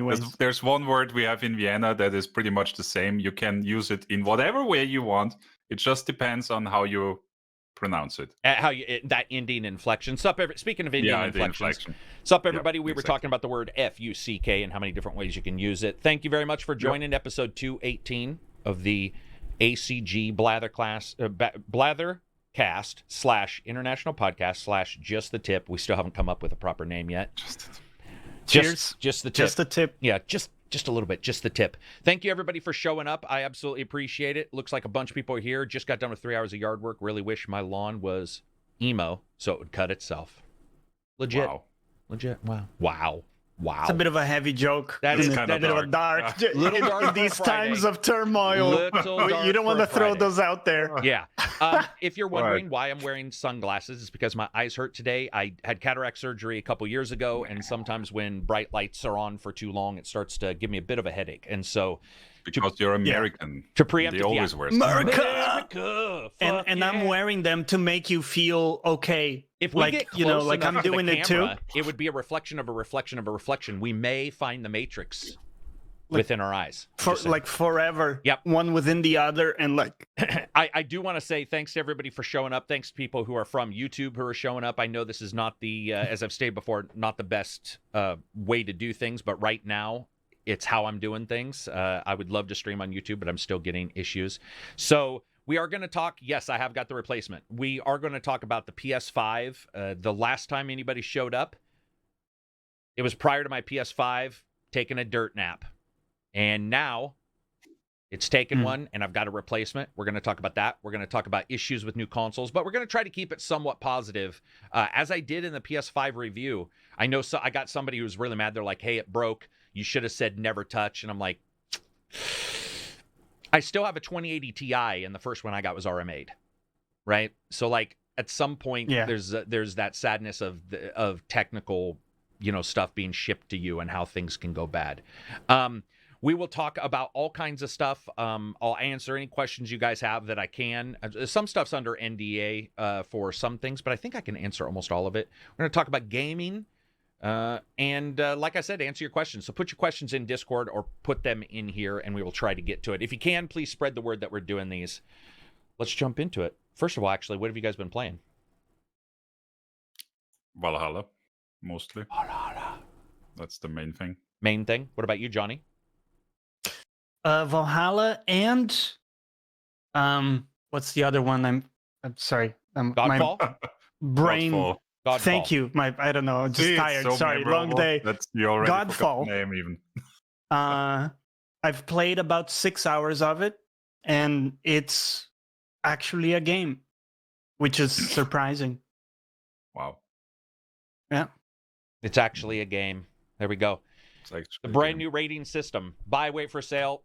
anyways. There's one word we have in Vienna that is pretty much the same. You can use it in whatever way you want. It just depends on how you pronounce it. That Indian inflection. Speaking of Indian inflections. Sup, everybody. We were talking about the word F-U-C-K and how many different ways you can use it. Thank you very much for joining episode 218 of the ACG Blathercast / International Podcast / Just the Tip. We still haven't come up with a proper name yet. Cheers. Just the tip. Just the tip. Yeah, just a little bit. Just the tip. Thank you, everybody, for showing up. I absolutely appreciate it. Looks like a bunch of people are here. Just got done with 3 hours of yard work. Really wish my lawn was emo so it would cut itself. Legit. Wow. Legit. Wow. It's a bit of a heavy joke. That is kind of bit of a dark. Little dark in these Friday. times of turmoil. You don't want to throw those out there. Yeah. If you're wondering why I'm wearing sunglasses, it's because my eyes hurt today. I had cataract surgery a couple years ago, and sometimes when bright lights are on for too long, it starts to give me a bit of a headache. And so, because you're American, to preempt, they always wear America. And I'm wearing them to make you feel okay. If we get close like I'm doing it too, it would be a reflection of a reflection of a reflection. We may find the Matrix within our eyes. Forever. Yep. One within the other. And I do want to say thanks to everybody for showing up. Thanks to people who are from YouTube who are showing up. I know this is not the, as I've stated before, not the best way to do things, but right now it's how I'm doing things. I would love to stream on YouTube, but I'm still getting issues. So we are going to talk. Yes, I have got the replacement. We are going to talk about the PS5. The last time anybody showed up, it was prior to my PS5 taking a dirt nap. And now it's taken one, and I've got a replacement. We're going to talk about that. We're going to talk about issues with new consoles, but we're going to try to keep it somewhat positive. As I did in the PS5 review, I know I got somebody who was really mad. They're like, hey, it broke. You should have said never touch. And I'm like, I still have a 2080 Ti, and the first one I got was RMA'd, right? So, at some point, there's that sadness of technical, stuff being shipped to you and how things can go bad. We will talk about all kinds of stuff. I'll answer any questions you guys have that I can. Some stuff's under NDA for some things, but I think I can answer almost all of it. We're going to talk about gaming. And like I said, answer your questions. So put your questions in Discord or put them in here, and we will try to get to it. If you can, please spread the word that we're doing these. Let's jump into it. First of all, actually, what have you guys been playing? Valhalla, mostly. Valhalla. That's the main thing. Main thing. What about you, Johnny? Valhalla and what's the other one? I'm sorry. Godfall? My brain. Godfall. Godfall. Thank you. I don't know. Just tired. So Sorry. memorable. Long day. That's you already Godfall. forgot the name even. I've played about 6 hours of it, and it's actually a game, which is surprising. Wow. Yeah. It's actually a game. There we go. The brand new rating system. Buy, wait for sale.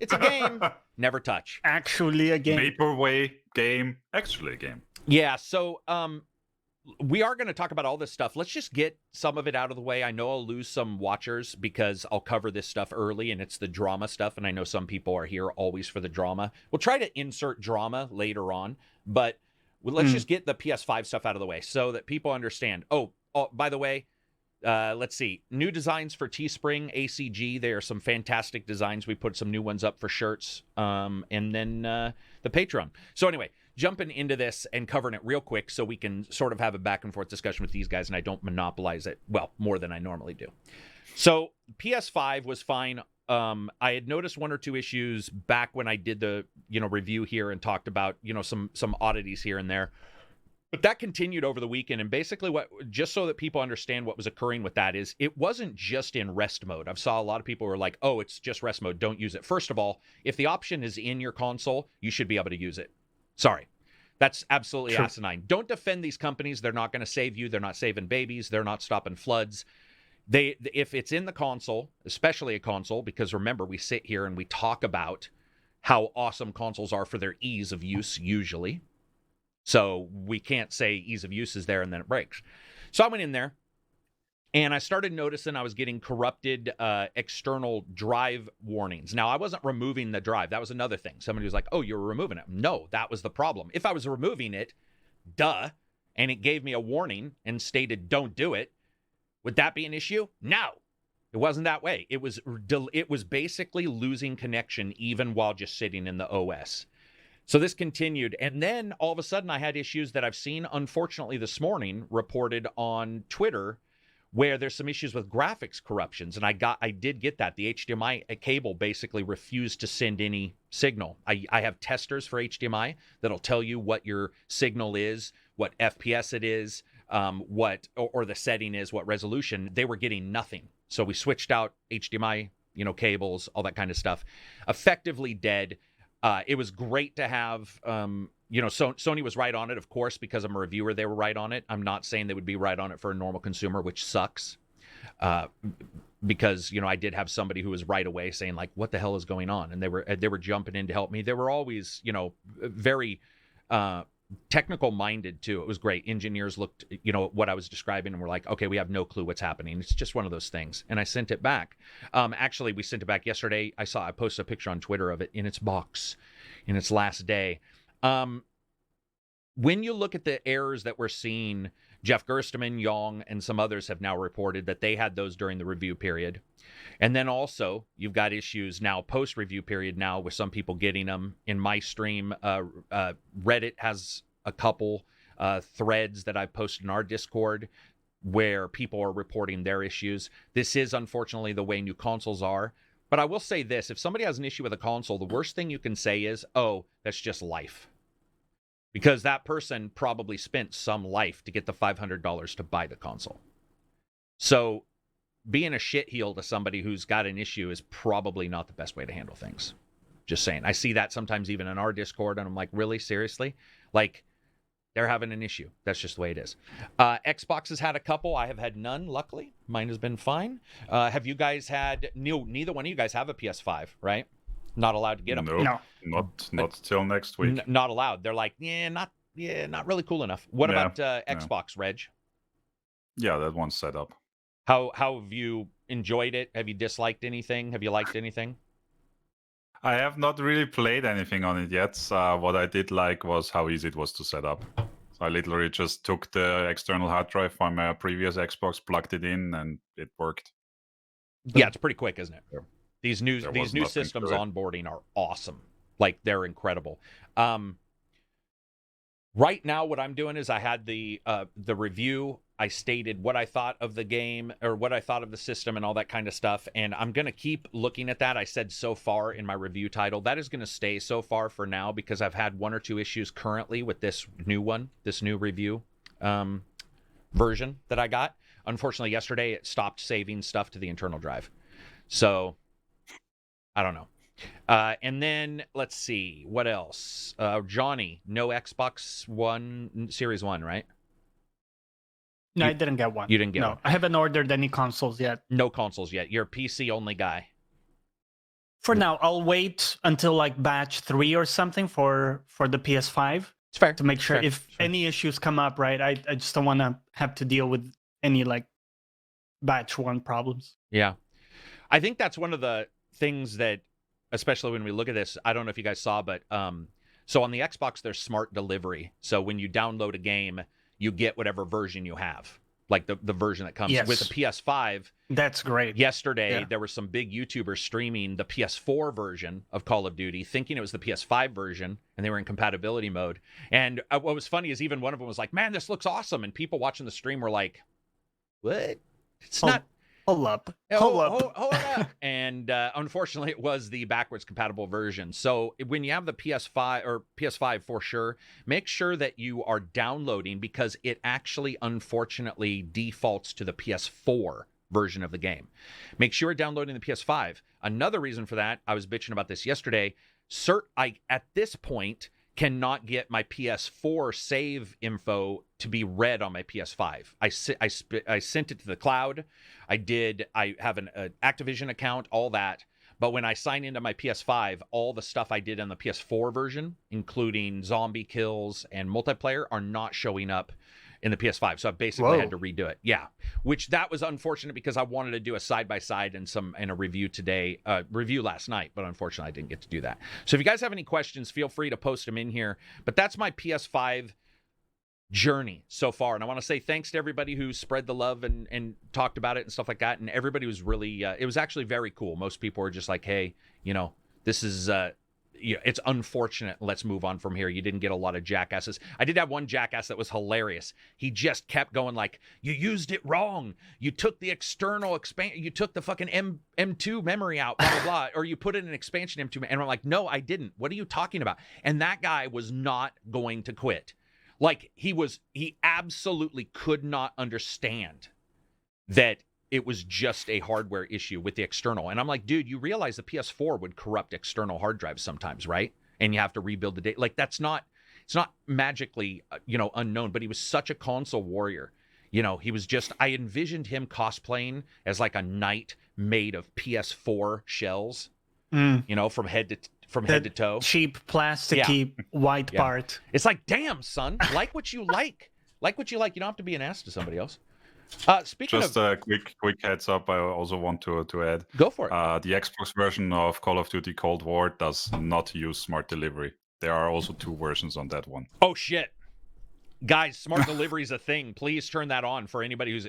It's a game. Never touch. Actually a game. Vaporwave game. Actually a game. Yeah, so we are going to talk about all this stuff. Let's just get some of it out of the way. I know I'll lose some watchers because I'll cover this stuff early, and it's the drama stuff, and I know some people are here always for the drama. We'll try to insert drama later on, but let's just get the PS5 stuff out of the way so that people understand. Oh, by the way, let's see. New designs for Teespring, ACG. There are some fantastic designs. We put some new ones up for shirts. And then the Patreon. So anyway, jumping into this and covering it real quick so we can sort of have a back and forth discussion with these guys and I don't monopolize it, well, more than I normally do. So PS5 was fine. I had noticed one or two issues back when I did the, review here and talked about, some oddities here and there. But that continued over the weekend, and basically just so that people understand what was occurring with that is it wasn't just in rest mode. I've saw a lot of people who are like, oh, it's just rest mode, don't use it. First of all, if the option is in your console, you should be able to use it. Sorry. That's absolutely asinine. Don't defend these companies. They're not going to save you. They're not saving babies. They're not stopping floods. If it's in the console, especially a console, because remember, we sit here and we talk about how awesome consoles are for their ease of use usually. So we can't say ease of use is there and then it breaks. So I went in there and I started noticing I was getting corrupted external drive warnings. Now, I wasn't removing the drive. That was another thing. Somebody was like, oh, you're removing it. No, that was the problem. If I was removing it, and it gave me a warning and stated don't do it, would that be an issue? No. It wasn't that way. It was basically losing connection even while just sitting in the OS. So this continued, and then all of a sudden I had issues that I've seen, unfortunately, this morning reported on Twitter, where there's some issues with graphics corruptions, and I did get that. The HDMI cable basically refused to send any signal. I have testers for HDMI that'll tell you what your signal is, what FPS it is, or the setting is, what resolution. They were getting nothing. So we switched out HDMI, cables, all that kind of stuff. Effectively dead. It was great to have, Sony was right on it, of course, because I'm a reviewer, they were right on it. I'm not saying they would be right on it for a normal consumer, which sucks. Because, I did have somebody who was right away saying, like, what the hell is going on? And they were jumping in to help me. They were always, very technical minded too. It was great. Engineers looked, what I was describing and were like, okay, we have no clue what's happening. It's just one of those things. And I sent it back. Actually, we sent it back yesterday. I posted a picture on Twitter of it in its box, in its last day. When you look at the errors that we're seeing, Jeff Gerstmann, Yong, and some others have now reported that they had those during the review period. And then also, you've got issues now post-review period now with some people getting them. In my stream, Reddit has a couple threads that I've posted in our Discord where people are reporting their issues. This is, unfortunately, the way new consoles are. But I will say this. If somebody has an issue with a console, the worst thing you can say is, oh, that's just life. Because that person probably spent some life to get the $500 to buy the console. So being a shitheel to somebody who's got an issue is probably not the best way to handle things. Just saying. I see that sometimes even in our Discord, and I'm like, really? Seriously? Like, they're having an issue. That's just the way it is. Xbox has had a couple. I have had none, luckily. Mine has been fine. Have you guys had... Neither one of you guys have a PS5, right? Not allowed to get them. No. Not till next week. Not allowed. They're like, not really cool enough. What about Xbox, Reg? Yeah, that one's set up. How have you enjoyed it? Have you disliked anything? Have you liked anything? I have not really played anything on it yet. What I did like was how easy it was to set up. So I literally just took the external hard drive from my previous Xbox, plugged it in, and it worked. Yeah, it's pretty quick, isn't it? Yeah. These new systems onboarding are awesome. Like, they're incredible. Right now, what I'm doing is I had the review. I stated what I thought of the game or what I thought of the system and all that kind of stuff. And I'm going to keep looking at that. I said so far in my review title. That is going to stay so far for now because I've had one or two issues currently with this new review version that I got. Unfortunately, yesterday it stopped saving stuff to the internal drive. So I don't know. And then let's see what else. Johnny, no Xbox One Series 1, right? No, I didn't get one. You didn't get one. I haven't ordered any consoles yet. No consoles yet. You're a PC only guy. For now, I'll wait until like batch 3 or something for the PS5. It's fair. To make sure if any issues come up, right? I just don't want to have to deal with any like batch 1 problems. Yeah. I think that's one of the things that, especially when we look at this, I don't know if you guys saw, but so on the Xbox, there's smart delivery. So when you download a game, you get whatever version you have, like the version that comes with the PS5. That's great. Yesterday, there were some big YouTubers streaming the PS4 version of Call of Duty, thinking it was the PS5 version, and they were in compatibility mode. And what was funny is even one of them was like, man, this looks awesome. And people watching the stream were like, what? It's not... Hold up. And unfortunately, it was the backwards compatible version. So when you have the PS5 for sure, make sure that you are downloading because it actually, unfortunately, defaults to the PS4 version of the game. Make sure you're downloading the PS5. Another reason for that, I was bitching about this yesterday. I, at this point, cannot get my PS4 save info to be read on my PS5. I sent it to the cloud. I have an Activision account, all that. But when I sign into my PS5, all the stuff I did on the PS4 version, including zombie kills and multiplayer, are not showing up in the PS5. So I basically had to redo it. Yeah, which that was unfortunate because I wanted to do a side-by-side and a review today, review last night, but unfortunately I didn't get to do that. So if you guys have any questions, feel free to post them in here. But that's my PS5 journey so far. And I want to say thanks to everybody who spread the love and talked about it and stuff like that. And everybody was really, it was actually very cool. Most people were just like, hey, this is, it's unfortunate. Let's move on from here. You didn't get a lot of jackasses. I did have one jackass that was hilarious. He just kept going like, you used it wrong. You took the external expansion. You took the fucking M2 memory out, blah, blah, blah. Or you put in an expansion M2. And I'm like, no, I didn't. What are you talking about? And that guy was not going to quit. Like he absolutely could not understand that it was just a hardware issue with the external. And I'm like, dude, you realize the PS4 would corrupt external hard drives sometimes, right? And you have to rebuild the data. Like it's not magically, unknown, but he was such a console warrior. He was just, I envisioned him cosplaying as like a knight made of PS4 shells, from head to toe. Cheap plasticky white part. It's like, damn, son, like what you like. Like what you like. You don't have to be an ass to somebody else. Speaking just of, a quick heads up, I also want to add. Go for it. The Xbox version of Call of Duty Cold War does not use smart delivery. There are also 2 versions on that one. Oh shit, guys! Smart delivery is a thing. Please turn that on for anybody who's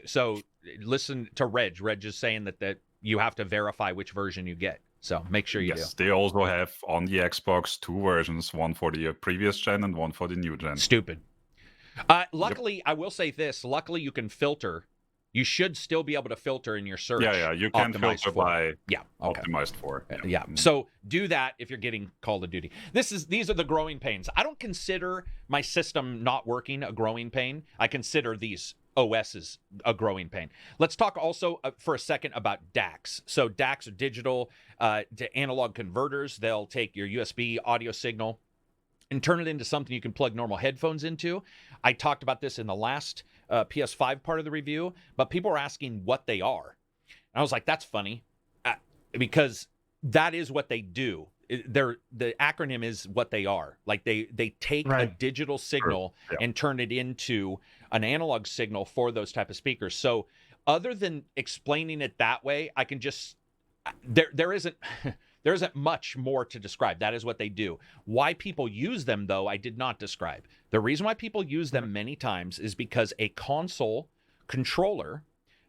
listen to Rej. Rej is saying that you have to verify which version you get. So make sure you do. Yes, they also have on the Xbox 2 versions, one for the previous gen and one for the new gen. Stupid. Luckily, I will say this. Luckily, you can filter. You should still be able to filter in your search. Yeah, you can filter by optimized for. Yeah. So do that if you're getting Call of Duty. These are the growing pains. I don't consider my system not working a growing pain. I consider these OSs a growing pain. Let's talk also for a second about DACs. So DACs are digital to analog converters. They'll take your USB audio signal and turn it into something you can plug normal headphones into. I talked about this in the last PS5 part of the review, but people are asking what they are. And I was like, that's funny, because that is what they do. The acronym is what they are. Like they take a digital signal and turn it into an analog signal for those type of speakers. So other than explaining it that way, I can just, there isn't much more to describe. That is what they do. Why people use them, though, I did not describe. The reason why people use them many times is because a console controller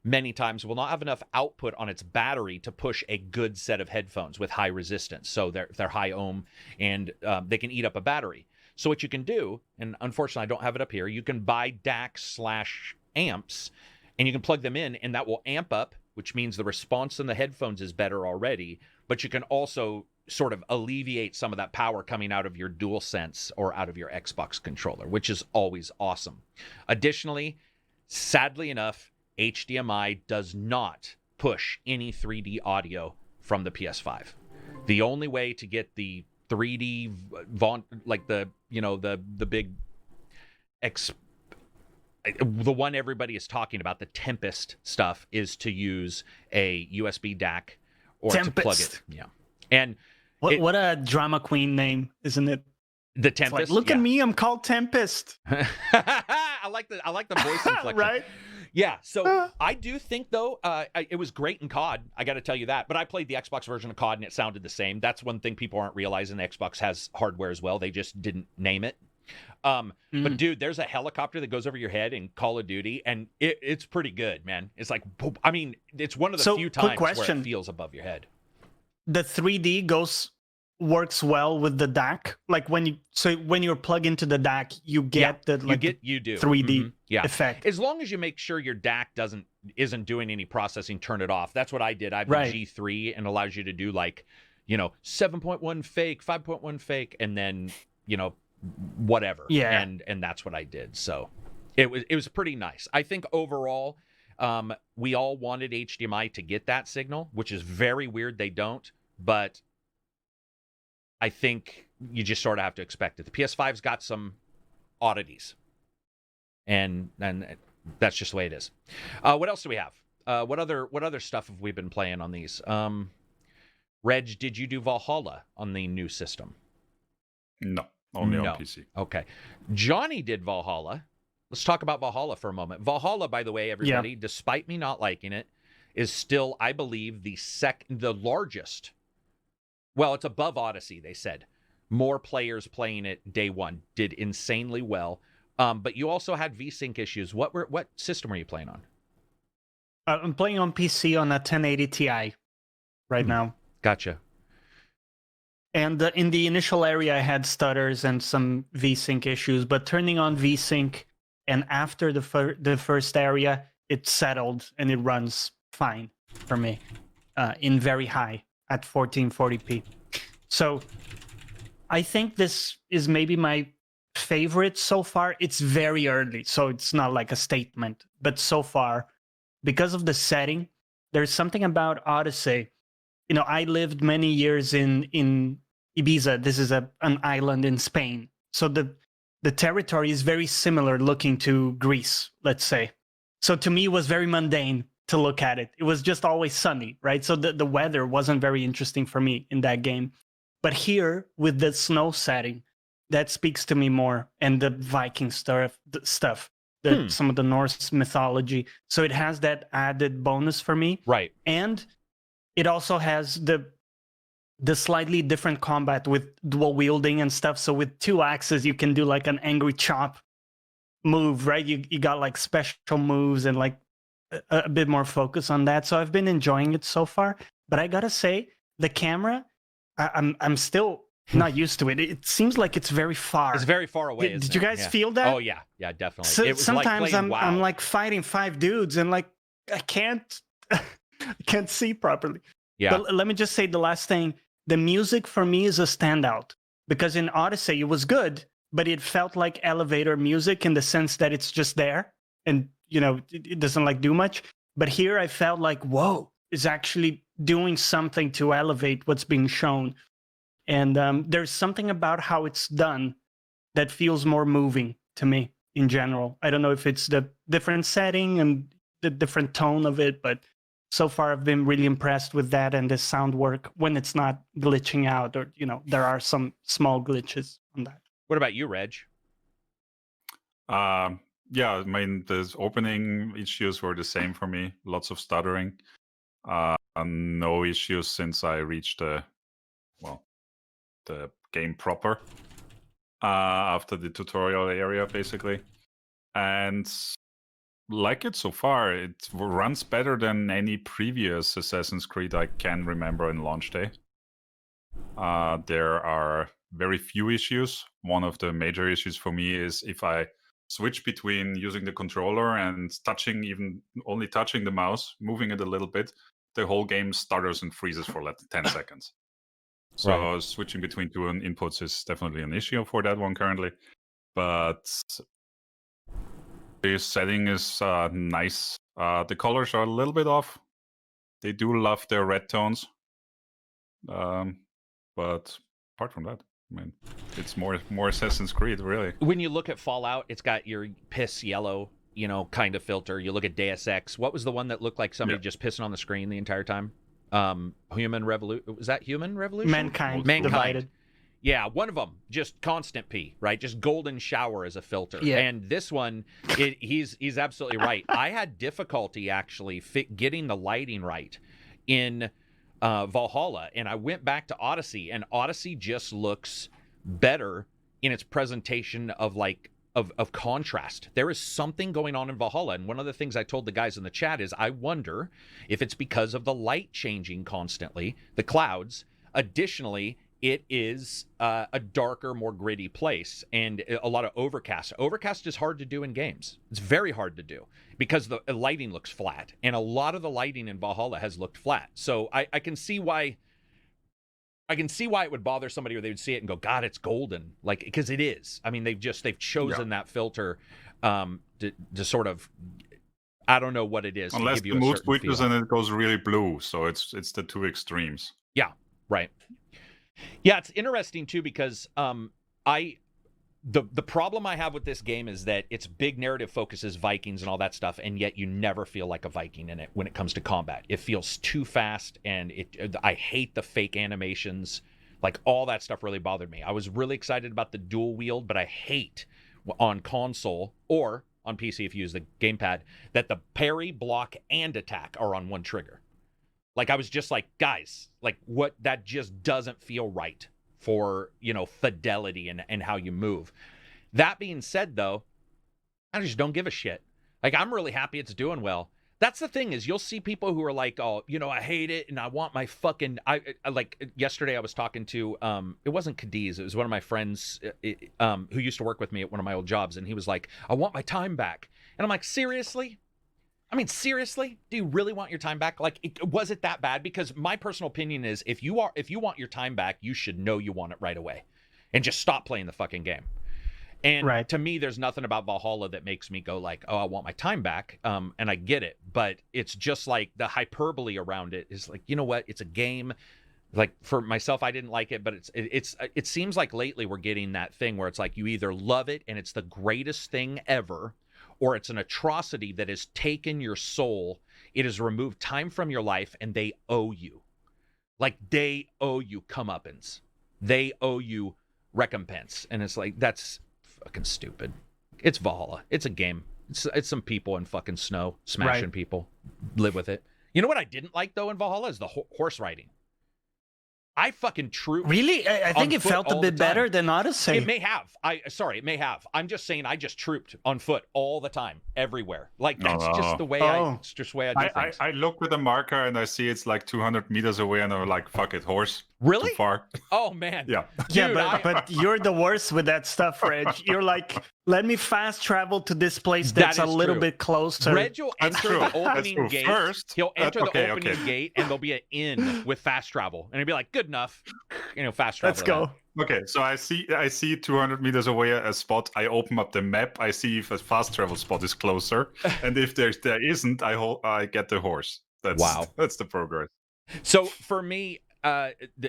many times will not have enough output on its battery to push a good set of headphones with high resistance. So they're high ohm and they can eat up a battery. So what you can do, and unfortunately I don't have it up here, you can buy DACs/amps and you can plug them in, and that will amp up, which means the response in the headphones is better already, but you can also sort of alleviate some of that power coming out of your DualSense or out of your Xbox controller, which is always awesome. Additionally, sadly enough, HDMI does not push any 3D audio from the PS5. The only way to get the 3D, like the big the one everybody is talking about, the Tempest stuff, is to use a USB DAC or Tempest. To plug it. Yeah. And what a drama queen name, isn't it? The Tempest. Like, look at me, I'm called Tempest. I like the voice inflection. Right? Yeah. So I do think, though, it was great in COD. I got to tell you that. But I played the Xbox version of COD and it sounded the same. That's one thing people aren't realizing. The Xbox has hardware as well. They just didn't name it. But dude, there's a helicopter that goes over your head in Call of Duty, and it's pretty good, man. It's like, I mean, it's one of the few times where it feels above your head. The 3D works well with the DAC. Like when you're plugged into the DAC, you get the 3D effect. As long as you make sure your DAC isn't doing any processing, turn it off. That's what I did. I have the G3 and allows you to do 7.1 fake, 5.1 fake, and then whatever. Yeah. And that's what I did. So it was pretty nice. I think overall, we all wanted HDMI to get that signal, which is very weird they don't, but I think you just sort of have to expect it. The PS5's got some oddities, and that's just the way it is. What else do we have? What other stuff have we been playing on these? Reg, did you do Valhalla on the new system? No, only on PC. Okay. Jonny did Valhalla. Let's talk about Valhalla for a moment. Valhalla, by the way, everybody, despite me not liking it, is still, I believe, the largest. Well, it's above Odyssey, they said. More players playing it day one. Did insanely well. But you also had VSync issues. What system were you playing on? I'm playing on PC on a 1080 Ti right now. Gotcha. And in the initial area, I had stutters and some VSync issues, but turning on VSync and after the first area, it settled and it runs fine for me in very high at 1440p. So I think this is maybe my favorite so far. It's very early, so it's not like a statement, but so far, because of the setting, there's something about Odyssey. You know, I lived many years in Ibiza. This is an island in Spain. So the territory is very similar looking to Greece, let's say. So to me, it was very mundane to look at it. It was just always sunny, right? So the weather wasn't very interesting for me in that game. But here, with the snow setting, that speaks to me more. And the Viking stuff, some of the Norse mythology. So it has that added bonus for me. Right. And it also has the slightly different combat with dual wielding and stuff. So with 2 axes, you can do like an angry chop move, right? You got like special moves and like a bit more focus on that. So I've been enjoying it so far. But I gotta say, the camera, I'm still not used to it. It seems like it's very far. It's very far away. Did you guys feel that? Oh yeah, definitely. So, it was sometimes like I'm like fighting 5 dudes and like I can't see properly. Yeah. But let me just say the last thing. The music for me is a standout because in Odyssey it was good, but it felt like elevator music in the sense that it's just there and it doesn't like do much. But here I felt like, whoa, it's actually doing something to elevate what's being shown. And there's something about how it's done that feels more moving to me in general. I don't know if it's the different setting and the different tone of it, but so far I've been really impressed with that and the sound work when it's not glitching out or, there are some small glitches on that. What about you, Reg? Yeah, I mean, the opening issues were the same for me. Lots of stuttering. No issues since I reached the game proper after the tutorial area, basically. And like it so far, it runs better than any previous Assassin's Creed I can remember in launch day. There are very few issues. One of the major issues for me is if I switch between using the controller and only touching the mouse, moving it a little bit, the whole game stutters and freezes for like 10 seconds. So switching between 2 inputs is definitely an issue for that one currently. But the setting is nice. The colors are a little bit off. They do love their red tones. But apart from that, I mean, it's more Assassin's Creed, really. When you look at Fallout, it's got your piss yellow, kind of filter. You look at Deus Ex. What was the one that looked like somebody just pissing on the screen the entire time? Human Revolution. Was that Human Revolution? Mankind. Divided. Yeah, one of them, just constant pee, right? Just golden shower as a filter. Yeah. And this one, he's absolutely right. I had difficulty actually getting the lighting right in Valhalla, and I went back to Odyssey, and Odyssey just looks better in its presentation of contrast. There is something going on in Valhalla, and one of the things I told the guys in the chat is I wonder if it's because of the light changing constantly, the clouds. Additionally, it is a darker, more gritty place and a lot of overcast. Overcast is hard to do in games. It's very hard to do because the lighting looks flat, and a lot of the lighting in Valhalla has looked flat. So I can see why. I can see why it would bother somebody, or they would see it and go, "God, it's golden," because it is. I mean, they've chosen that filter to sort of. I don't know what it is. Unless to give the you mood switches and it goes really blue, so it's the 2 extremes. Yeah. Right. Yeah, it's interesting too because the problem I have with this game is that its big narrative focuses Vikings and all that stuff, and yet you never feel like a Viking in it when it comes to combat. It feels too fast, and I hate the fake animations. Like, all that stuff really bothered me. I was really excited about the dual wield, but I hate on console or on PC if you use the gamepad that the parry, block, and attack are on one trigger. Like, I was just like, guys, like, what? That just doesn't feel right for, fidelity and how you move. That being said, though, I just don't give a shit. Like, I'm really happy it's doing well. That's the thing is you'll see people who are like, oh, you know, I hate it and I want my fucking, I like yesterday I was talking to, it wasn't Cadiz, it was one of my friends who used to work with me at one of my old jobs. And he was like, I want my time back. And I'm like, seriously? I mean, seriously? Do you really want your time back? Like, was it that bad? Because my personal opinion is if you want your time back, you should know you want it right away and just stop playing the fucking game. And to me, there's nothing about Valhalla that makes me go like, oh, I want my time back. And I get it. But it's just like the hyperbole around it is like, you know what? It's a game. Like for myself, I didn't like it, but it seems like lately we're getting that thing where it's like you either love it and it's the greatest thing ever, or it's an atrocity that has taken your soul. It has removed time from your life and they owe you. Like they owe you comeuppance. They owe you recompense. And it's like, that's fucking stupid. It's Valhalla. It's a game. It's some people in fucking snow smashing people. Live with it. You know what I didn't like though in Valhalla is the horse riding. I fucking trooped. Really? I think it felt a bit better than Odyssey. It may have. It may have. I'm just saying I just trooped on foot all the time, everywhere. Like that's just the way it's just the way I do things. I look with a marker and I see it's like 200 meters away and I'm like, fuck it, horse. Really? Too far. Oh man. Yeah. Dude, yeah, but you're the worst with that stuff, Reg. You're like, let me fast travel to this place that's a little bit closer. Reg will enter the opening gate. First, he'll enter the opening gate and there'll be an inn with fast travel. And he'll be like, good enough. You know, fast travel. Let's go. Okay, so I see 200 meters away a spot. I open up the map. I see if a fast travel spot is closer, and if there isn't, I get the horse. That's the progress. So for me,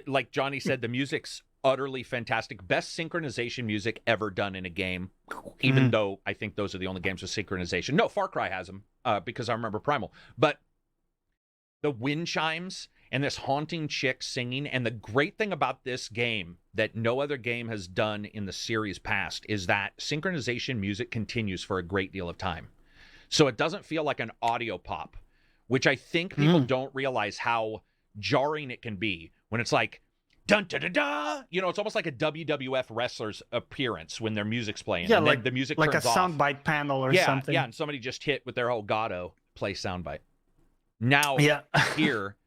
like Johnny said, the music's utterly fantastic. Best synchronization music ever done in a game. Even though I think those are the only games with synchronization. No, Far Cry has them because I remember Primal. But the wind chimes and this haunting chick singing. And the great thing about this game that no other game has done in the series past is that synchronization music continues for a great deal of time. So it doesn't feel like an audio pop, which I think people don't realize how jarring it can be when it's like, dun da da da. You know, it's almost like a WWF wrestler's appearance when their music's playing. Yeah, and like then the music like a turns off. soundbite panel or something. Yeah, and somebody just hit with their whole Goddo play soundbite. Now here,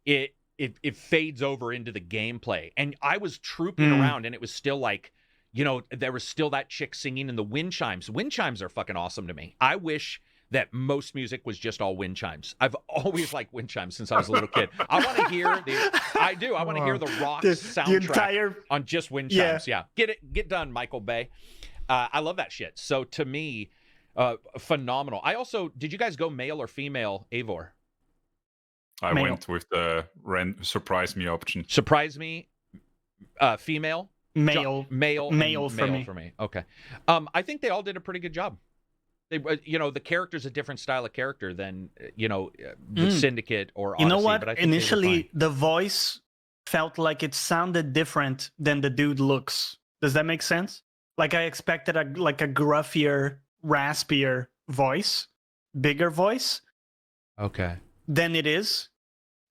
it fades over into the gameplay. And I was trooping around and it was still like, you know, there was still that chick singing in the wind chimes. Wind chimes are fucking awesome to me. I wish that most music was just all wind chimes. I've always liked wind chimes since I was a little kid. I want to hear I want to hear the rock soundtrack on just wind chimes. Yeah. Get done, Michael Bay. I love that shit. So to me, phenomenal. Did you guys go male or female, Eivor? I went with the surprise me option. Surprise me, female? Male for me. Okay. I think they all did a pretty good job. They, you know, the character's a different style of character than, you know, the Syndicate or Odyssey. You know what? But I think initially, the voice felt like it sounded different than the dude looks. Does that make sense? Like I expected a gruffier, raspier voice, bigger voice. Okay. Than it is.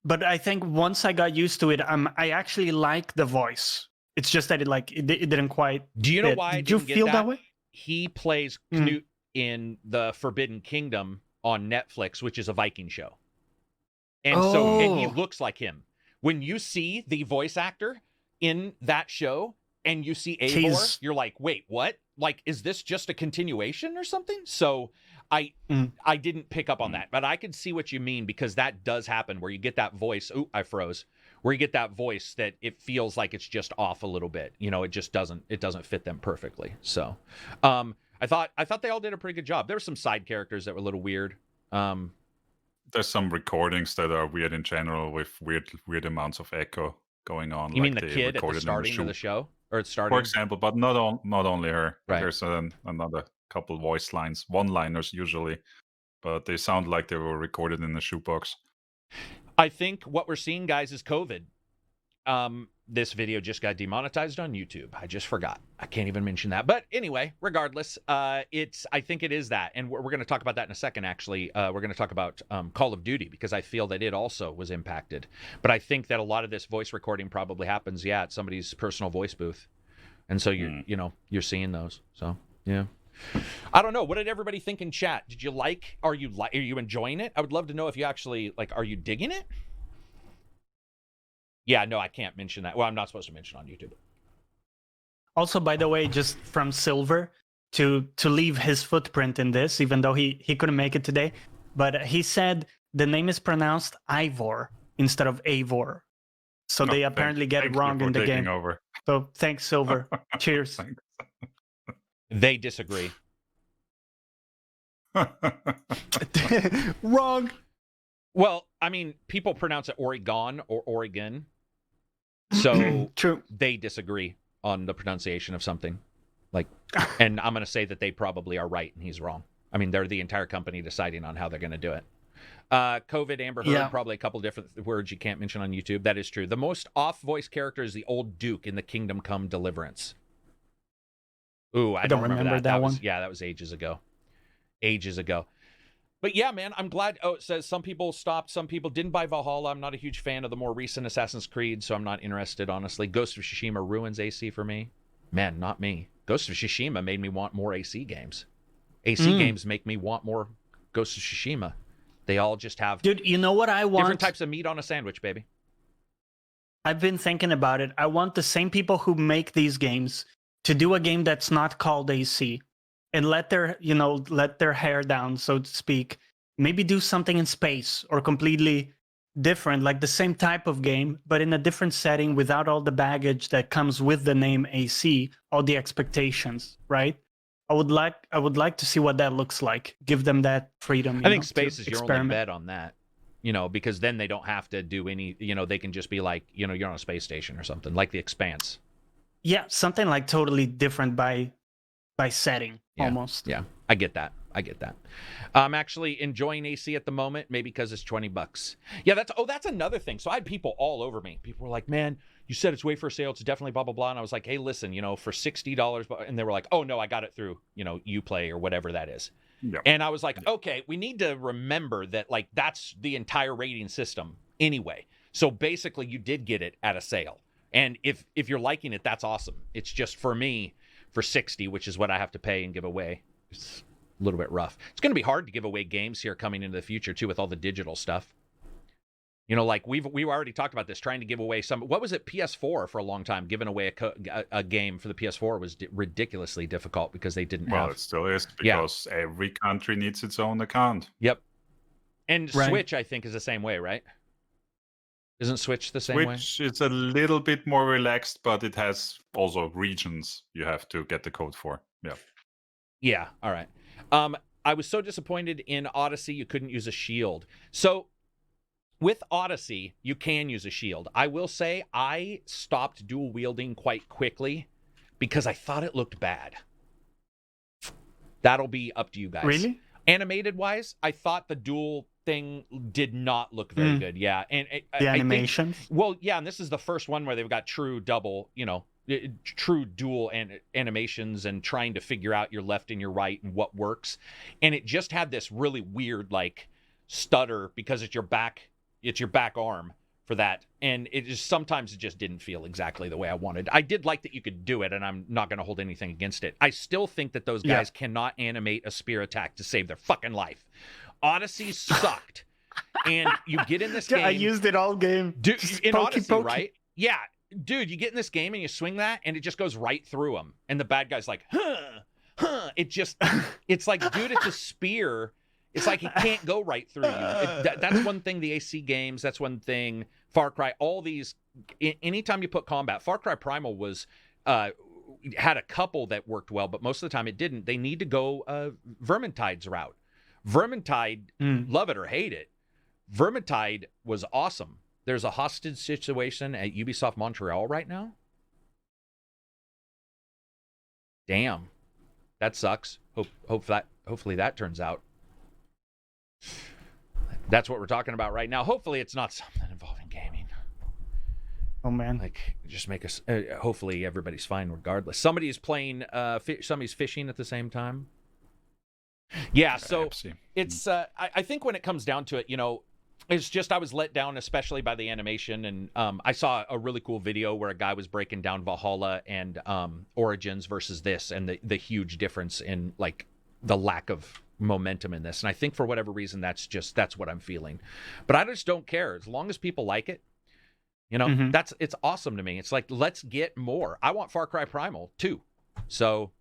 But I think once I got used to it, I actually like the voice. It's just that it didn't quite. Do you know why? Did you feel that way? He plays Knut in the Forbidden Kingdom on Netflix, which is a Viking show. And and he looks like him. When you see the voice actor in that show and you see Eivor, you're like, wait, what? Like, is this just a continuation or something? So I didn't pick up on that, but I could see what you mean because that does happen where you get that voice. Ooh, I froze. Where you get that voice that it feels like it's just off a little bit. You know, it just doesn't fit them perfectly. So, I thought they all did a pretty good job. There were some side characters that were a little weird. There's some recordings that are weird in general with weird amounts of echo going on. You mean the kid at the starting of the show? Or it's starting? For example, but not only her. Right. There's another couple voice lines, one-liners usually, but they sound like they were recorded in a shoebox. I think what we're seeing, guys, is COVID. This video just got demonetized on YouTube. I just forgot. I can't even mention that. But anyway, regardless, I think it is that. And we're going to talk about that in a second, actually. We're going to talk about Call of Duty because I feel that it also was impacted. But I think that a lot of this voice recording probably happens, at somebody's personal voice booth. And so you're seeing those. So, yeah. I don't know. What did everybody think in chat? Did you like? Are you enjoying it? I would love to know if you actually like. Are you digging it? Yeah, no, I can't mention that. Well, I'm not supposed to mention on YouTube. Also, by the way, just from Silver to leave his footprint in this, even though he couldn't make it today, but he said the name is pronounced Ivor instead of Avor. So they apparently get it wrong in the game. Over. So thanks, Silver. Cheers. Thanks. They disagree. Wrong. Well, I mean, people pronounce it Oregon or Oregon. So True. They disagree on the pronunciation of something. Like, and I'm going to say that they probably are right and he's wrong. I mean, they're the entire company deciding on how they're going to do it. COVID, Amber Heard, probably a couple different words you can't mention on YouTube. That is true. The most off-voice character is the old Duke in the Kingdom Come Deliverance. Ooh, I don't remember that one. That was ages ago. Ages ago. But yeah, man, I'm glad. Oh, it says some people stopped, some people didn't buy Valhalla. I'm not a huge fan of the more recent Assassin's Creed, so I'm not interested, honestly. Ghost of Tsushima ruins AC for me. Man, not me. Ghost of Tsushima made me want more AC games. AC games make me want more Ghost of Tsushima. They all just have... Dude, you know what I want? Different types of meat on a sandwich, baby. I've been thinking about it. I want the same people who make these games to do a game that's not called AC and let their hair down, so to speak. Maybe do something in space or completely different, like the same type of game, but in a different setting without all the baggage that comes with the name AC, all the expectations, right? I would like to see what that looks like. Give them that freedom. I think space is your only bet on that, because then they don't have to do any, they can just be like, you're on a space station or something, like The Expanse. Yeah, something like totally different by setting, almost. Yeah, I get that. I'm actually enjoying AC at the moment, maybe because it's $20. Yeah, that's another thing. So I had people all over me. People were like, man, you said it's way for sale. It's definitely blah, blah, blah. And I was like, hey, listen, for $60. And they were like, oh, no, I got it through, Uplay or whatever that is. Yeah. And I was like, okay, we need to remember that, like, that's the entire rating system anyway. So basically, you did get it at a sale. And if you're liking it, that's awesome. It's just for me, for $60, which is what I have to pay and give away. It's a little bit rough. It's going to be hard to give away games here coming into the future, too, with all the digital stuff. Like we already talked about this, trying to give away some. What was it? PS4 for a long time, giving away a game for the PS4 was ridiculously difficult because they didn't have. Well, it still is because every country needs its own account. Yep. And Switch, I think, is the same way, right? Isn't Switch the same way? Switch, it's a little bit more relaxed, but it has also regions you have to get the code for. Yeah. Yeah. All right. I was so disappointed in Odyssey you couldn't use a shield. So with Odyssey, you can use a shield. I will say I stopped dual wielding quite quickly because I thought it looked bad. That'll be up to you guys. Really? Animated wise, I thought the dual thing did not look very good. Yeah. And the animations? And this is the first one where they've got true double, true dual animations and trying to figure out your left and your right and what works. And it just had this really weird, like, stutter because it's your back arm for that. And sometimes it just didn't feel exactly the way I wanted. I did like that you could do it, and I'm not going to hold anything against it. I still think that those guys cannot animate a spear attack to save their fucking life. Odyssey sucked. And you get in this game. I used it all game. Dude, in Odyssey, right? Yeah. Dude, you get in this game and you swing that, and it just goes right through him. And the bad guy's like, it's like, dude, it's a spear. It's like he can't go right through you. That's one thing, the AC games, that's one thing. Far Cry, all these, anytime you put combat, Far Cry Primal was, had a couple that worked well, but most of the time it didn't. They need to go Vermintide's route. Vermintide, love it or hate it, Vermintide was awesome. There's a hostage situation at Ubisoft Montreal right now. Damn. That sucks. Hopefully that turns out. That's what we're talking about right now. Hopefully it's not something involving gaming. Oh, man. Like, just make us... hopefully everybody's fine regardless. Somebody's playing... somebody's fishing at the same time. Yeah, so it's... I think when it comes down to it, It's just I was let down, especially by the animation, and I saw a really cool video where a guy was breaking down Valhalla and Origins versus this, and the huge difference in like the lack of momentum in this. And I think for whatever reason, that's what I'm feeling. But I just don't care as long as people like it. You know, it's awesome to me. It's like, let's get more. I want Far Cry Primal too. So.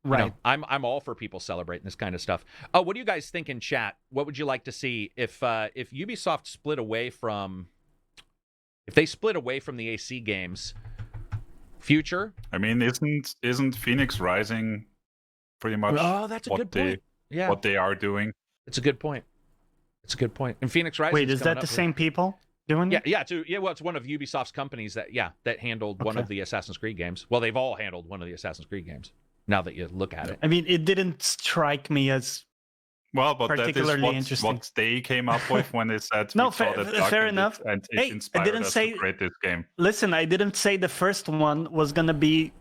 Right. You know, I'm all for people celebrating this kind of stuff. Oh, what do you guys think in chat? What would you like to see if Ubisoft split away from the AC games? Future? I mean, isn't Phoenix Rising pretty much that's a good point. What they are doing? It's a good point. And Phoenix Rising. Wait, is that the same people doing it? Yeah. Well, it's one of Ubisoft's companies that handled one of the Assassin's Creed games. Well, they've all handled one of the Assassin's Creed games. Now that you look at it, I mean, it didn't strike me as but particularly that is interesting. what they came up with when they said no, fair enough. And it inspired us to create this game. Listen, I didn't say the first one was gonna be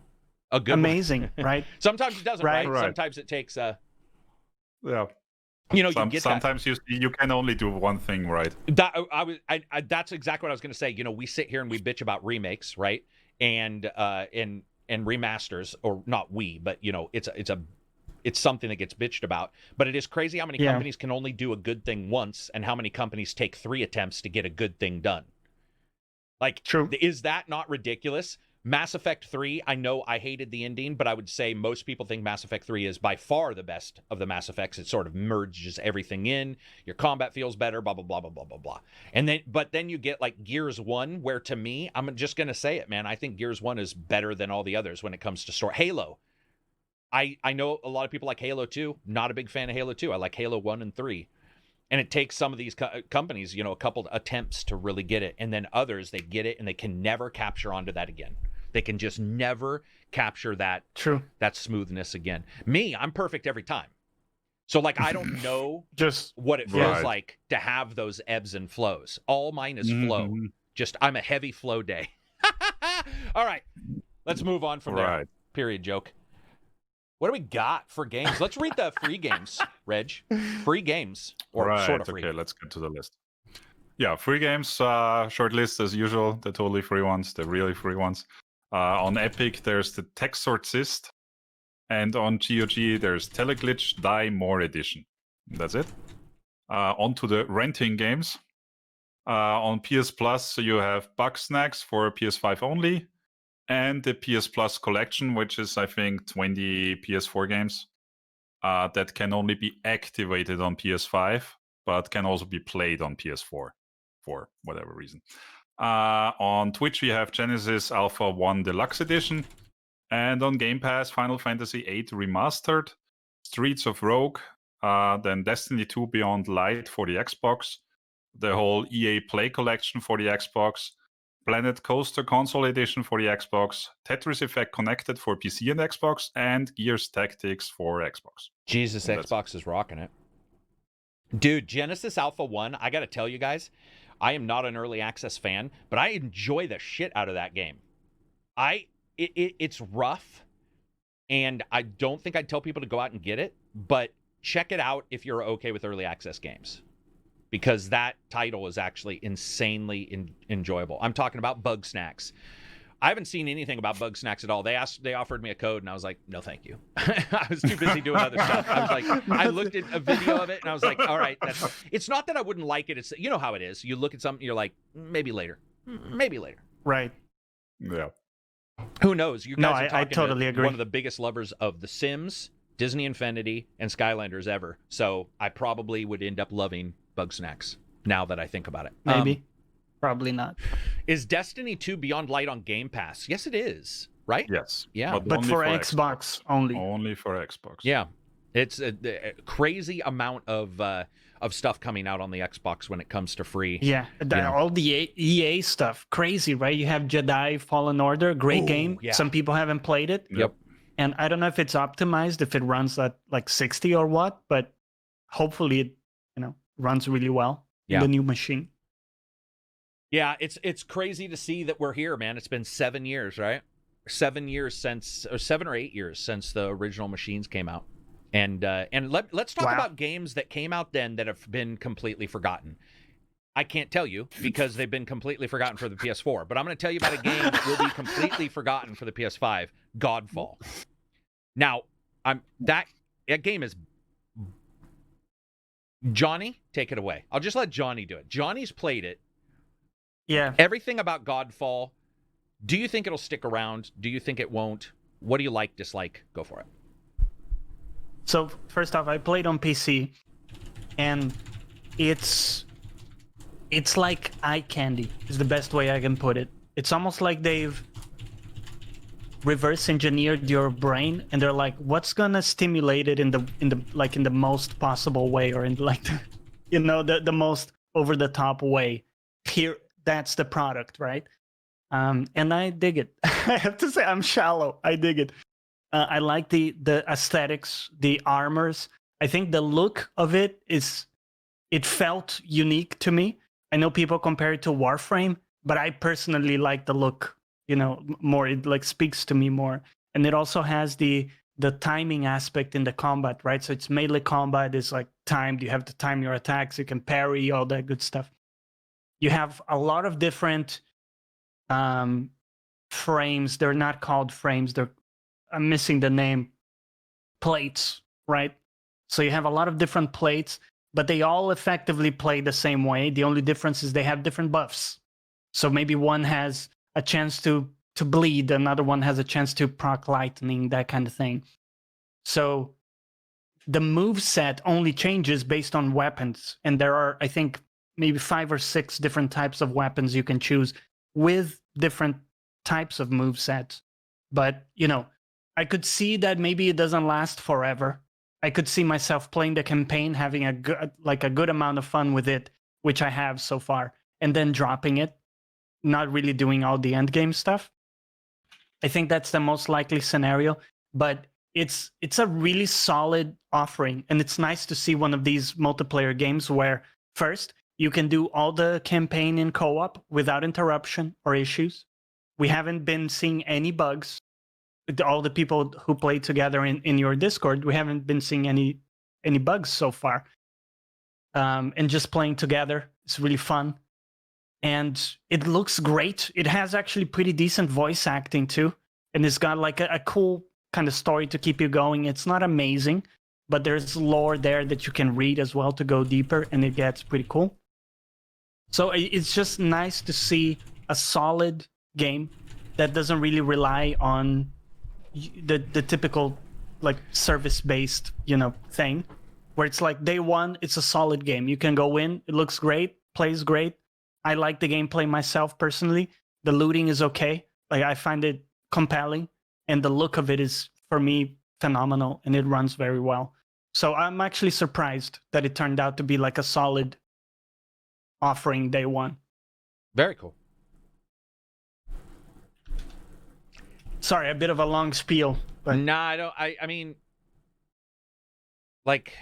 a good amazing, right? Sometimes it doesn't, right? Sometimes it takes yeah. You know, you get sometimes you can only do one thing right. That's exactly what I was going to say. You know, we sit here and we bitch about remakes, right? And remasters, or not but you know, it's something that gets bitched about. But it is crazy how many companies can only do a good thing once, and how many companies take 3 attempts to get a good thing done. Like, true. Is that not ridiculous? Mass Effect 3, I know I hated the ending, but I would say most people think Mass Effect 3 is by far the best of the Mass Effects. It sort of merges everything in. Your combat feels better, blah, blah, blah, blah, blah, blah, blah. But then you get like Gears 1, where to me, I'm just going to say it, man. I think Gears 1 is better than all the others when it comes to story. Halo. I know a lot of people like Halo 2. Not a big fan of Halo 2. I like Halo 1 and 3. And it takes some of these companies, you know, a couple attempts to really get it. And then others, they get it and they can never capture onto that again. They can just never capture that smoothness again. Me, I'm perfect every time. So, like, I don't know just what it feels like to have those ebbs and flows. All mine is flow. Just, I'm a heavy flow day. All right. Let's move on from there. Period, joke. What do we got for games? Let's read the free games, Reg. Free games. Or sort of free. Okay, let's get to the list. Yeah, free games, short list as usual. The totally free ones, the really free ones. On Epic, there's the Texorcist, and on GOG, there's Teleglitch Die More Edition. That's it. On to the renting games. On PS Plus, you have Bugsnax for PS5 only, and the PS Plus collection, which is, I think, 20 PS4 games that can only be activated on PS5, but can also be played on PS4 for whatever reason. On Twitch, we have Genesis Alpha 1 Deluxe Edition. And on Game Pass, Final Fantasy VIII Remastered, Streets of Rogue, then Destiny 2 Beyond Light for the Xbox, the whole EA Play Collection for the Xbox, Planet Coaster Console Edition for the Xbox, Tetris Effect Connected for PC and Xbox, and Gears Tactics for Xbox. Jesus, Xbox is rocking it. Dude, Genesis Alpha 1, I got to tell you guys, I am not an early access fan, but I enjoy the shit out of that game. It's rough, and I don't think I'd tell people to go out and get it, but check it out if you're okay with early access games, because that title is actually insanely enjoyable. I'm talking about Bugsnax. I haven't seen anything about Bugsnax at all. They offered me a code, and I was like, no, thank you. I was too busy doing other stuff. I was like, I looked at a video of it, and I was like, all right, it's not that I wouldn't like it. It's, you know how it is. You look at something, you're like, maybe later. Right. Yeah. Who knows? You guys are talking I totally agree. One of the biggest lovers of The Sims, Disney Infinity, and Skylanders ever. So I probably would end up loving Bugsnax now that I think about it. Maybe. Probably not. Is Destiny 2 Beyond Light on Game Pass? Yes, it is. Right? Yes. Yeah. But for Xbox only. Only for Xbox. Yeah. It's a crazy amount of stuff coming out on the Xbox when it comes to free. Yeah. All the EA stuff. Crazy, right? You have Jedi Fallen Order. Great game. Yeah. Some people haven't played it. Yep. And I don't know if it's optimized, if it runs at like 60 or what, but hopefully it, runs really well in the new machine. Yeah, it's crazy to see that we're here, man. It's been 7 years, right? 7 years since, or 7 or 8 years since the original machines came out. And let's talk about games that came out then that have been completely forgotten. I can't tell you because they've been completely forgotten for the PS4. But I'm going to tell you about a game that will be completely forgotten for the PS5, Godfall. Now, that game is... Johnny, take it away. I'll just let Johnny do it. Johnny's played it. Yeah. Everything about Godfall. Do you think it'll stick around? Do you think it won't? What do you like, dislike? Go for it. So, first off, I played on PC, and it's like eye candy is the best way I can put it. It's almost like they've reverse engineered your brain, and they're like, what's gonna stimulate it in the most possible way, or in like the most over the top way. Here, that's the product, right? And I dig it. I have to say, I'm shallow. I dig it. I like the aesthetics, the armors. I think the look of it felt unique to me. I know people compare it to Warframe, but I personally like the look, more. It like speaks to me more. And it also has the timing aspect in the combat, right? So it's melee combat, it's like timed. You have to time your attacks, you can parry, all that good stuff. You have a lot of different frames. They're not called frames. I'm missing the name. Plates, right? So you have a lot of different plates, but they all effectively play the same way. The only difference is they have different buffs. So maybe one has a chance to bleed, another one has a chance to proc lightning, that kind of thing. So the move set only changes based on weapons. And there are, I think, maybe 5 or 6 different types of weapons you can choose with different types of move sets. But, I could see that maybe it doesn't last forever. I could see myself playing the campaign, having a good amount of fun with it, which I have so far, and then dropping it, not really doing all the end game stuff. I think that's the most likely scenario, but it's a really solid offering, and it's nice to see one of these multiplayer games where first you can do all the campaign in co-op without interruption or issues. We haven't been seeing any bugs. All the people who play together in your Discord, we haven't been seeing any bugs so far. And just playing together, it's really fun. And it looks great. It has actually pretty decent voice acting too. And it's got like a cool kind of story to keep you going. It's not amazing, but there's lore there that you can read as well to go deeper, and it gets pretty cool. So it's just nice to see a solid game that doesn't really rely on the typical like service-based, thing, where it's like day one, it's a solid game. You can go in, it looks great, plays great. I like the gameplay myself personally. The looting is okay. Like I find it compelling, and the look of it is, for me, phenomenal, and it runs very well. So I'm actually surprised that it turned out to be like a solid offering day one. Very cool. Sorry, a bit of a long spiel. But... Nah, I don't. I mean, like,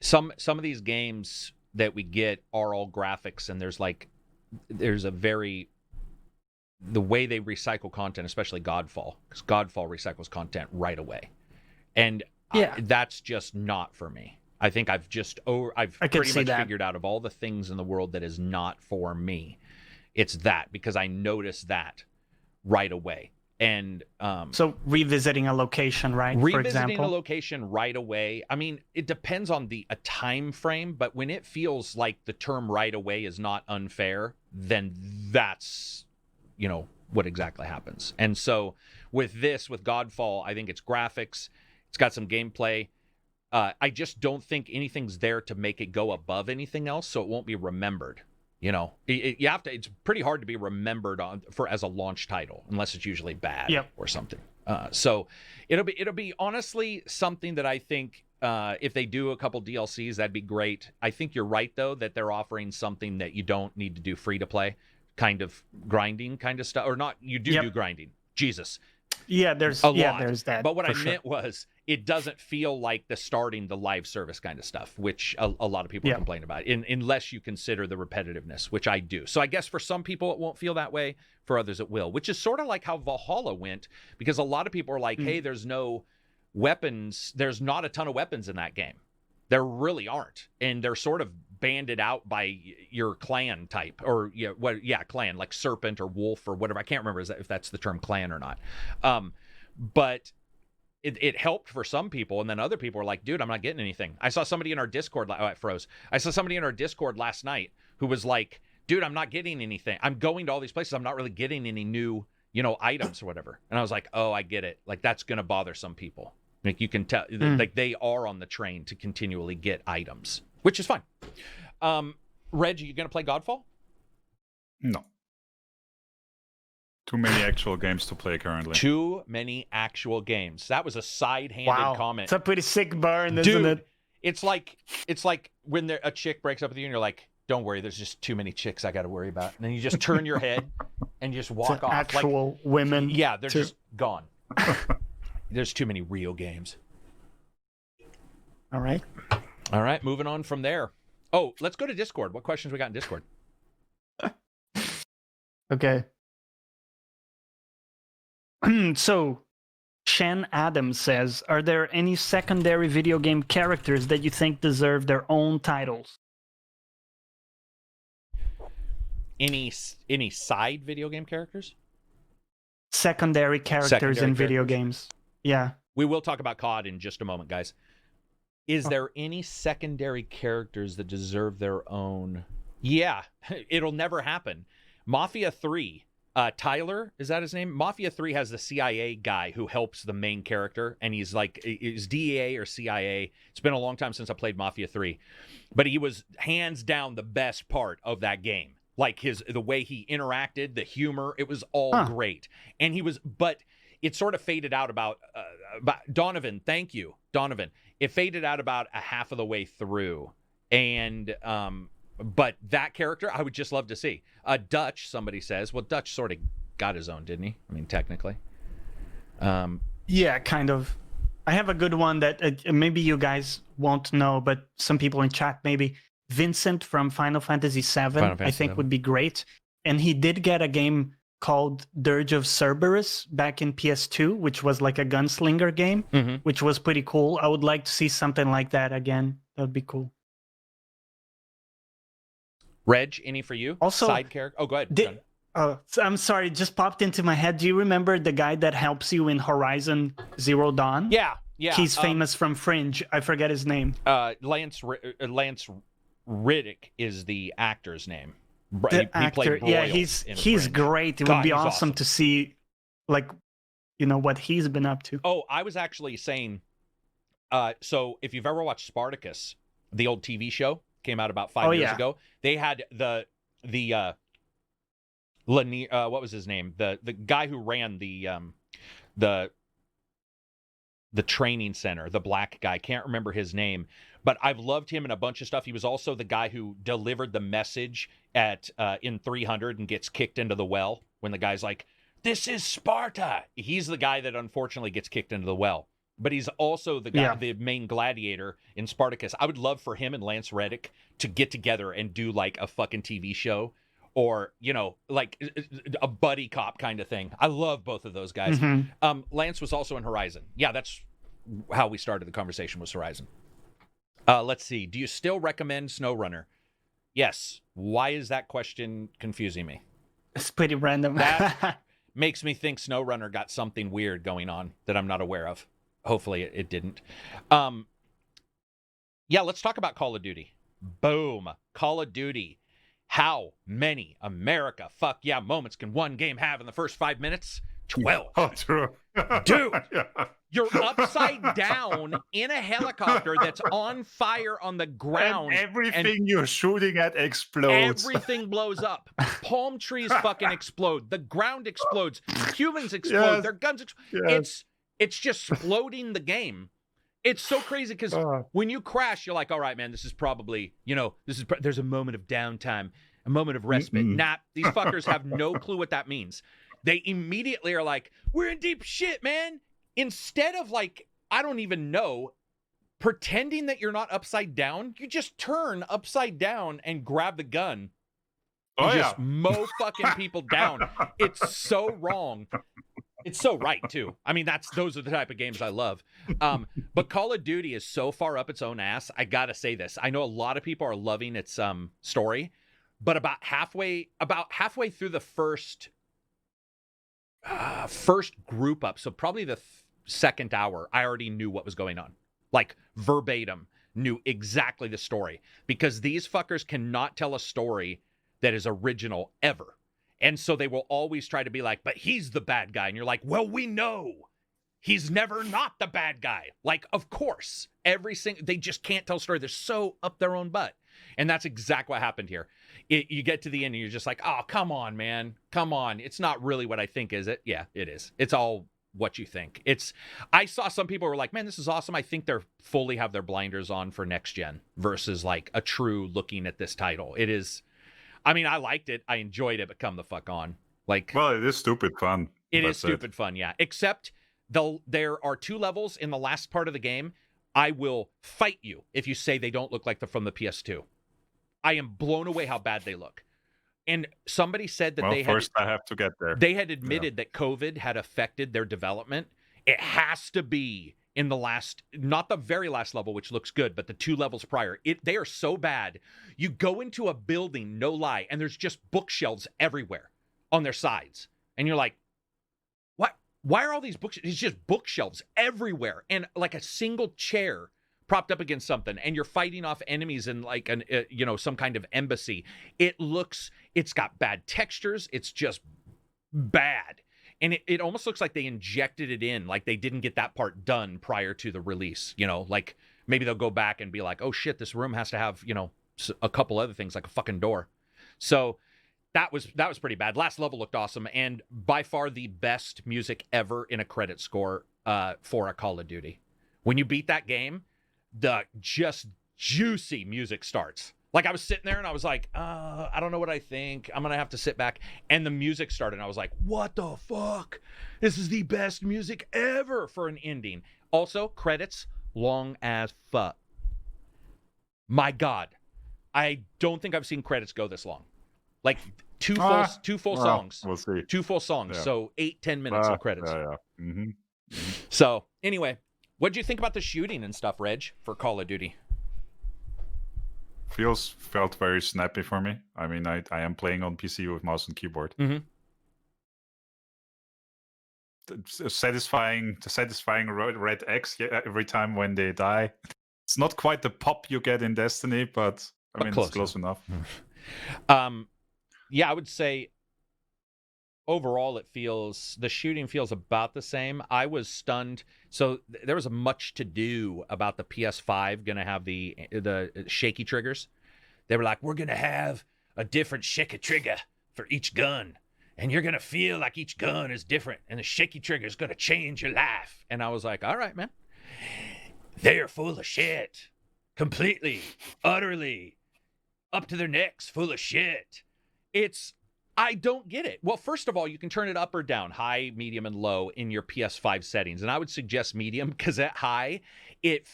some of these games that we get are all graphics, and there's a very, the way they recycle content, especially Godfall, because Godfall recycles content right away, and that's just not for me. I think I've pretty much figured out of all the things in the world that is not for me. It's that, because I noticed that right away. And so revisiting a location, right? For example, revisiting a location right away. I mean, it depends on a time frame, but when it feels like the term right away is not unfair, then that's, what exactly happens. And so with Godfall, I think it's graphics, it's got some gameplay. I just don't think anything's there to make it go above anything else, so it won't be remembered. You have to. It's pretty hard to be remembered as a launch title, unless it's usually bad or something. So it'll be honestly something that I think if they do a couple DLCs, that'd be great. I think you're right though that they're offering something that you don't need to do free to play, kind of grinding kind of stuff, or not. You do grinding. Jesus. Yeah, there's that. But what I meant was, it doesn't feel like the live service kind of stuff, which a lot of people complain about, unless you consider the repetitiveness, which I do. So I guess for some people it won't feel that way, for others it will, which is sort of like how Valhalla went, because a lot of people are like, hey, there's no weapons, there's not a ton of weapons in that game. There really aren't, and they're sort of banded out by your clan type, or clan, like serpent or wolf or whatever. I can't remember if that's the term clan or not. But it helped for some people, and then other people were like, dude, I'm not getting anything. I saw somebody in our Discord, it froze. I saw somebody in our Discord last night who was like, dude, I'm not getting anything. I'm going to all these places. I'm not really getting any new, items or whatever. And I was like, oh, I get it. Like, that's going to bother some people. Like, you can tell, like, they are on the train to continually get items, which is fine. Reg, are you going to play Godfall? No. Too many actual games to play currently. Too many actual games. That was a side-handed comment. It's a pretty sick burn, Dude, isn't it? It's like when a chick breaks up with you and you're like, don't worry, there's just too many chicks I got to worry about. And then you just turn your head and you just walk off. Actual women. Yeah, they're just gone. There's too many real games. All right, moving on from there. Oh, let's go to Discord. What questions we got in Discord? Okay. So, Shan Adams says, are there any secondary video game characters that you think deserve their own titles? Any side video game characters? Secondary characters in video games. Yeah. We will talk about COD in just a moment, guys. Is there any secondary characters that deserve their own? Yeah, it'll never happen. Mafia 3, Tyler, is that his name? Mafia 3 has the CIA guy who helps the main character, and he's DEA or CIA. It's been a long time since I played Mafia 3, but he was hands down the best part of that game. Like the way he interacted, the humor, it was all great. And but it sort of faded out about Donovan. Thank you, Donovan. It faded out about a half of the way through, and but that character I would just love to see. Dutch, somebody says. Well, Dutch sort of got his own, didn't he? I mean, technically. Yeah, kind of. I have a good one that maybe you guys won't know, but some people in chat maybe. Vincent from Final Fantasy VII, I think would be great. And he did get a game called Dirge of Cerberus back in PS2, which was like a gunslinger game, which was pretty cool. I would like to see something like that again. That would be cool. Reg, any for you? Also, side character. Oh, go ahead. I'm sorry, just popped into my head. Do you remember the guy that helps you in Horizon Zero Dawn? Yeah. He's famous from Fringe. I forget his name. Lance Riddick is the actor's name. The actor, yeah, he's great. It would be awesome to see, like, what he's been up to. Oh, I was actually saying, so if you've ever watched Spartacus, the old TV show, came out about 5 years ago. They had the Lanier, what was his name? The guy who ran the training center, the black guy. Can't remember his name. But I've loved him in a bunch of stuff. He was also the guy who delivered the message in 300 and gets kicked into the well when the guy's like, "This is Sparta." He's the guy that unfortunately gets kicked into the well. But he's also the guy, the main gladiator in Spartacus. I would love for him and Lance Reddick to get together and do like a fucking TV show or, like a buddy cop kind of thing. I love both of those guys. Lance was also in Horizon. Yeah, that's how we started the conversation, was Horizon. Let's see. Do you still recommend SnowRunner? Yes. Why is that question confusing me? It's pretty random. That makes me think SnowRunner got something weird going on that I'm not aware of. Hopefully it didn't. Yeah, let's talk about Call of Duty. Boom. Call of Duty. How many America fuck yeah moments can one game have in the first 5 minutes? 12. Oh, true. Dude, you're upside down in a helicopter that's on fire on the ground. And everything you're shooting at explodes. Everything blows up. Palm trees fucking explode. The ground explodes. Humans explode. Their guns explode. It's just exploding the game. It's so crazy because when you crash, you're like, all right, man, this is probably, there's a moment of downtime, a moment of respite. Nah, these fuckers have no clue what that means. They immediately are like, we're in deep shit, man. Instead of like, I don't even know, pretending that you're not upside down, you just turn upside down and grab the gun and just mow fucking people down. It's so wrong. It's so right too. I mean, those are the type of games I love. But Call of Duty is so far up its own ass. I gotta say this. I know a lot of people are loving its story, but about halfway through the first group up, so probably the second hour, I already knew what was going on, like verbatim. Knew exactly the story, because these fuckers cannot tell a story that is original ever. And so they will always try to be like, but he's the bad guy. And you're like, well, we know he's never not the bad guy. Like, of course, they just can't tell a story. They're so up their own butt. And that's exactly what happened here. You get to the end and you're just like, oh, come on, man. Come on. It's not really what I think, is it? Yeah, it is. It's all what you think. I saw some people were like, man, this is awesome. I think they're fully have their blinders on for next gen versus like a true looking at this title. It is, I mean, I liked it. I enjoyed it, but come the fuck on. Like, well, it is stupid fun. It is stupid fun, yeah. Except there are 2 levels in the last part of the game. I will fight you if you say they don't look like they're from the PS2. I am blown away how bad they look. And somebody said that I have to get there. They had admitted that COVID had affected their development. It has to be in the last, not the very last level, which looks good, but the 2 levels prior. They are so bad. You go into a building, no lie, and there's just bookshelves everywhere on their sides. And you're like, what? Why are all these books? It's just bookshelves everywhere. And like a single chair propped up against something, and you're fighting off enemies in like some kind of embassy. It's got bad textures. It's just bad. And it almost looks like they injected it in, like they didn't get that part done prior to the release. Like maybe they'll go back and be like, oh shit, this room has to have, a couple other things like a fucking door. So that was pretty bad. Last level looked awesome, and by far the best music ever in a credit score for a Call of Duty. When you beat that game, the just juicy music starts. Like I was sitting there and I was like, I don't know what I think. I'm going to have to sit back. And the music started and I was like, what the fuck? This is the best music ever for an ending. Also, credits, long as fuck. My God. I don't think I've seen credits go this long. Like two full songs. We'll see. 2 full songs. Yeah. So 8-10 minutes of credits. Yeah. Mm-hmm. So anyway, what did you think about the shooting and stuff, Reg, for Call of Duty? Felt very snappy for me. I mean, I am playing on PC with mouse and keyboard. Mm-hmm. Satisfying red X every time when they die. It's not quite the pop you get in Destiny, but I mean, it's close enough. Yeah, I would say overall the shooting feels about the same. I was stunned. So there was much to do about the PS5 going to have the shaky triggers. They were like, we're going to have a different shaky trigger for each gun. And you're going to feel like each gun is different. And the shaky trigger is going to change your life. And I was like, all right, man. They're full of shit. Completely, utterly, up to their necks, full of shit. I don't get it. Well, first of all, you can turn it up or down, high, medium, and low in your PS5 settings. And I would suggest medium because at high, it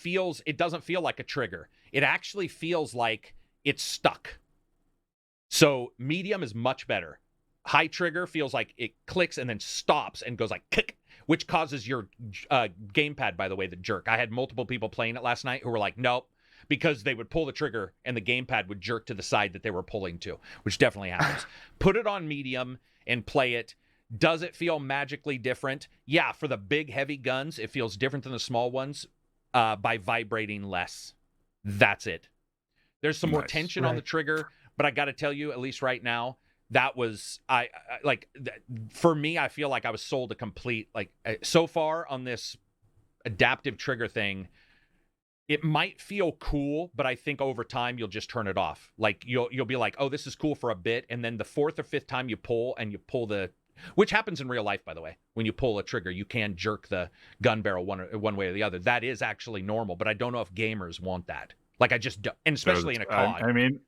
doesn't feel like a trigger. It actually feels like it's stuck. So medium is much better. High trigger feels like it clicks and then stops and goes like click, which causes your gamepad, by the way, the jerk. I had multiple people playing it last night who were like, nope, because they would pull the trigger and the gamepad would jerk to the side that they were pulling to, which definitely happens. Put it on medium and play it. Does it feel magically different? Yeah, for the big, heavy guns, it feels different than the small ones by vibrating less. That's it. There's some more tension on the trigger, but I got to tell you, at least right now, that was for me, I feel like I was sold a complete, so far on this adaptive trigger thing, it might feel cool, but I think over time you'll just turn it off. Like you'll be like, oh, this is cool for a bit, and then the 4th or 5th time you pull which happens in real life, by the way. When you pull a trigger, you can jerk the gun barrel one way or the other. That is actually normal, but I don't know if gamers want that. Like I just don't, and especially in a COD. I mean,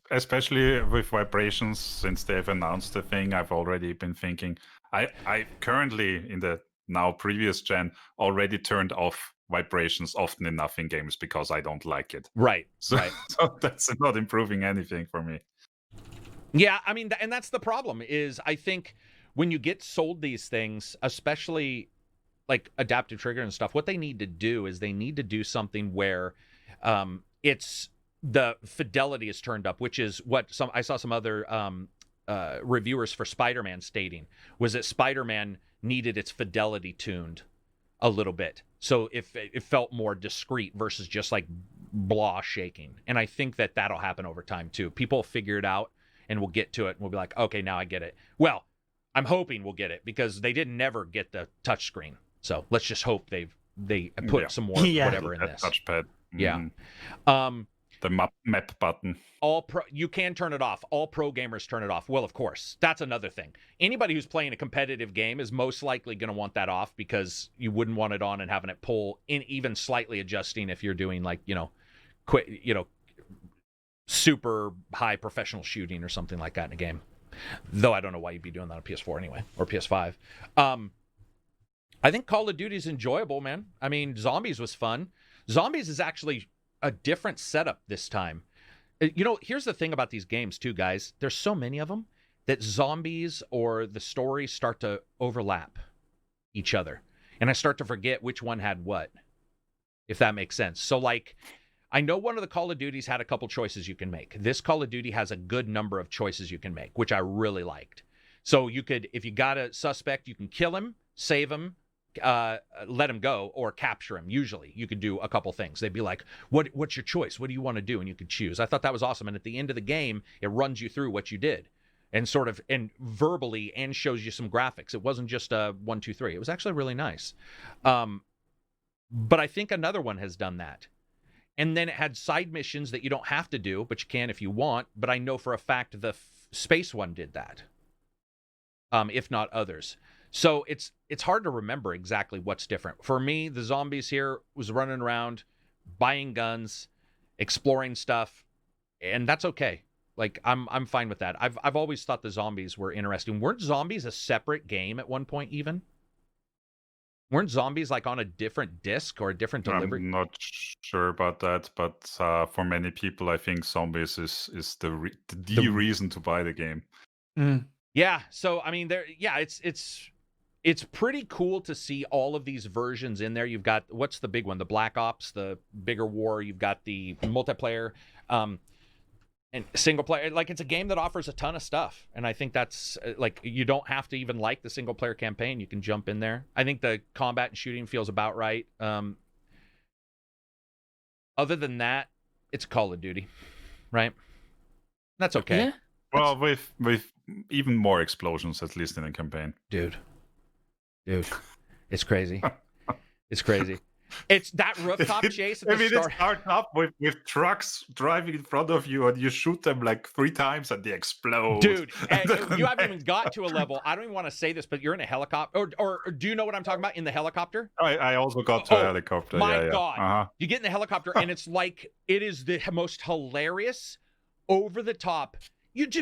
especially with vibrations, since they've announced the thing, I've already been thinking. I currently, in the now previous gen, already turned off vibrations often enough in games because I don't like it. Right. So that's not improving anything for me. Yeah, I mean, and that's the problem is I think when you get sold these things, especially like adaptive trigger and stuff, what they need to do is they need to do something where it's the fidelity is turned up, which is what I saw some other reviewers for Spider-Man stating, was that Spider-Man needed its fidelity tuned a little bit. So if it felt more discreet versus just like blah shaking. And I think that that'll happen over time too. People will figure it out and we'll get to it and we'll be like, okay, now I get it. Well, I'm hoping we'll get it because they didn't never get the touchscreen. So let's just hope they put some more whatever in this. Touchpad. Yeah. The map button. You can turn it off. All pro gamers turn it off. Well, of course, that's another thing. Anybody who's playing a competitive game is most likely going to want that off because you wouldn't want it on and having it pull in, even slightly adjusting if you're doing like, super high professional shooting or something like that in a game. Though I don't know why you'd be doing that on PS4 anyway, or PS5. I think Call of Duty is enjoyable, man. I mean, Zombies was fun. Zombies is actually a different setup this time. Here's the thing about these games too, guys. There's so many of them that zombies or the stories start to overlap each other. And I start to forget which one had what, if that makes sense. So like, I know one of the Call of Duties had a couple choices you can make. This Call of Duty has a good number of choices you can make, which I really liked. So you could, if you got a suspect, you can kill him, save him, let him go, or capture him. Usually you could do a couple things. They'd be like, what's your choice? What do you want to do? And you could choose. I thought that was awesome. And at the end of the game, it runs you through what you did and sort of, and verbally, and shows you some graphics. It wasn't just a 1, 2, 3. It was actually really nice. But I think another one has done that. And then it had side missions that you don't have to do, but you can if you want. But I know for a fact the space one did that, if not others. So it's hard to remember exactly what's different. For me, the zombies here was running around, buying guns, exploring stuff, and that's okay. Like I'm fine with that. I've always thought the zombies were interesting. Weren't zombies a separate game at one point even? Weren't zombies like on a different disc or a different delivery? I'm not sure about that, but for many people, I think zombies is the reason to buy the game. Mm. Yeah. So I mean, it's pretty cool to see all of these versions in there. You've got, what's the big one? The Black Ops, the bigger war. You've got the multiplayer, and single player. Like, it's a game that offers a ton of stuff. And I think that's like, you don't have to even like the single player campaign. You can jump in there. I think the combat and shooting feels about right. Other than that, it's Call of Duty, right? That's okay. Yeah. Well, with even more explosions, at least in the campaign. Dude, it's crazy. It's crazy. It's that rooftop chase at the start. It starts up with trucks driving in front of you, and you shoot them like 3 times, and they explode. Dude, you haven't even got to a level. I don't even want to say this, but you're in a helicopter. Or do you know what I'm talking about? In the helicopter? I also got to a helicopter. My yeah, God. Uh-huh. You get in the helicopter, and it's like, it is the most hilarious, over the top.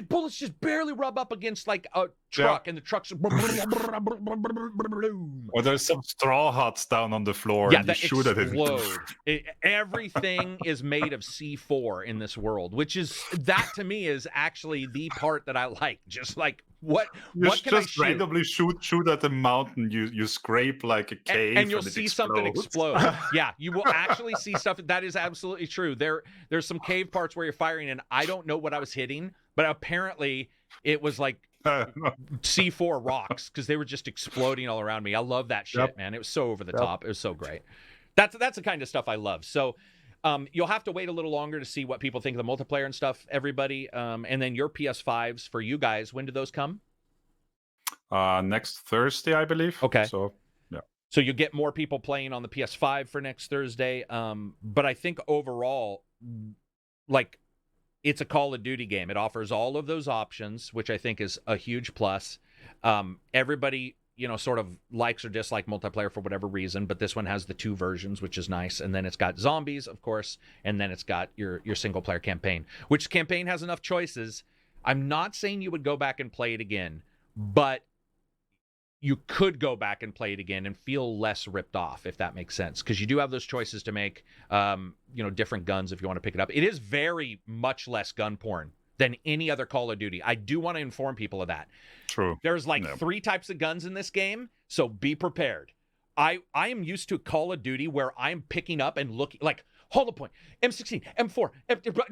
Bullets just barely rub up against like a truck, and the trucks. Or there's some straw huts down on the floor, and you shoot at it. Everything is made of C4 in this world, which is, that to me is actually the part that I like. Just like, what can I shoot? Randomly shoot at the mountain. You scrape like a cave, and you'll see something explode. Yeah, you will actually see stuff. That is absolutely true. There's some cave parts where you're firing, and I don't know what I was hitting, but apparently it was like C4 rocks, because they were just exploding all around me. I love that shit, man. It was so over the top. It was so great. That's the kind of stuff I love. So you'll have to wait a little longer to see what people think of the multiplayer and stuff, everybody. And then your PS5s for you guys, when do those come? Next Thursday, I believe. Okay. So yeah. So you get more people playing on the PS5 for next Thursday. But I think overall, like, it's a Call of Duty game. It offers all of those options, which I think is a huge plus. Everybody, sort of likes or dislike multiplayer for whatever reason, but this one has the 2 versions, which is nice. And then it's got zombies, of course, and then it's got your single player campaign, which campaign has enough choices. I'm not saying you would go back and play it again, but you could go back and play it again and feel less ripped off, if that makes sense. Because you do have those choices to make, different guns if you want to pick it up. It is very much less gun porn than any other Call of Duty. I do want to inform people of that. True. There's like 3 types of guns in this game, so be prepared. I am used to Call of Duty where I'm picking up and looking like hollow point, M16, M4,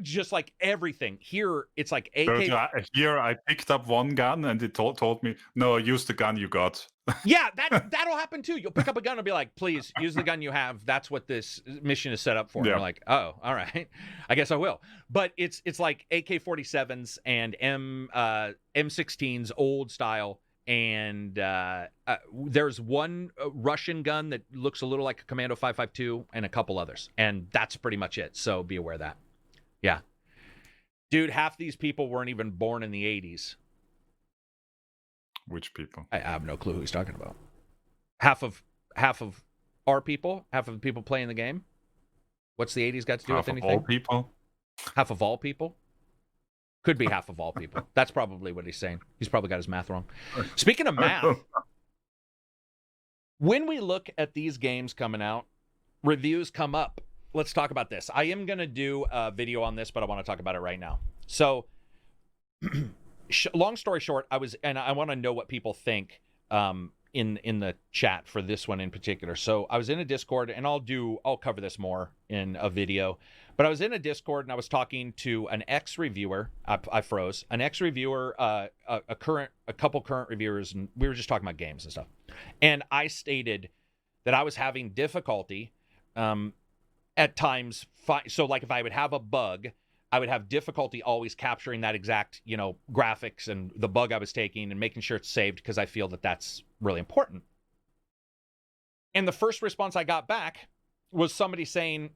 just like everything. Here it's like AK. Here I picked up one gun and it told me, no, use the gun you got. Yeah, that'll happen too. You'll pick up a gun and be like, please use the gun you have. That's what this mission is set up for. And you're like, oh, all right, I guess I will. But it's like AK-47s and M16s, old style. And there's one Russian gun that looks a little like a Commando 5.52 and a couple others. And that's pretty much it. So be aware of that. Yeah. Dude, half these people weren't even born in the 80s. Which people? I have no clue who he's talking about. Half of our people, half of the people playing the game. What's the 80s got to do with anything? Half of all people? Half of all people? Could be half of all people. That's probably what he's saying. He's probably got his math wrong. Speaking of math, when we look at these games coming out, reviews come up. Let's talk about this. I am going to do a video on this, but I want to talk about it right now. So, long story short, I want to know what people think in the chat for this one in particular. So I was in a Discord, and I'll cover this more in a video. But I was in a Discord, and I was talking to an ex-reviewer. I froze. An ex-reviewer, a couple current reviewers, and we were just talking about games and stuff. And I stated that I was having difficulty at times. So, like, if I would have a bug, I would have difficulty always capturing that exact, graphics and the bug I was taking and making sure it's saved because I feel that that's really important. And the first response I got back was somebody saying,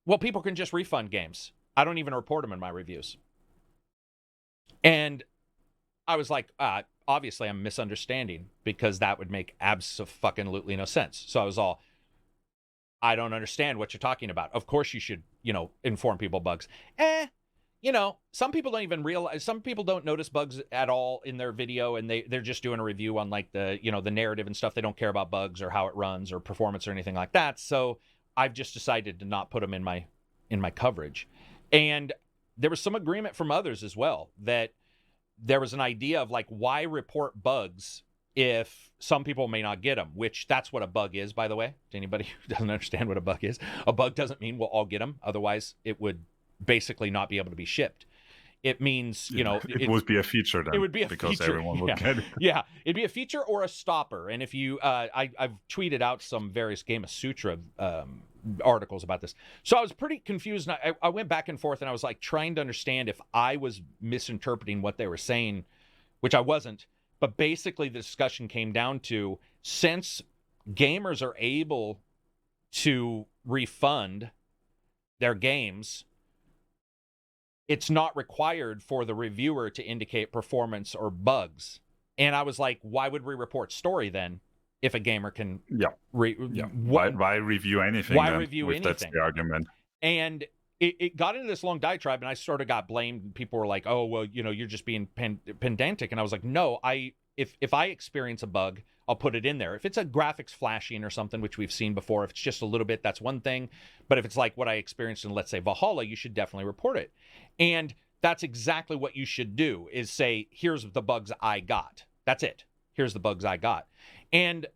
well, people can just refund games. I don't even report them in my reviews. And I was like, obviously I'm misunderstanding because that would make absolutely no sense. So I was all, I don't understand what you're talking about. Of course you should, inform people bugs. Some people don't even realize, some people don't notice bugs at all in their video, and they're just doing a review on like the narrative and stuff. They don't care about bugs or how it runs or performance or anything like that. So I've just decided to not put them in my coverage. And there was some agreement from others as well that there was an idea of like, why report bugs if some people may not get them, which that's what a bug is, by the way, to anybody who doesn't understand what a bug is. A bug doesn't mean we'll all get them. Otherwise it would basically not be able to be shipped. It means, it would be a feature then. It would be a because feature. Everyone would get it. Yeah, it'd be a feature or a stopper. And if you, I've tweeted out some various Game Sutra articles about this. So I was pretty confused. And I went back and forth, and I was like trying to understand if I was misinterpreting what they were saying, which I wasn't. But basically the discussion came down to, since gamers are able to refund their games, it's not required for the reviewer to indicate performance or bugs. And I was like, why would we report story then if a gamer can... Why review anything? Why then, review anything? That's the argument. And it got into this long diatribe, and I sort of got blamed. People were like, oh, well, you're just being pedantic. And I was like, no, if I experience a bug, I'll put it in there. If it's a graphics flashing or something, which we've seen before, if it's just a little bit, that's one thing. But if it's like what I experienced in, let's say, Valhalla, you should definitely report it. And that's exactly what you should do, is say, here's the bugs I got. That's it. Here's the bugs I got. And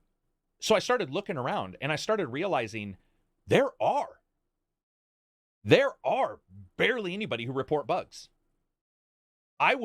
so I started looking around, and I started realizing there are barely anybody who report bugs. I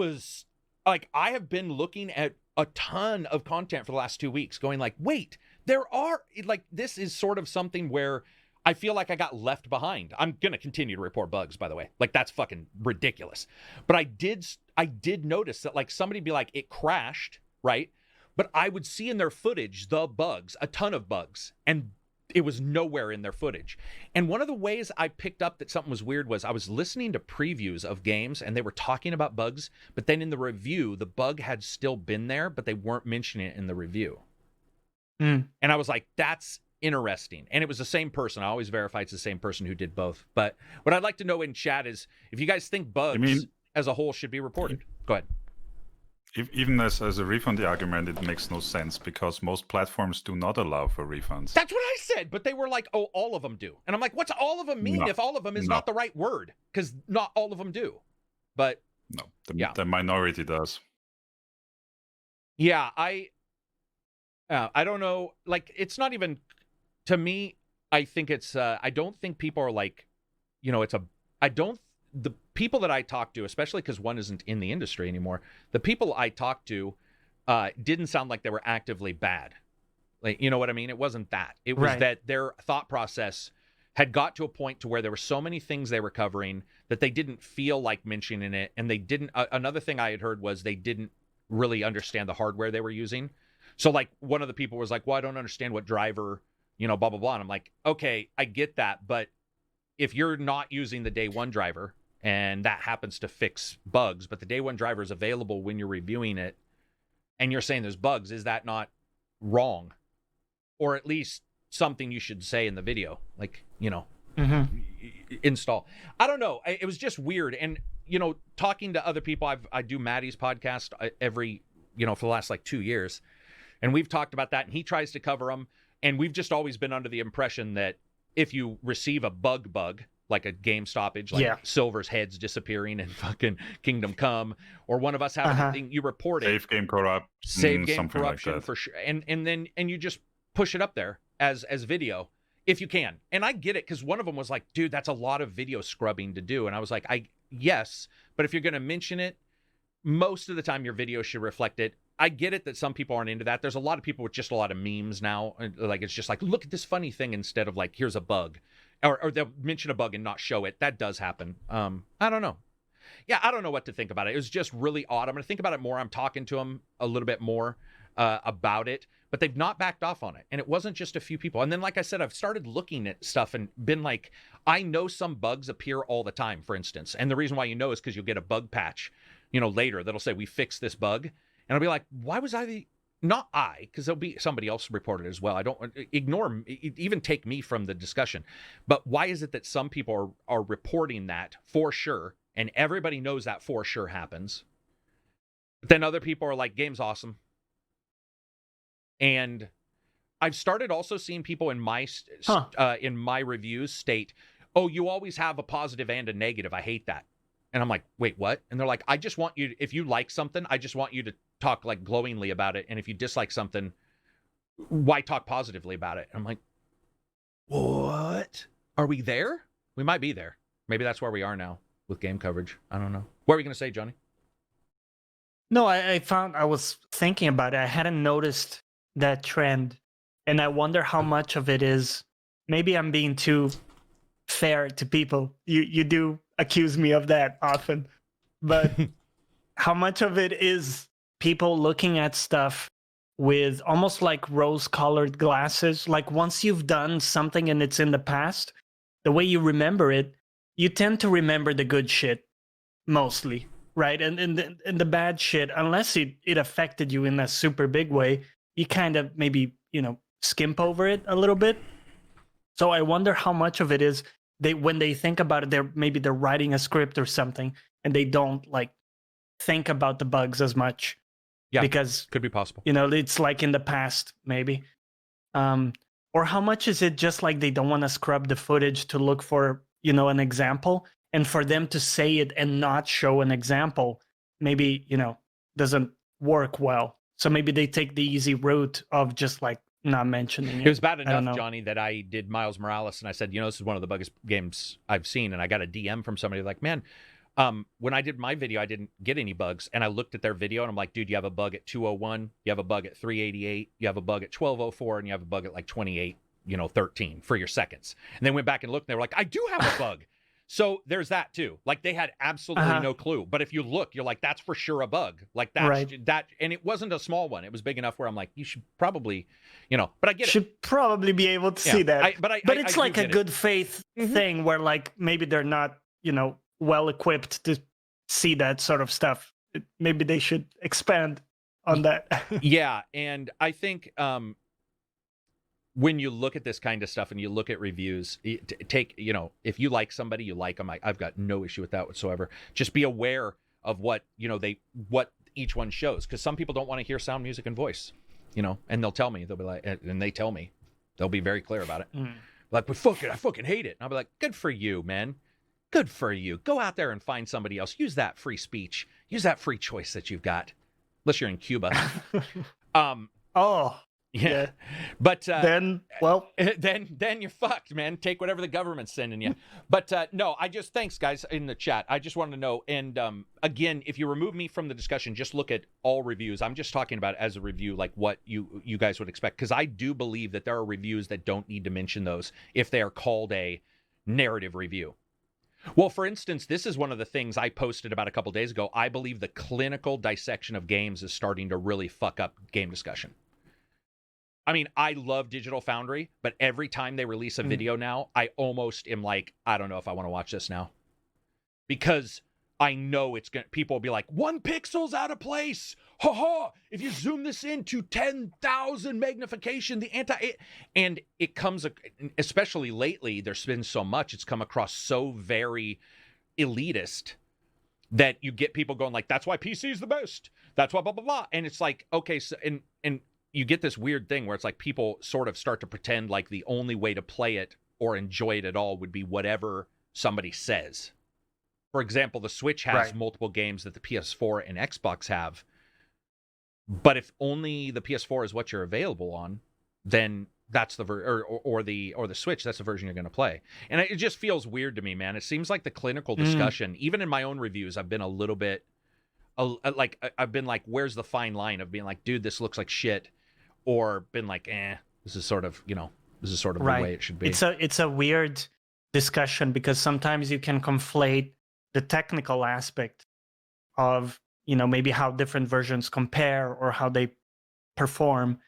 have been looking at a ton of content for the last 2 weeks going like, wait, this is sort of something where I feel like I got left behind. I'm going to continue to report bugs, by the way. Like, that's fucking ridiculous. But I did notice that, like, somebody be like, it crashed, right? But I would see in their footage the bugs, a ton of bugs, and it was nowhere in their footage. And one of the ways I picked up that something was weird was I was listening to previews of games, and they were talking about bugs, but then in the review, the bug had still been there, but they weren't mentioning it in the review. And I was like, that's interesting. And it was the same person. I always verify it's the same person who did both. But what I'd like to know in chat is if you guys think bugs as a whole should be reported. Go ahead. Even as a refund argument, it makes no sense because most platforms do not allow for refunds. That's what I said, but they were like, oh, all of them do. And I'm like, what's all of them mean if all of them is not the right word? Because not all of them do. But No, Yeah. the minority does. Yeah, I don't know. Like, it's not even, to me, I think it's, I don't think people are like, the people that I talk to, especially because one isn't in the industry anymore, the people I talked to didn't sound like they were actively bad. Like, you know what I mean? It wasn't that. It was that their thought process had got to a point to where there were so many things they were covering that they didn't feel like mentioning it. And they didn't, another thing I had heard was they didn't really understand the hardware they were using. So like one of the people was like, well, I don't understand what driver, blah, blah, blah. And I'm like, okay, I get that. But if you're not using the day one driver and that happens to fix bugs, but the day one driver is available when you're reviewing it and you're saying there's bugs, is that not wrong? Or at least something you should say in the video, like, install. I don't know. It was just weird. And, talking to other people, I do Maddie's podcast every, for the last like 2 years. And we've talked about that and he tries to cover them. And we've just always been under the impression that if you receive a bug, like a game stoppage, like Silver's heads disappearing in fucking Kingdom Come, or one of us having a thing, you report it. Save game corruption. Save game corruption like for sure. And then you just push it up there as video if you can. And I get it, because one of them was like, dude, that's a lot of video scrubbing to do. And I was like, yes, but if you're going to mention it, most of the time your video should reflect it. I get it that some people aren't into that. There's a lot of people with just a lot of memes now. Like, it's just like, look at this funny thing instead of like, here's a bug. Or they'll mention a bug and not show it. That does happen. I don't know. Yeah, I don't know what to think about it. It was just really odd. I'm going to think about it more. I'm talking to them a little bit more about it. But they've not backed off on it. And it wasn't just a few people. And then, like I said, I've started looking at stuff and been like, I know some bugs appear all the time, for instance. And the reason why is because you'll get a bug patch, later that'll say, we fixed this bug. And I'll be like, why was not I, because there'll be somebody else reported as well. I don't ignore, even take me from the discussion. But why is it that some people are reporting that for sure, and everybody knows that for sure happens? But then other people are like, game's awesome. And I've started also seeing people in my reviews state, oh, you always have a positive and a negative. I hate that. And I'm like, wait, what? And they're like, I just want you, if you like something, I just want you to talk like glowingly about it. And if you dislike something, why talk positively about it? And I'm like, what? Are we there? We might be there. Maybe that's where we are now with game coverage. I don't know. What were you going to say, Johnny? No, I was thinking about it. I hadn't noticed that trend. And I wonder how much of it is, maybe I'm being too fair to people. You do accuse me of that often. But how much of it is people looking at stuff with almost like rose-colored glasses? Like, once you've done something and it's in the past, the way you remember it, you tend to remember the good shit mostly, right? And the bad shit, unless it affected you in a super big way, you kind of maybe, skimp over it a little bit. So I wonder how much of it is when they think about it, they're writing a script or something and they don't like think about the bugs as much. Yeah, because could be possible. It's like in the past, maybe. Or how much is it just like they don't want to scrub the footage to look for, an example, and for them to say it and not show an example, maybe, doesn't work well. So maybe they take the easy route of just like not mentioning it. It was bad enough, Johnny, that I did Miles Morales and I said, this is one of the buggiest games I've seen. And I got a DM from somebody like, man, when I did my video, I didn't get any bugs. And I looked at their video and I'm like, dude, you have a bug at 201, you have a bug at 388, you have a bug at 1204, and you have a bug at like 28, 13 for your seconds. And then went back and looked and they were like, I do have a bug. So there's that too. Like, they had absolutely no clue. But if you look, you're like, that's for sure a bug. Like, that's right. That, and it wasn't a small one. It was big enough where I'm like, you should probably, but I get it. Should probably be able to see that. But it's like a good faith thing where like maybe they're not, well equipped to see that sort of stuff. Maybe they should expand on that. Yeah, and I think when you look at this kind of stuff and you look at reviews, take, if you like somebody, you like them. I've got no issue with that whatsoever. Just be aware of what, what each one shows. Because some people don't want to hear sound, music, and voice, and they'll tell me, they'll be like, and they tell me, they'll be very clear about it. Like, but fuck it, I fucking hate it. And I'll be like, good for you, man. Good for you. Go out there and find somebody else. Use that free speech. Use that free choice that you've got. Unless you're in Cuba. Oh, Yeah. yeah. But Then, well, then you're fucked, man. Take whatever the government's sending you. But no, thanks guys in the chat. I just wanted to know. And again, if you remove me from the discussion, just look at all reviews. I'm just talking about as a review, like what you guys would expect, because I do believe that there are reviews that don't need to mention those if they are called a narrative review. Well, for instance, this is one of the things I posted about a couple days ago. I believe the clinical dissection of games is starting to really fuck up game discussion. I mean, I love Digital Foundry, but every time they release a video now, I almost am like, I don't know if I want to watch this now. Because I know people will be like, 1 pixel's out of place. Ha ha! If you zoom this in to 10,000 magnification, and it comes, especially lately, there's been so much, it's come across so very elitist that you get people going like, that's why PC is the best. That's why blah, blah, blah. And it's like, okay, so, and you get this weird thing where it's like people sort of start to pretend like the only way to play it or enjoy it at all would be whatever somebody says. For example, the Switch has multiple games that the PS4 and Xbox have. But if only the PS4 is what you're available on, then that's the or the Switch, that's the version you're going to play. And it just feels weird to me, man. It seems like the clinical discussion, even in my own reviews, I've been a little bit like, I've been like, where's the fine line of being like, dude, this looks like shit, or been like, this is sort of, this is sort of the way it should be. It's a weird discussion because sometimes you can conflate the technical aspect of, maybe how different versions compare or how they perform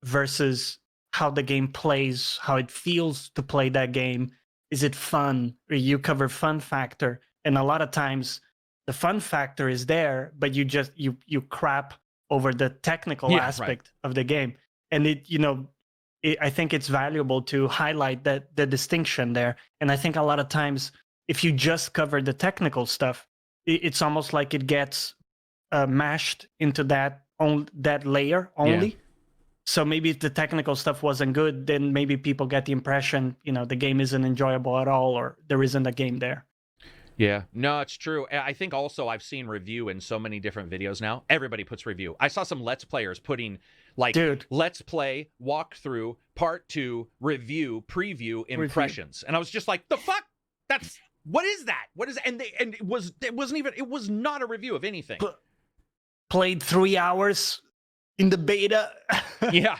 versus how the game plays, how it feels to play that game. Is it fun? You cover fun factor. And a lot of times the fun factor is there, but you just, you crap over the technical aspect of the game. And I think it's valuable to highlight the distinction there. And I think a lot of times, if you just cover the technical stuff, it's almost like it gets mashed into that layer only. Yeah. So maybe if the technical stuff wasn't good, then maybe people get the impression, the game isn't enjoyable at all, or there isn't a game there. Yeah, no, it's true. I think also I've seen review in so many different videos now. Everybody puts review. I saw some Let's Players putting like, Let's Play, walkthrough, part 2, review, preview, impressions. And I was just like, the fuck? What is that? What is, and it was not a review of anything. Played 3 hours in the beta. Yeah,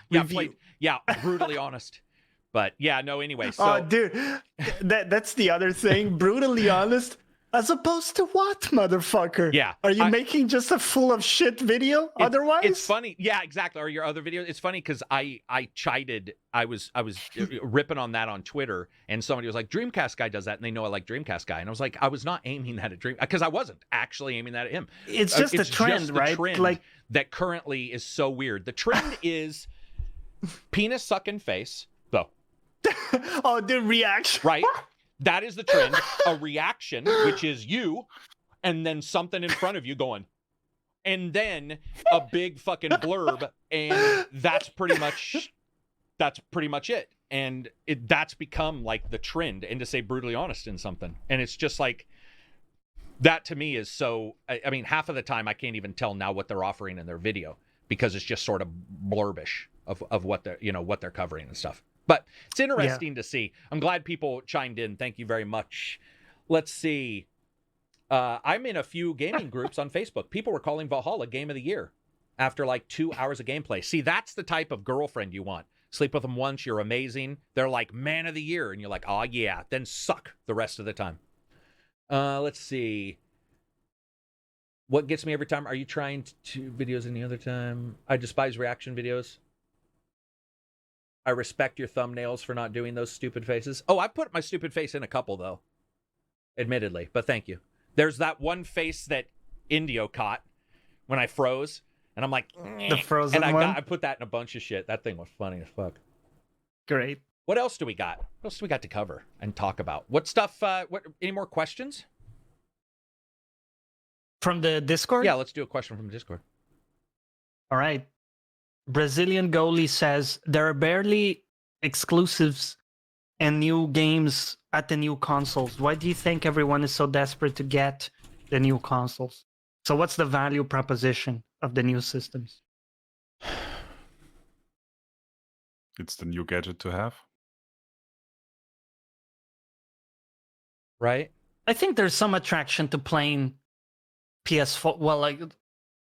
brutally honest. But yeah, no, anyway. So, oh, dude, that's the other thing. Brutally honest, as opposed to what, motherfucker? Yeah. Are you making just a full of shit video otherwise? It's funny. Yeah, exactly. Or your other videos. It's funny because I chided. I was ripping on that on Twitter, and somebody was like, Dreamcast guy does that, and they know I like Dreamcast guy. And I was like, I was not aiming that at Dream, because I wasn't actually aiming that at him. It's just a trend, right? Trend like that currently is so weird. The trend is penis sucking face, though. Oh, the reaction. Right. That is the trend. A reaction, which is you, and then something in front of you going, and then a big fucking blurb, and that's pretty much it. And that's become like the trend, and to say brutally honest in something. And it's just like, that to me is so, I mean, half of the time I can't even tell now what they're offering in their video, because it's just sort of blurbish of what they're, what they're covering and stuff. But it's interesting to see. I'm glad people chimed in. Thank you very much. Let's see. I'm in a few gaming groups on Facebook. People were calling Valhalla Game of the Year after like 2 hours of gameplay. See, that's the type of girlfriend you want. Sleep with them once, you're amazing. They're like Man of the Year, and you're like, oh yeah, then suck the rest of the time. Let's see. What gets me every time? Are you trying to videos any other time? I despise reaction videos. I respect your thumbnails for not doing those stupid faces. Oh, I put my stupid face in a couple, though. Admittedly, but thank you. There's that one face that Indio caught when I froze, and I'm like, the frozen one? I put that in a bunch of shit. That thing was funny as fuck. Great. What else do we got? What else do we got to cover and talk about? What stuff, any more questions? From the Discord? Yeah, let's do a question from the Discord. All right. Brazilian goalie says there are barely exclusives and new games at the new consoles? Why do you think everyone is so desperate to get the new consoles? So what's the value proposition of the new systems? It's the new gadget to have. Right? I think there's some attraction to playing PS4, well, like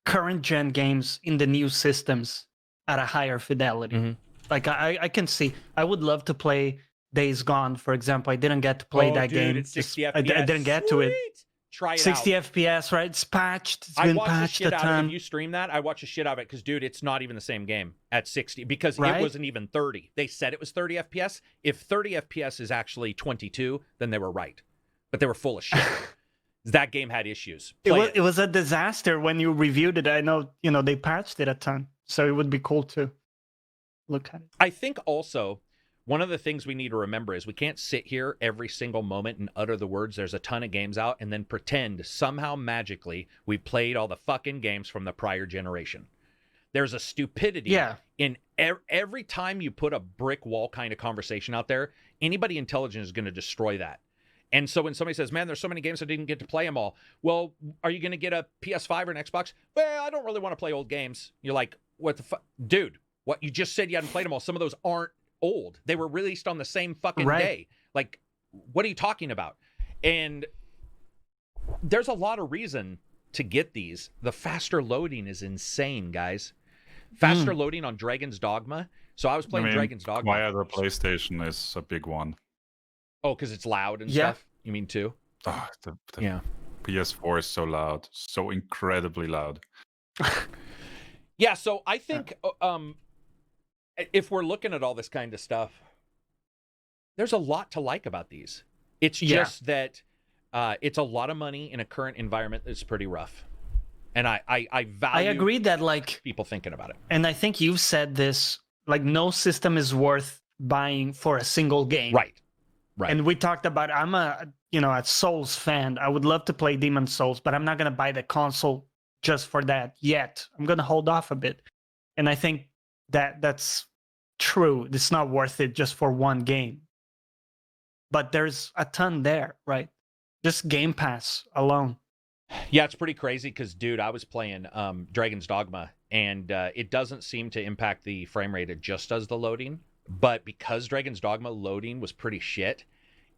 current gen games in the new systems at a higher fidelity. Mhm. Like I can see, I would love to play Days Gone, for example. I didn't get to play that game. It's 60 I FPS. didn't get to it. Sweet! Try it 60 out. FPS, right? It's patched. It's I been watch the patched shit a out of it. ton. If you stream that, I watch the shit out of it because, dude, it's not even the same game at 60 because Right? it wasn't even 30. They said it was 30 FPS. If 30 FPS is actually 22, then they were right. But they were full of shit. That game had issues. Play It was a disaster when you reviewed it. I know, they patched it a ton. So it would be cool to look at it. I think also one of the things we need to remember is we can't sit here every single moment and utter the words, there's a ton of games out, and then pretend somehow magically we played all the fucking games from the prior generation. There's a stupidity in every time you put a brick wall kind of conversation out there, anybody intelligent is going to destroy that. And so when somebody says, man, there's so many games I didn't get to play them all. Well, are you going to get a PS5 or an Xbox? Well, I don't really want to play old games. You're like, what the fuck? Dude, what? You just said you hadn't played them all. Some of those aren't old. They were released on the same fucking day. Like, what are you talking about? And there's a lot of reason to get these. The faster loading is insane, guys. Faster loading on Dragon's Dogma. So I was playing Dragon's Dogma. Via the PlayStation is a big one. Oh, because it's loud and stuff? You mean too? Oh, the Yeah. PS4 is so loud. So incredibly loud. Yeah, so I think if we're looking at all this kind of stuff, there's a lot to like about these. It's just that it's a lot of money in a current environment that's pretty rough. And I value I agree that, like, people thinking about it. And I think you've said this, like, no system is worth buying for a single game. Right. And we talked about, I'm a Souls fan. I would love to play Demon's Souls, but I'm not going to buy the console just for that yet. I'm going to hold off a bit. And I think that's true. It's not worth it just for one game. But there's a ton there, right? Just Game Pass alone. Yeah, it's pretty crazy because, dude, I was playing Dragon's Dogma, and it doesn't seem to impact the frame rate. It just does the loading. But because Dragon's Dogma loading was pretty shit,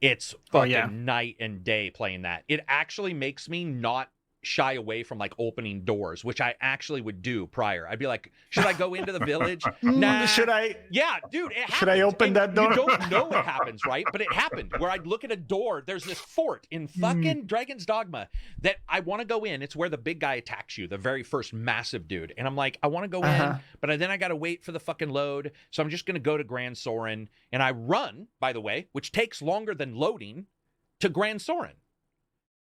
it's fucking night and day playing that. It actually makes me not shy away from, like, opening doors, which I actually would do prior. I'd be like, should I go into the village? Nah. Should I? Yeah, dude, it happens. Should I open that door? You don't know what happens, right? But it happened where I'd look at a door. There's this fort in fucking Dragon's Dogma that I want to go in. It's where the big guy attacks you, the very first massive dude. And I'm like, I want to go in, but then I got to wait for the fucking load. So I'm just going to go to Grand Soren. And I run, by the way, which takes longer than loading, to Grand Soren.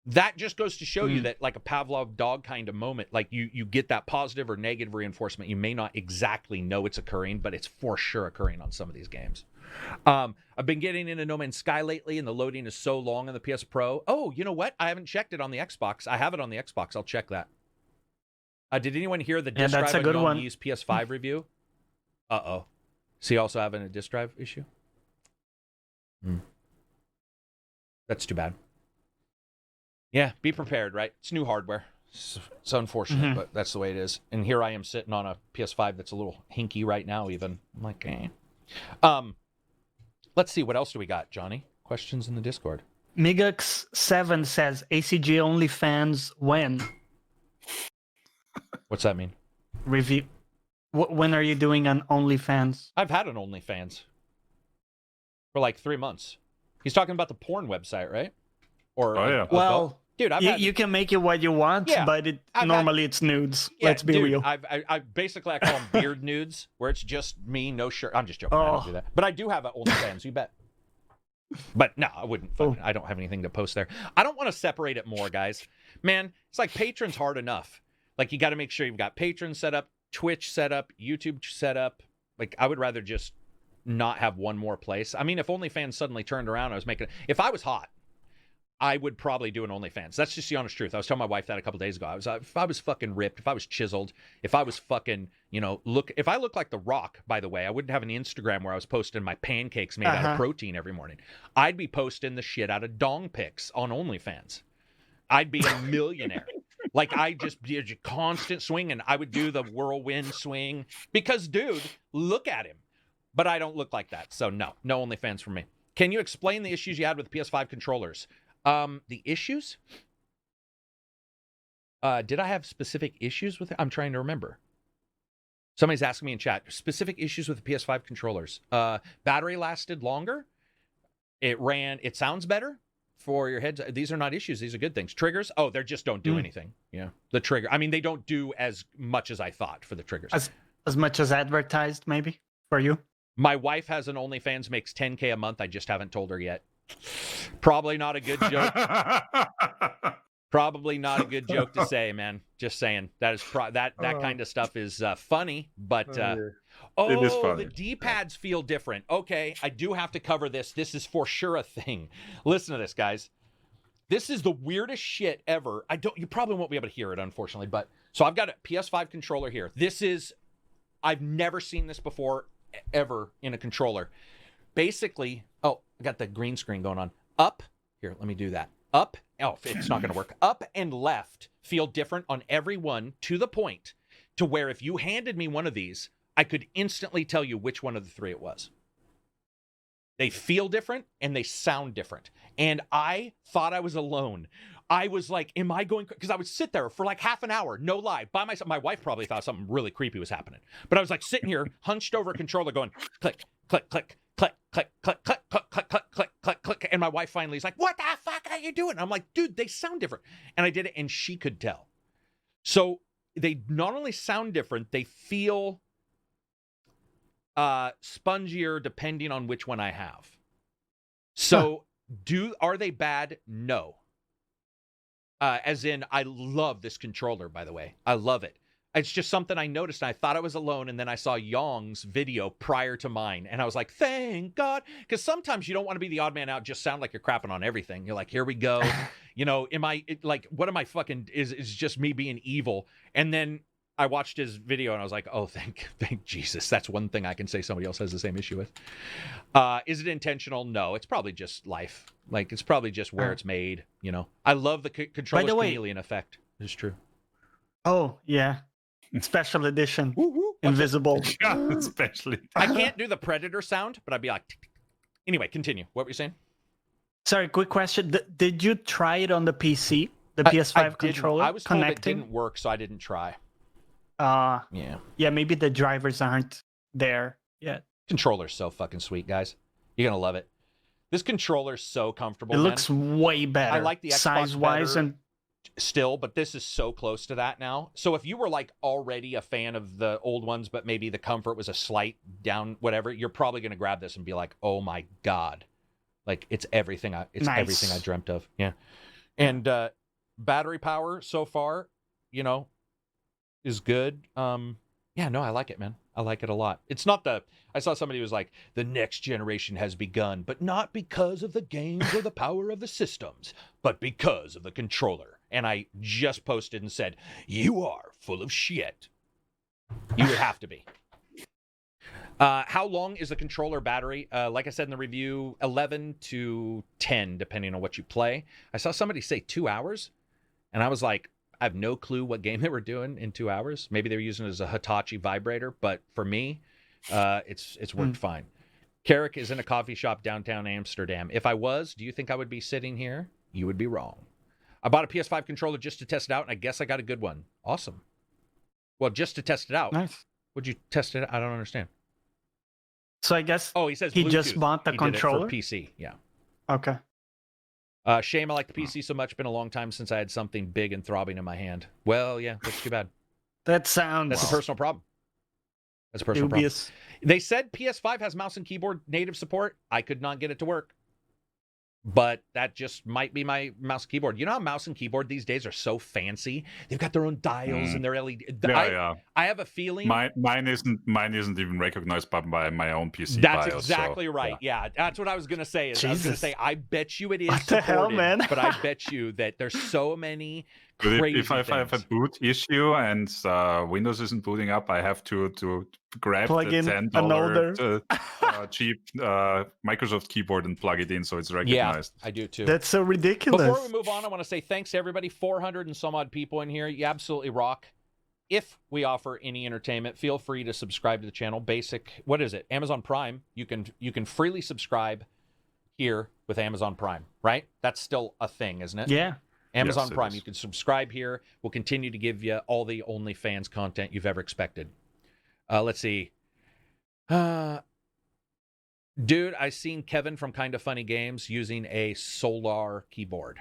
That just goes to show you that, like a Pavlov dog kind of moment, like you get that positive or negative reinforcement. You may not exactly know it's occurring, but it's for sure occurring on some of these games. I've been getting into No Man's Sky lately, and the loading is so long on the PS Pro. Oh, you know what? I haven't checked it on the Xbox. I have it on the Xbox. I'll check that. Did anyone hear the disk drive on Yomi's PS5 review? Uh-oh. Is he also having a disk drive issue? That's too bad. Yeah, be prepared, right? It's new hardware. It's unfortunate, but that's the way it is. And here I am sitting on a PS5 that's a little hinky right now, even. I'm like, let's see. What else do we got, Johnny? Questions in the Discord. Migux7 says, ACG OnlyFans when? What's that mean? Review. When are you doing an OnlyFans? I've had an OnlyFans for like 3 months. He's talking about the porn website, right? Or well, dude, you can make it what you want, but normally it's nudes. Yeah, Let's be real. I basically call them beard nudes, where it's just me, no shirt. I'm just joking. I don't do that. But I do have an OnlyFans, you bet. But no, I wouldn't. I don't have anything to post there. I don't want to separate it more, guys. Man, it's like patrons hard enough. Like, you got to make sure you've got patrons set up, Twitch set up, YouTube set up. Like, I would rather just not have one more place. I mean, if OnlyFans suddenly turned around, if I was hot, I would probably do an OnlyFans. That's just the honest truth. I was telling my wife that a couple days ago. If I was fucking ripped, if I was chiseled, if I was fucking, if I look like The Rock, by the way, I wouldn't have an Instagram where I was posting my pancakes made out of protein every morning. I'd be posting the shit out of dong pics on OnlyFans. I'd be a millionaire. Like, I just did a constant swing, and I would do the whirlwind swing because, dude, look at him. But I don't look like that. So no OnlyFans for me. Can you explain the issues you had with PS5 controllers? The issues? Did I have specific issues with it? I'm trying to remember. Somebody's asking me in chat. Specific issues with the PS5 controllers. Battery lasted longer. It sounds better for your heads. These are not issues. These are good things. Triggers? Oh, they just don't do anything. Yeah. The trigger. I mean, they don't do as much as I thought for the triggers. As much as advertised, maybe, for you? My wife has an OnlyFans, makes $10K a month. I just haven't told her yet. Probably not a good joke. Probably not a good joke to say, man. Just saying. That is that kind of stuff is funny, but it is funny. The D-pads feel different. Okay, I do have to cover this. This is for sure a thing. Listen to this, guys. This is the weirdest shit ever. You probably won't be able to hear it, unfortunately, but so I've got a PS5 controller here. I've never seen this before ever in a controller. Basically, I got the green screen going on. Here, let me do that. It's not going to work. Up and left feel different on every one, to the point to where if you handed me one of these, I could instantly tell you which one of the three it was. They feel different and they sound different. And I thought I was alone. I was like, am I going? Because I would sit there for like half an hour, no lie, by myself. My wife probably thought something really creepy was happening. But I was like sitting here, hunched over a controller going, click, click, click, click, click, click, click, click, click, click, click, click, click. And my wife finally is like, what the fuck are you doing? And I'm like, dude, they sound different. And I did it, and she could tell. So they not only sound different, they feel spongier depending on which one I have. So are they bad? No. As in, I love this controller, by the way. I love it. It's just something I noticed, and I thought I was alone, and then I saw Yong's video prior to mine, and I was like, thank God. Because sometimes you don't want to be the odd man out, just sound like you're crapping on everything. You're like, here we go. What am I fucking, is just me being evil? And then I watched his video, and I was like, oh, thank Jesus. That's one thing I can say somebody else has the same issue with. Is it intentional? No, it's probably just life. Like, it's probably just where it's made, I love the controller's chameleon effect. It's true. Oh, yeah. Special edition. Invisible. Yeah, especially. I can't do the Predator sound, but I'd be like... Anyway, continue. What were you saying? Sorry, quick question. Did you try it on the PC? The PS5 controller? I was told it didn't work, so I didn't try. Yeah, maybe the drivers aren't there yet. Controller's so fucking sweet, guys. You're going to love it. This controller's so comfortable. It looks way better. I like the Xbox size-wise and still, but this is so close to that now. So if you were like already a fan of the old ones, but maybe the comfort was a slight down, whatever, you're probably going to grab this and be like, oh my God. Like, it's everything everything I dreamt of. Yeah. And battery power so far, is good. I like it, man. I like it a lot. It's not I saw somebody who was like, the next generation has begun, but not because of the games or the power of the systems, but because of the controller. And I just posted and said, you are full of shit. You would have to be. How long is the controller battery? Like I said in the review, 11 to 10, depending on what you play. I saw somebody say 2 hours, and I was like, I have no clue what game they were doing in 2 hours. Maybe they were using it as a Hitachi vibrator, but for me, it's worked fine. Karak is in a coffee shop downtown Amsterdam. If I was, do you think I would be sitting here? You would be wrong. I bought a PS5 controller just to test it out, and I guess I got a good one. Awesome. Well, just to test it out. Nice. Would you test it? I don't understand. So I guess he says he Bluetooth. just bought the controller? Did it for PC, yeah. Okay. Shame I like the PC so much. Been a long time since I had something big and throbbing in my hand. Well, yeah, that's too bad. That's a personal problem. That's a personal dubious problem. They said PS5 has mouse and keyboard native support. I could not get it to work. but that just might be my mouse and keyboard. You know how mouse and keyboard these days are so fancy? They've got their own dials and their LED. Yeah. I have a feeling mine isn't even recognized by my own PC. that's BIOS, exactly so, right. Yeah, that's what I was gonna say. I was gonna Jesus. say I bet you it is What the hell, supported, man? but I bet you that there's so many But crazy if I have a things. boot issue and Windows isn't booting up, I have to grab Plug the in $10 cheap Microsoft keyboard and plug it in so it's Yeah, recognized. I do too. That's so ridiculous. Before we move on, I want to say thanks to everybody. 400 and some odd people in here. You absolutely rock. If we offer any entertainment, feel free to subscribe to the channel. Basic, what is it? Amazon Prime. You can freely subscribe here with Amazon Prime, right? That's still a thing, isn't it? Yeah. Amazon Yes, it Prime. is. You can subscribe here. We'll continue to give you all the OnlyFans content you've ever expected. Let's see. Dude, I seen Kevin from Kinda Funny Games using a Solar keyboard.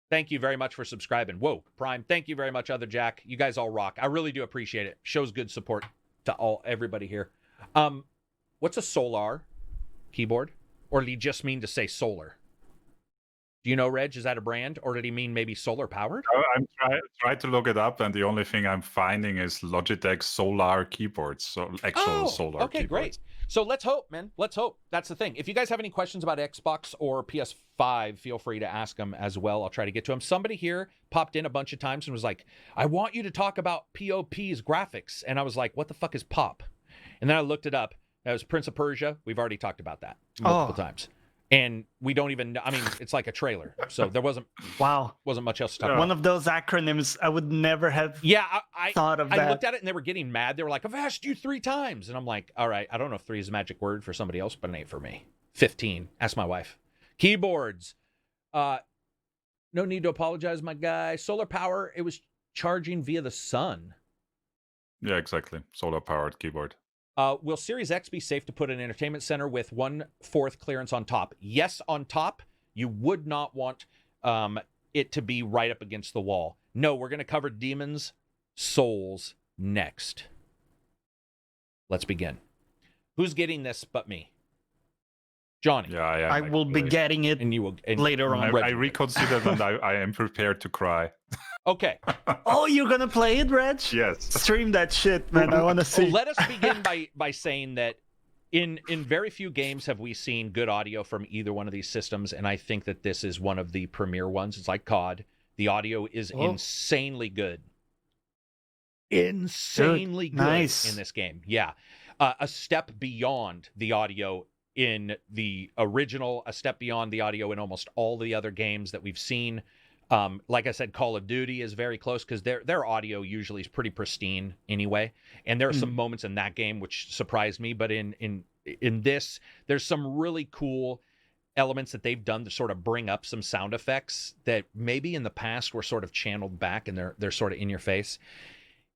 Thank you very much for subscribing. Whoa, Prime. Thank you very much, Other Jack. You guys all rock. I really do appreciate it. Shows good support to everybody here. What's a Solar keyboard? Or did he just mean to say solar? Do you know, Reg? Is that a brand? Or did he mean maybe solar powered? I'm trying to look it up, and the only thing I'm finding is Logitech Solar keyboards, so actual Solar okay, keyboards. great. So let's hope, man. Let's hope. That's the thing. If you guys have any questions about Xbox or PS5, feel free to ask them as well. I'll try to get to them. Somebody here popped in a bunch of times and was like, I want you to talk about POP's graphics. And I was like, what the fuck is POP? And then I looked it up. That was Prince of Persia. We've already talked about that multiple times. And we don't even, I mean, it's like a trailer. So there wasn't much else to talk about. One of those acronyms I would never have I thought of that. I looked at it and they were getting mad. They were like, I've asked you 3 times. And I'm like, all right, I don't know if 3 is a magic word for somebody else, but it ain't for me. 15. Ask my wife. Keyboards. No need to apologize, my guy. Solar power, it was charging via the sun. Yeah, exactly. Solar powered keyboard. Will Series X be safe to put in an entertainment center with 1/4 clearance on top? Yes, on top. You would not want it to be right up against the wall. No, we're going to cover Demons Souls next. Let's begin. Who's getting this but me? Johnny. Yeah, I am. I will be actually. getting it And you will later on. I reconsidered and I am prepared to cry. Okay. Oh, you're gonna play it, Reg? Yes. Stream that shit, man. I want to see. Let us begin by saying that in very few games have we seen good audio from either one of these systems, and I think that this is one of the premier ones. It's like COD. The audio is insanely good. Insanely good Nice. in this game. Yeah. A step beyond the audio in the original, a step beyond the audio in almost all the other games that we've seen. Like I said, Call of Duty is very close because their audio usually is pretty pristine anyway. And there are some moments in that game which surprised me, but in this, there's some really cool elements that they've done to sort of bring up some sound effects that maybe in the past were sort of channeled back and they're sort of in your face.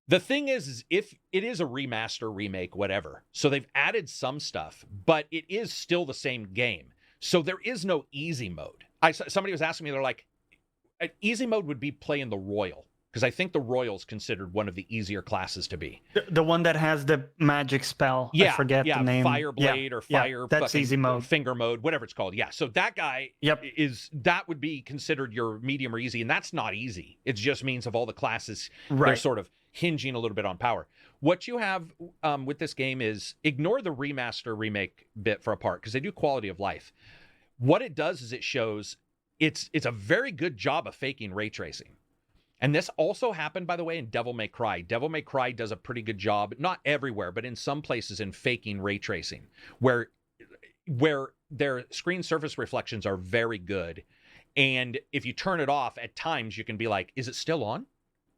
The thing is if it is a remaster, remake, whatever, so they've added some stuff, but it is still the same game. So there is no easy mode. Somebody was asking me, they're like, an easy mode would be playing the Royal, because I think the Royal is considered one of the easier classes to be. The one that has the magic spell. I forget the name. Fireblade or fire. That's easy mode. Finger mode, whatever it's called. Yeah. So that guy that would be considered your medium or easy, and that's not easy. It just means of all the classes, they're sort of hinging a little bit on power. What you have with this game is ignore the remaster remake bit for a part, because they do quality of life. What it does is it shows it's a very good job of faking ray tracing. And this also happened, by the way, in Devil May Cry. Devil May Cry does a pretty good job, not everywhere, but in some places in faking ray tracing, where their screen surface reflections are very good. And if you turn it off, at times you can be like, is it still on?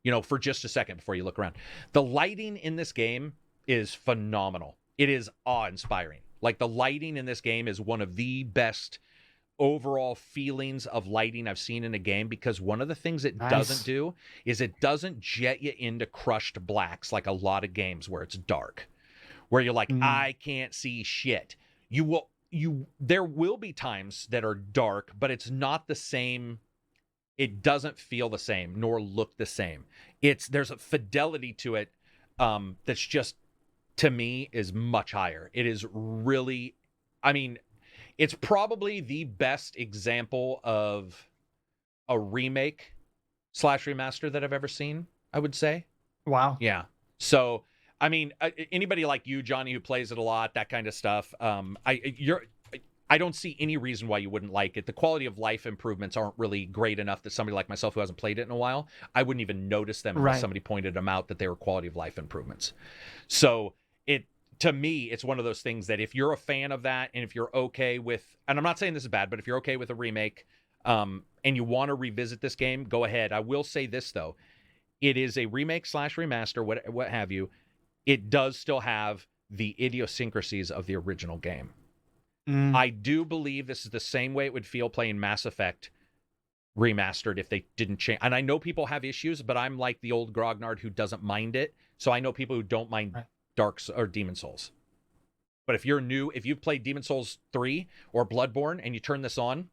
You know, for just a second before you look around. The lighting in this game is phenomenal. It is awe-inspiring. Like, the lighting in this game is one of the best overall feelings of lighting I've seen in a game, because one of the things it doesn't do is it doesn't jet you into crushed blacks like a lot of games where it's dark, where you're like, I can't see shit. There will be times that are dark, but it's not the same. It doesn't feel the same nor look the same. There's a fidelity to it that's just, to me, is much higher. It is really, I mean, It's probably the best example of a remake / remaster that I've ever seen, I would say. Wow. Yeah. So, I mean, anybody like you, Johnny, who plays it a lot, that kind of stuff, I don't see any reason why you wouldn't like it. The quality of life improvements aren't really great enough that somebody like myself who hasn't played it in a while, I wouldn't even notice them unless somebody pointed them out that they were quality of life improvements. So to me, it's one of those things that if you're a fan of that and if you're okay with, and I'm not saying this is bad, but if you're okay with a remake and you want to revisit this game, go ahead. I will say this, though. It is a remake / remaster, what have you. It does still have the idiosyncrasies of the original game. I do believe this is the same way it would feel playing Mass Effect remastered if they didn't change. And I know people have issues, but I'm like the old Grognard who doesn't mind it. So I know people who don't mind Demon Souls. But if you're new, if you've played Demon Souls 3 or Bloodborne and you turn this on,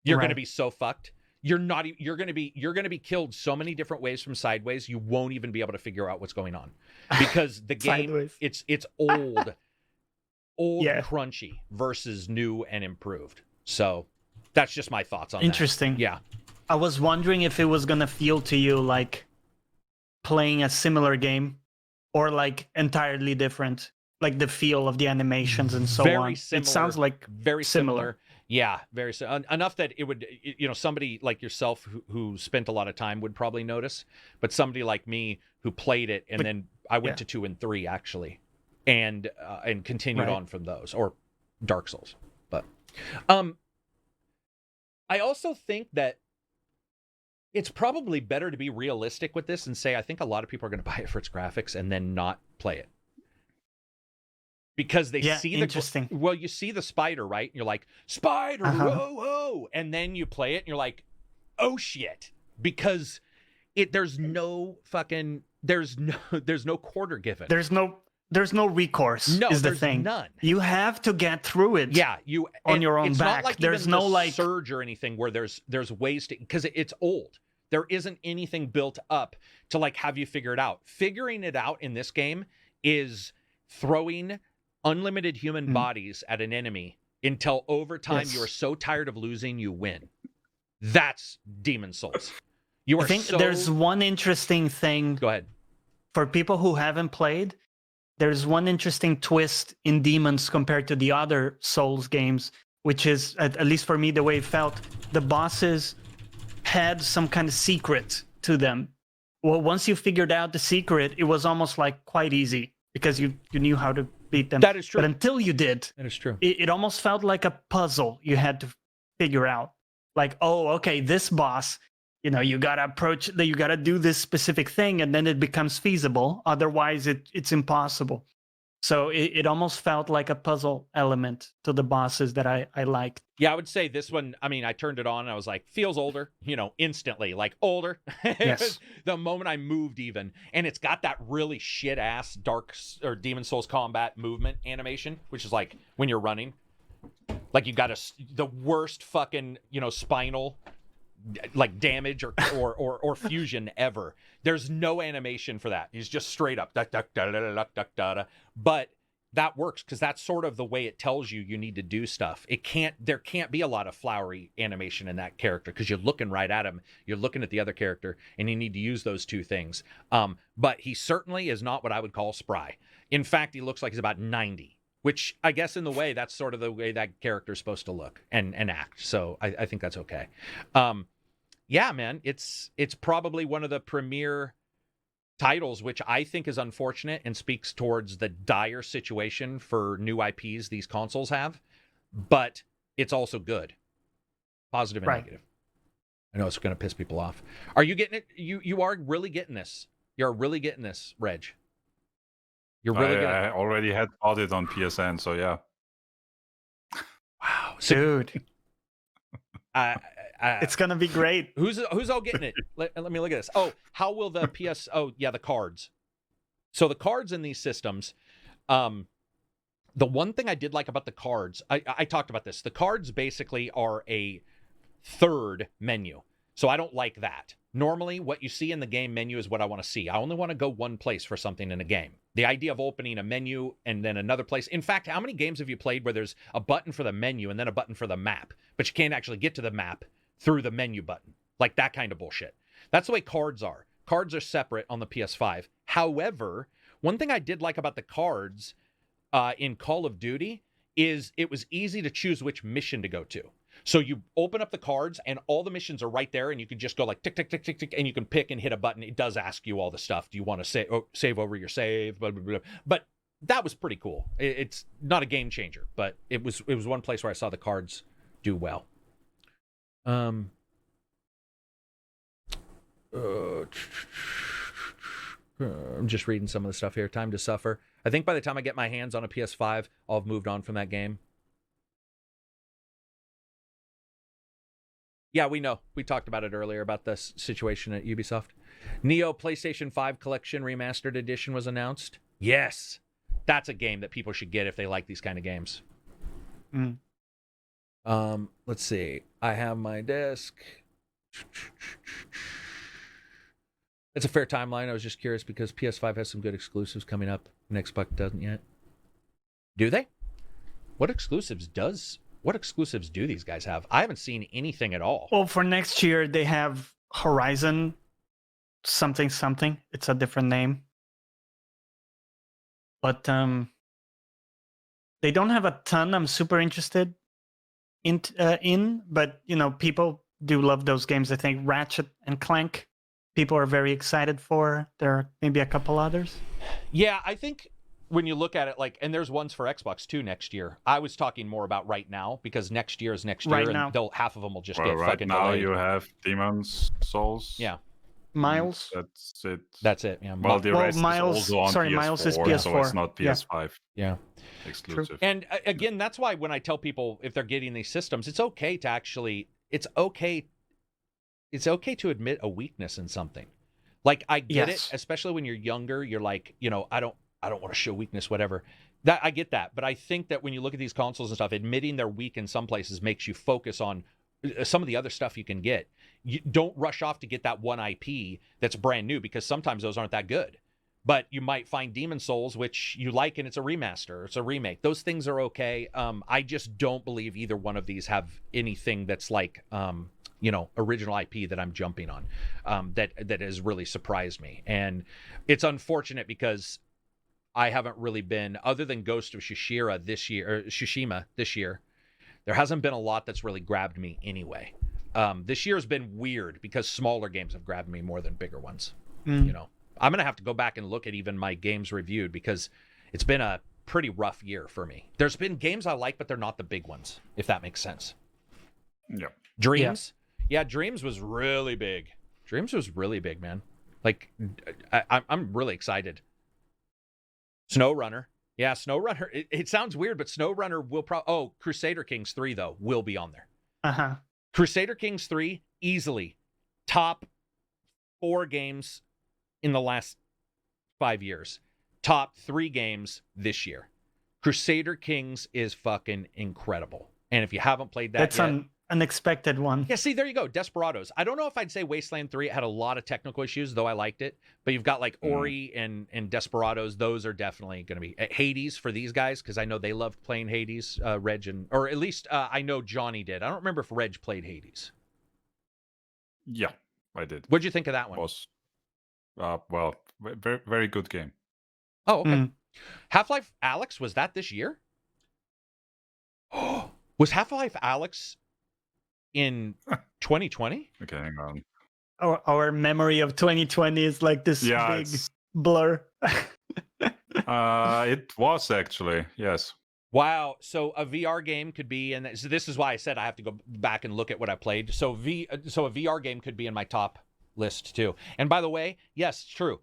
you're going to be so fucked. You're going to be killed so many different ways from sideways. You won't even be able to figure out what's going on because the game it's old. Crunchy versus new and improved. So that's just my thoughts on that. Interesting. Yeah. I was wondering if it was going to feel to you like playing a similar game or like entirely different, like the feel of the animations and so on. Similar. It sounds like very similar. Yeah, very enough that it would, somebody like yourself who spent a lot of time would probably notice, but somebody like me who played it and then I went to 2 and 3 actually. And continued on from those, or Dark Souls. But I also think that it's probably better to be realistic with this and say I think a lot of people are going to buy it for its graphics and then not play it. Because they see you see the spider, right? You're like, spider, whoa, whoa. And then you play it and you're like, oh shit. Because there's no quarter given. There's no recourse. No, is the there's thing. None. You have to get through it. Yeah, on your own it's back. Not like there's no like surge or anything where there's ways to, because it's old. There isn't anything built up to like have you figure it out. Figuring it out in this game is throwing unlimited human bodies at an enemy until over time you are so tired of losing you win. That's Demon Souls. I think there's one interesting thing. Go ahead. For people who haven't played, there's one interesting twist in Demons compared to the other Souls games, which is, at least for me, the way it felt, the bosses had some kind of secret to them. Well, once you figured out the secret, it was almost like quite easy because you knew how to beat them. That is true. But until you did, that is true. It almost felt like a puzzle you had to figure out. Like, oh, okay, this boss, you gotta do this specific thing, and then it becomes feasible. Otherwise, it's impossible. So it almost felt like a puzzle element to the bosses that I liked. Yeah, I would say this one, I mean, I turned it on and I was like, feels older, instantly, like older. Yes. The moment I moved even. And it's got that really shit-ass Demon Souls combat movement animation, which is like when you're running. Like you got the worst fucking, spinal like damage or fusion ever. There's no animation for that. He's just straight up but that works because that's sort of the way it tells you need to do stuff. There can't be a lot of flowery animation in that character because you're looking right at him, you're looking at the other character, and you need to use those two things. But he certainly is not what I would call spry. In fact, he looks like he's about 90, which I guess in the way that's sort of the way that character is supposed to look and act. So I think that's okay. Yeah, man, it's probably one of the premier titles, which I think is unfortunate and speaks towards the dire situation for new IPs these consoles have, but it's also good. Positive and negative. I know it's going to piss people off. Are you getting it? You are really getting this. You're really getting this, Reg. You're really getting it. I already had bought it on PSN, so yeah. Wow. Dude. It's gonna be great. Who's all getting it? Let me look at this. Oh, how will the the cards. So the cards in these systems, the one thing I did like about the cards, I talked about this. The cards basically are a third menu. So I don't like that. Normally, what you see in the game menu is what I want to see. I only want to go one place for something in a game. The idea of opening a menu and then another place. In fact, how many games have you played where there's a button for the menu and then a button for the map, but you can't actually get to the map through the menu button? Like that kind of bullshit. That's the way cards are. Cards are separate on the PS5. However, one thing I did like about the cards in Call of Duty is it was easy to choose which mission to go to. So you open up the cards and all the missions are right there and you can just go like tick, tick, tick, tick, tick, and you can pick and hit a button. It does ask you all the stuff. Do you want to save over your save? Blah, blah, blah. But that was pretty cool. It's not a game changer, but it was one place where I saw the cards do well. I'm just reading some of the stuff here. Time to Suffer. I think by the time I get my hands on a PS5, I'll have moved on from that game. Yeah, we know. We talked about it earlier about the situation at Ubisoft. Neo PlayStation 5 Collection Remastered Edition was announced. Yes. That's a game that people should get if they like these kind of games. Let's see. I have my disc. It's a fair timeline. I was just curious because PS5 has some good exclusives coming up and Xbox doesn't yet. Do they? What exclusives do these guys have? I haven't seen anything at all. Well, for next year, they have Horizon something. It's a different name. But they don't have a ton I'm super interested in. But, you know, people do love those games. I think Ratchet and Clank, people are very excited for. There are maybe a couple others. Yeah, I think when you look at it, like, and there's ones for Xbox too next year. I was talking more about right now because next year is next year, Right and now. half of them will just Well, get right fucking now delayed. you have Demon's Souls. Yeah, Miles? That's it. that's it. Yeah, Well, the rest Miles- is also on sorry, PS4, Miles is so PS4. it's not PS5 yeah. exclusive. And again, that's why when I tell people if they're getting these systems, it's okay to actually, it's okay to admit a weakness in something. Like, I get Yes. it, especially when you're younger. You're like, you know, I don't want to show weakness, whatever. That I get that, but I think that when you look at these consoles and stuff, admitting they're weak in some places makes you focus on some of the other stuff you can get. You don't rush off to get that one IP that's brand new because sometimes those aren't that good. But you might find Demon Souls, which you like, and it's a remaster, it's a remake. Those things are okay. I just don't believe either one of these have anything that's like, you know, original IP that I'm jumping on, that has really surprised me. And it's unfortunate because I haven't really been, other than Ghost of Tsushima this year, there hasn't been a lot that's really grabbed me anyway. This year has been weird because smaller games have grabbed me more than bigger ones. You know, I'm going to have to go back and look at even my games reviewed because it's been a pretty rough year for me. There's been games I like, but they're not the big ones, if that makes sense. Yeah. Dreams. Yeah, Dreams was really big. Dreams was really big, man. Like, I'm really excited. SnowRunner. Yeah, SnowRunner. It sounds weird, but SnowRunner will probably... Oh, Crusader Kings 3, though, will be on there. Uh-huh. Crusader Kings 3, easily top 4 games in the last 5 years. Top 3 games this year. Crusader Kings is fucking incredible. And if you haven't played that That's yet... an unexpected one. Yeah, see, there you go. Desperados. I don't know if I'd say Wasteland 3 had a lot of technical issues, though I liked it. But you've got like Ori and Desperados. Those are definitely going to be Hades for these guys, because I know they loved playing Hades, Reg, or at least I know Johnny did. I don't remember if Reg played Hades. Yeah, I did. What'd you think of that one? Was well, very, very good game. Oh, okay. Half-Life Alyx, was that this year? Was Half-Life Alyx in 2020? Okay, hang on. Our memory of 2020 is like this big blur. It was actually, yes. Wow. So a VR game could be, and so this is why I said I have to go back and look at what I played. So a VR game could be in my top list too. And by the way, yes, it's true.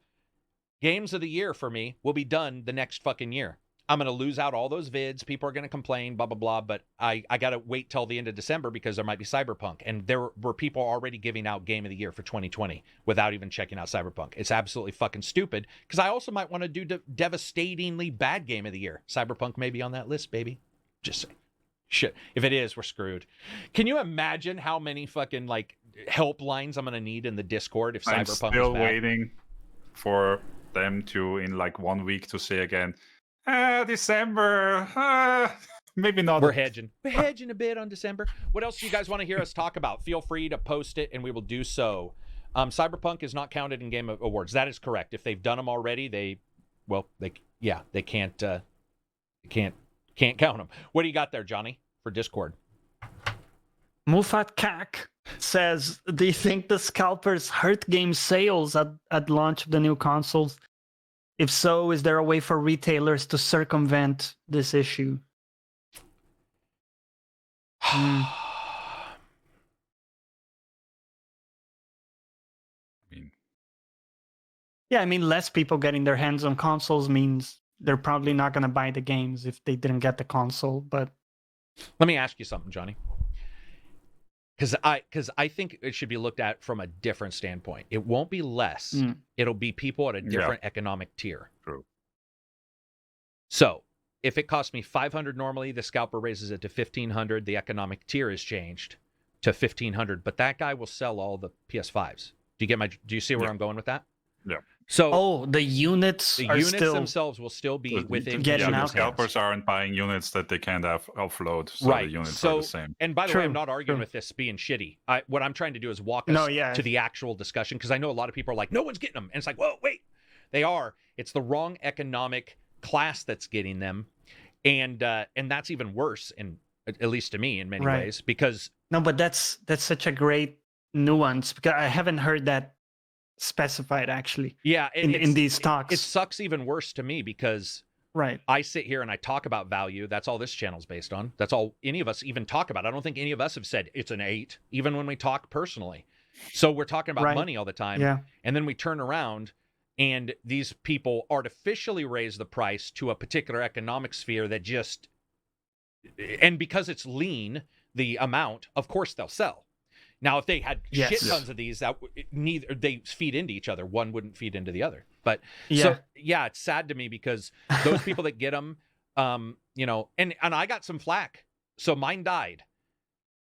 Games of the year for me will be done the next fucking year. I'm going to lose out all those vids. People are going to complain, blah, blah, blah. But I got to wait till the end of December because there might be Cyberpunk. And there were people already giving out Game of the Year for 2020 without even checking out Cyberpunk. It's absolutely fucking stupid because I also might want to do devastatingly bad Game of the Year. Cyberpunk may be on that list, baby. Just saying. Shit. If it is, we're screwed. Can you imagine how many fucking, like, helplines I'm going to need in the Discord if I'm Cyberpunk still is bad. waiting for them to, in like 1 week, to say again, December, maybe not. We're hedging a bit on December. What else do you guys want to hear us talk about? Feel free to post it, and we will do so. Cyberpunk is not counted in Game Awards. That is correct. If they've done them already, they can't count them. What do you got there, Johnny, for Discord? Mufat Kak says, do you think the scalpers hurt game sales at launch of the new consoles? If so, is there a way for retailers to circumvent this issue? Yeah, I mean, less people getting their hands on consoles means they're probably not going to buy the games if they didn't get the console. But let me ask you something, Johnny. Because I think it should be looked at from a different standpoint. It won't be less. It'll be people at a different economic tier. True. So if it costs me $500 normally, the scalper raises it to $1,500. The economic tier is changed to $1,500. But that guy will sell all the PS5s. Do you see where I'm going with that? Yeah. So the units themselves will still be within getting the out. scalpers aren't buying units that they can't offload, so right. the units are the same. And by the way, I'm not arguing with this being shitty. What I'm trying to do is walk us to the actual discussion, because I know a lot of people are like, no one's getting them. And it's like, whoa, wait. They are. It's the wrong economic class that's getting them. And that's even worse, at least to me, in many ways, because... No, but that's such a great nuance, because I haven't heard that specified actually in these talks. It sucks even worse to me because I sit here and I talk about value. That's all this channel's based on. That's all any of us even talk about. I don't think any of us have said it's an 8, even when we talk personally. So we're talking about money all the time. Yeah. And then we turn around and these people artificially raise the price to a particular economic sphere that just, and because it's lean, the amount, of course they'll sell. Now, if they had shit tons of these, they feed into each other. One wouldn't feed into the other. But it's sad to me because those people that get them, and I got some flack. So mine died,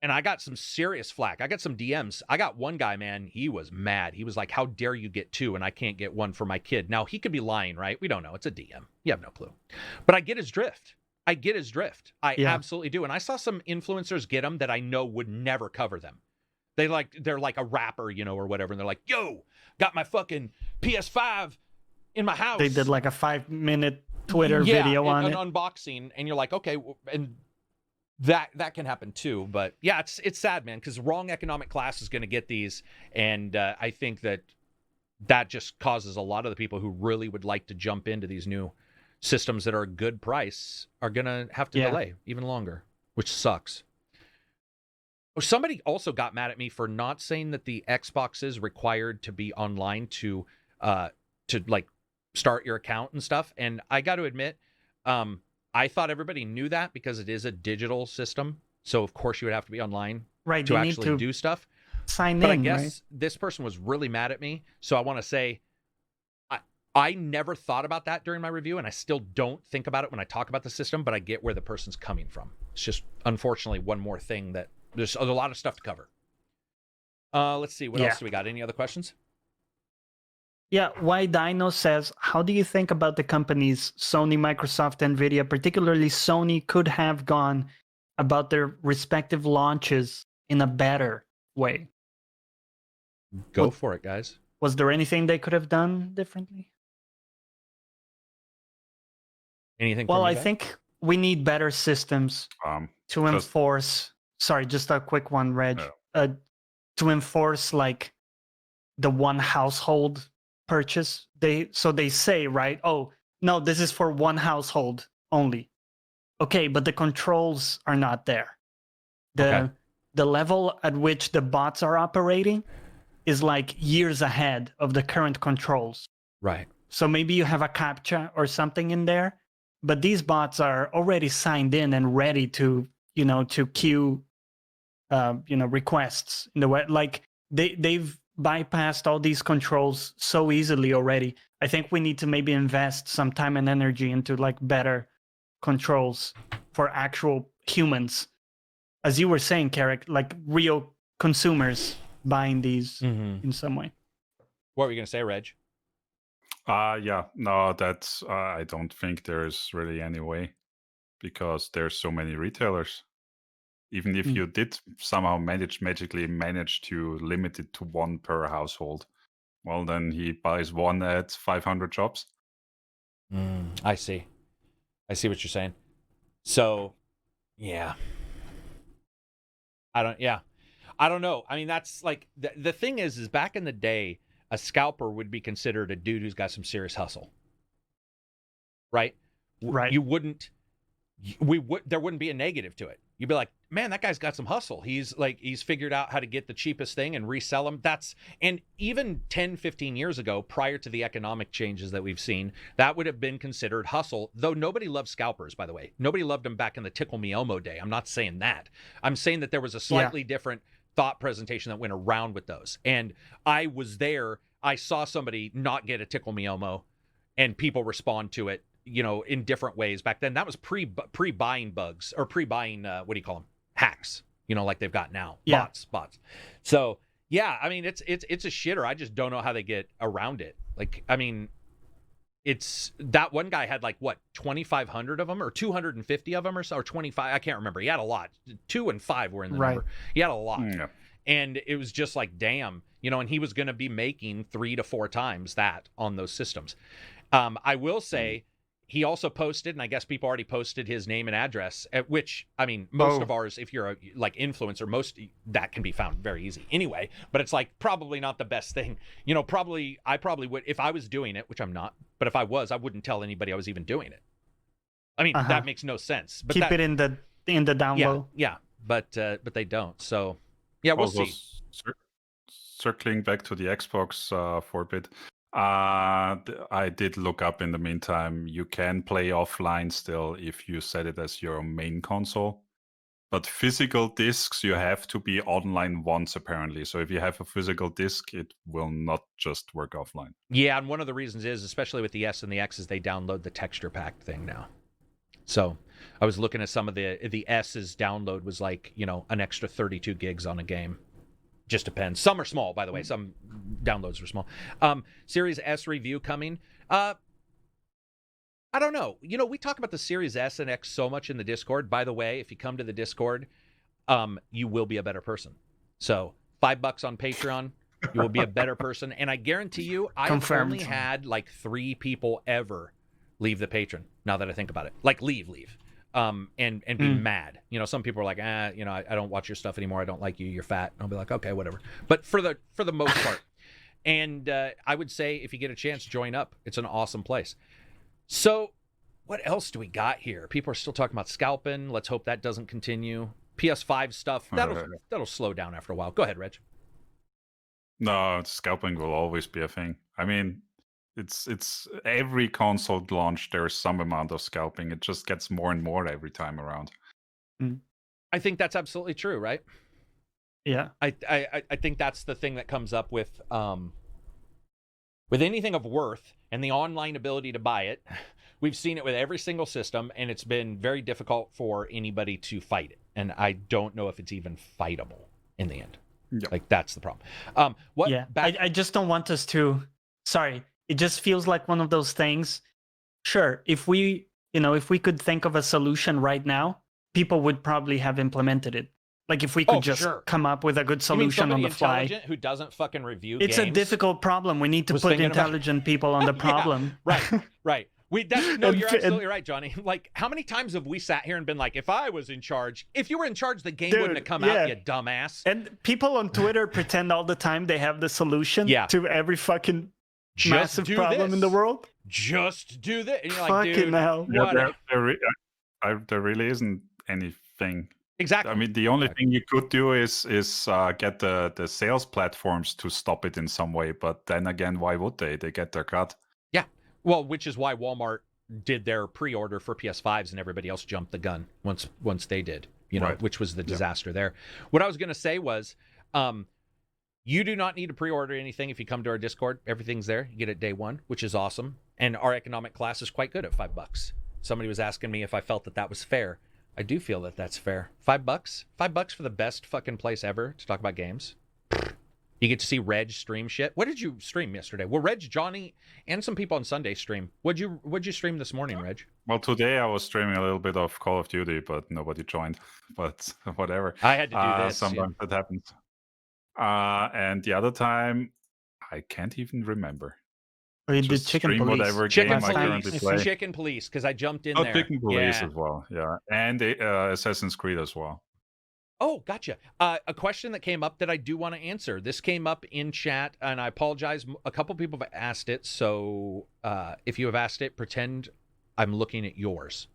and I got some serious flack. I got some DMs. I got one guy, man, he was mad. He was like, "How dare you get 2 and I can't get 1 for my kid?" Now he could be lying, right? We don't know. It's a DM. You have no clue. But I get his drift. I absolutely do. And I saw some influencers get them that I know would never cover them. They're like a rapper, or whatever. And they're like, yo, got my fucking PS5 in my house. They did like a 5-minute Twitter video on an unboxing. And you're like, okay. And that can happen too. But yeah, it's sad, man, because wrong economic class is going to get these. And I think that just causes a lot of the people who really would like to jump into these new systems that are a good price are going to have to delay even longer, which sucks. Somebody also got mad at me for not saying that the Xbox is required to be online to like start your account and stuff. And I got to admit, I thought everybody knew that because it is a digital system. So of course you would have to be online to actually do stuff. But I guess this person was really mad at me. So I want to say, I never thought about that during my review, and I still don't think about it when I talk about the system, but I get where the person's coming from. It's just, unfortunately, one more thing that there's a lot of stuff to cover. Let's see. What else do we got? Any other questions? Yeah. Why Dino says, how do you think about the companies Sony, Microsoft, Nvidia, particularly Sony, could have gone about their respective launches in a better way? Go for it, guys. Was there anything they could have done differently? Anything? Well, I think we need better systems to enforce. Sorry, just a quick one, Reg. To enforce like the one household purchase. They say, right? Oh, no, this is for one household only. Okay, but the controls are not there. The level at which the bots are operating is like years ahead of the current controls. Right. So maybe you have a CAPTCHA or something in there, but these bots are already signed in and ready to, to queue, requests in the way. Like they've bypassed all these controls so easily already. I think we need to maybe invest some time and energy into like better controls for actual humans. As you were saying, Karak, like real consumers buying these Mm-hmm. in some way. What were you gonna say, Reg? Yeah, no, that's I don't think there's really any way because there's so many retailers. Even if you did somehow magically manage to limit it to one per household, well, then he buys one at 500 shops. I see what you're saying. So, yeah. I don't know. I mean, that's like the thing is back in the day, a scalper would be considered a dude who's got some serious hustle, right? Right. There wouldn't be a negative to it. You'd be like, man, that guy's got some hustle. He's figured out how to get the cheapest thing and resell them. And even 10, 15 years ago, prior to the economic changes that we've seen, that would have been considered hustle, though nobody loved scalpers, by the way. Nobody loved them back in the Tickle Me Elmo day. I'm not saying that. I'm saying that there was a slightly different thought presentation that went around with those. And I was there. I saw somebody not get a Tickle Me Elmo and people respond to it, in different ways back then. That was pre-buying bugs or pre-buying, what do you call them? Hacks, like they've got now. Yeah. Bots. So, yeah, I mean, it's a shitter. I just don't know how they get around it. Like, I mean, it's that one guy had 2,500 of them or 250 of them or 25. I can't remember. He had a lot. 2 and 5 were in the number. He had a lot. Yeah. And it was just like, damn, and he was going to be making 3 to 4 times that on those systems. I will say, he also posted, and I guess people already posted his name and address, at which, I mean, most of ours, if you're a influencer, most that can be found very easy anyway, but it's probably not the best thing. I probably would, if I was doing it, which I'm not, but if I was, I wouldn't tell anybody I was even doing it. I mean, that makes no sense. But keep it in the down low. Yeah, but they don't. So, yeah, we'll see. Circling back to the Xbox for a bit. I did look up in the meantime. You can play offline still if you set it as your main console. But physical discs, you have to be online once, apparently. So if you have a physical disc, it will not just work offline. Yeah, and one of the reasons is, especially with the S and the X, is they download the texture pack thing now. So I was looking at some of the S's download was an extra 32 gigs on a game. Just depends. Some are small, by the way. Some downloads are small. Series S review coming. I don't know. We talk about the Series S and X so much in the Discord. By the way, if you come to the Discord, you will be a better person. So $5 on Patreon, you will be a better person. And I guarantee you, I've only had 3 people ever leave the Patreon. Now that I think about it, leave. And be mad. Some people are like, I don't watch your stuff anymore. I don't like you. You're fat. And I'll be like, okay, whatever. But for the most part, and I would say if you get a chance, join up. It's an awesome place. So what else do we got here? People are still talking about scalping. Let's hope that doesn't continue. PS5 stuff, that'll slow down after a while. Go ahead, Reg. No, scalping will always be a thing. I mean, it's every console launch there's some amount of scalping. It just gets more and more every time around. I think that's absolutely true, right? Yeah. I think that's the thing that comes up with anything of worth and the online ability to buy it. We've seen it with every single system, and it's been very difficult for anybody to fight it. And I don't know if it's even fightable in the end. Yep. That's the problem. I just don't want us to. Sorry. It just feels like one of those things. Sure, if we could think of a solution right now, people would probably have implemented it. If we could come up with a good solution on the fly. Intelligent who doesn't fucking review games. It's a difficult problem. We need to put intelligent people on the problem. Right. You're absolutely right, Johnny. How many times have we sat here and been like, if I was in charge, if you were in charge, the game wouldn't have come out, you dumbass. And people on Twitter pretend all the time they have the solution to every fucking massive problem in the world. Just do this. And you're like, dude, hell. There really isn't anything. Exactly. I mean, the only thing you could do is get the sales platforms to stop it in some way. But then again, why would they? They get their cut. Yeah. Well, which is why Walmart did their pre-order for PS5s and everybody else jumped the gun once they did, which was the disaster there. What I was going to say was, you do not need to pre-order anything if you come to our Discord. Everything's there. You get it day one, which is awesome. And our economic class is quite good at $5. Somebody was asking me if I felt that was fair. I do feel that that's fair. $5? $5 for the best fucking place ever to talk about games? You get to see Reg stream shit. What did you stream yesterday? Well, Reg, Johnny, and some people on Sunday stream. What'd you stream this morning, Reg? Well, today I was streaming a little bit of Call of Duty, but nobody joined. But whatever. I had to do this. Sometimes that happens. And the other time, I can't even remember. Or you did Just Chicken stream Police. whatever Chicken game I currently Police. play. Chicken Police, because I jumped in Oh, there. Chicken Police Yeah. as well, yeah. And Assassin's Creed as well. Oh, gotcha. A question that came up that I do want to answer. This came up in chat, and I apologize. A couple people have asked it, so if you have asked it, pretend I'm looking at yours.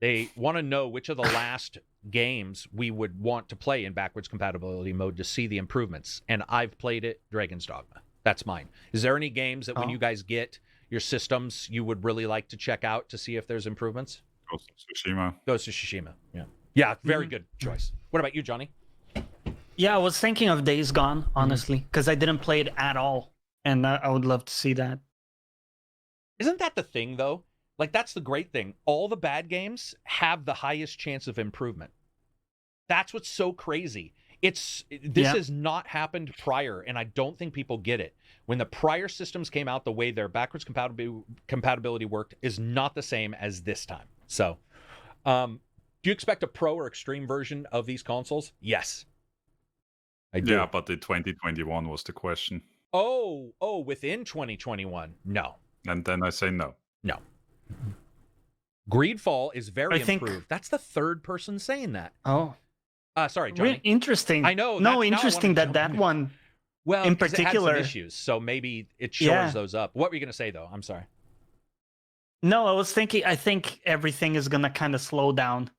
They want to know which of the last games we would want to play in backwards compatibility mode to see the improvements. And I've played it, Dragon's Dogma. That's mine. Is there any games that when you guys get your systems, you would really like to check out to see if there's improvements? Ghost of Tsushima. Ghost of Tsushima, yeah. Yeah, very good choice. What about you, Johnny? Yeah, I was thinking of Days Gone, honestly, because I didn't play it at all, and I would love to see that. Isn't that the thing, though? Like, that's the great thing. All the bad games have the highest chance of improvement. That's what's so crazy. This has not happened prior, and I don't think people get it. When the prior systems came out, the way their backwards compatibility worked is not the same as this time. So, do you expect a pro or extreme version of these consoles? Yes. I do. Yeah, but the 2021 was the question. Oh, within 2021? No. And then I say no. No. Greedfall is very I think- improved. That's the third person saying that. Oh, Sorry, Johnny. interesting. I know. No, now I interesting wanna that jump in. one. Well, in 'cause it had some particular- issues, so maybe it shores those up. What were you going to say, though? I'm sorry. No, I was thinking. I think everything is gonna kind of slow down,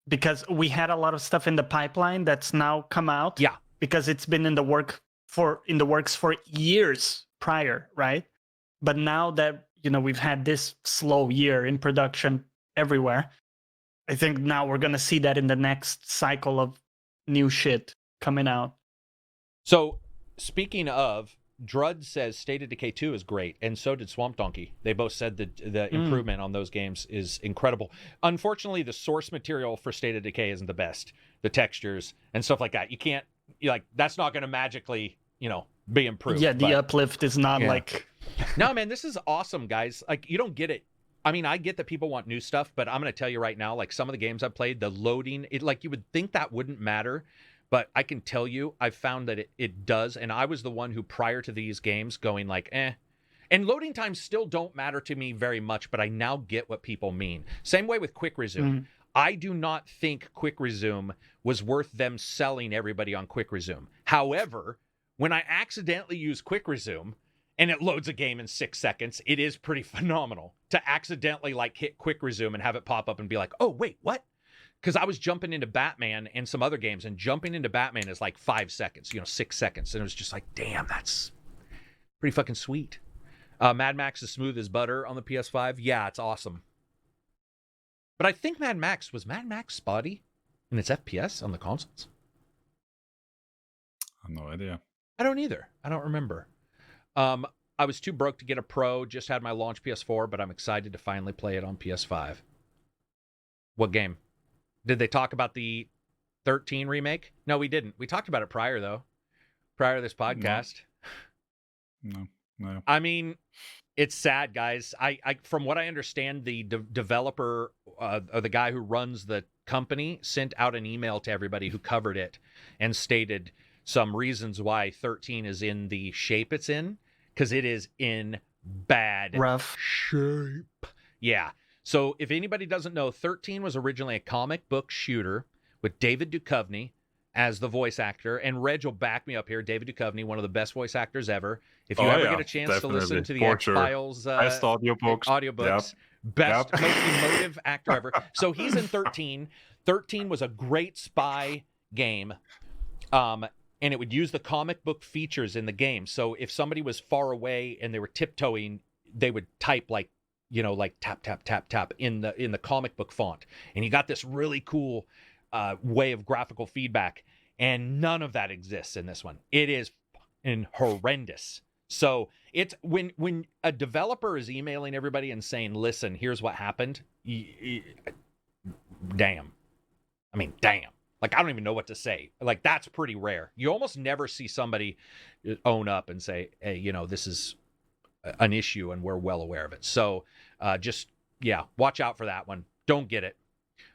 because we had a lot of stuff in the pipeline that's now come out. Yeah. Because it's been in the works for years prior, right? But now that we've had this slow year in production everywhere, I think now we're gonna see that in the next cycle of new shit coming out. So, speaking of, Drud says State of Decay 2 is great, and so did Swamp Donkey. They both said that the improvement on those games is incredible. Unfortunately, the source material for State of Decay isn't the best. The textures and stuff like that. You can't, that's not going to magically, be improved. Yeah, the uplift is not like... No, man, this is awesome, guys. Like, you don't get it. I mean, I get that people want new stuff, but I'm going to tell you right now, like, some of the games I've played, the loading, you would think that wouldn't matter. But I can tell you, I've found that it does. And I was the one who, prior to these games, going like, And loading times still don't matter to me very much, but I now get what people mean. Same way with Quick Resume. I do not think Quick Resume was worth them selling everybody on Quick Resume. However, when I accidentally use Quick Resume and it loads a game in 6 seconds, it is pretty phenomenal to accidentally hit Quick Resume and have it pop up and be like, oh, wait, what? Because I was jumping into Batman and some other games, and jumping into Batman is like 5 seconds, 6 seconds. And it was just like, damn, that's pretty fucking sweet. Mad Max is smooth as butter on the PS5. Yeah, it's awesome. But I think was Mad Max spotty in its FPS on the consoles? I have no idea. I don't either. I don't remember. I was too broke to get a Pro, just had my launch PS4, but I'm excited to finally play it on PS5. What game? Did they talk about the 13 remake? No, we didn't. We talked about it prior, though. Prior to this podcast. No. I mean, it's sad, guys. I from what I understand, the developer, or the guy who runs the company, sent out an email to everybody who covered it and stated some reasons why 13 is in the shape it's in, because it is in bad rough shape. Yeah. So if anybody doesn't know, 13 was originally a comic book shooter with David Duchovny as the voice actor. And Reg will back me up here. David Duchovny, one of the best voice actors ever. If you ever get a chance to listen to the X-Files best audiobooks, best, most emotive actor ever. So he's in 13. 13 was a great spy game. And it would use the comic book features in the game. So if somebody was far away and they were tiptoeing, they would type like tap, tap, tap, tap in the comic book font. And you got this really cool way of graphical feedback. And none of that exists in this one. It is horrendous. So it's when a developer is emailing everybody and saying, listen, here's what happened. Damn. I mean, damn. Like, I don't even know what to say. Like, that's pretty rare. You almost never see somebody own up and say, hey, you know, this is an issue and we're well aware of it. So just, yeah, watch out for that one. Don't get it.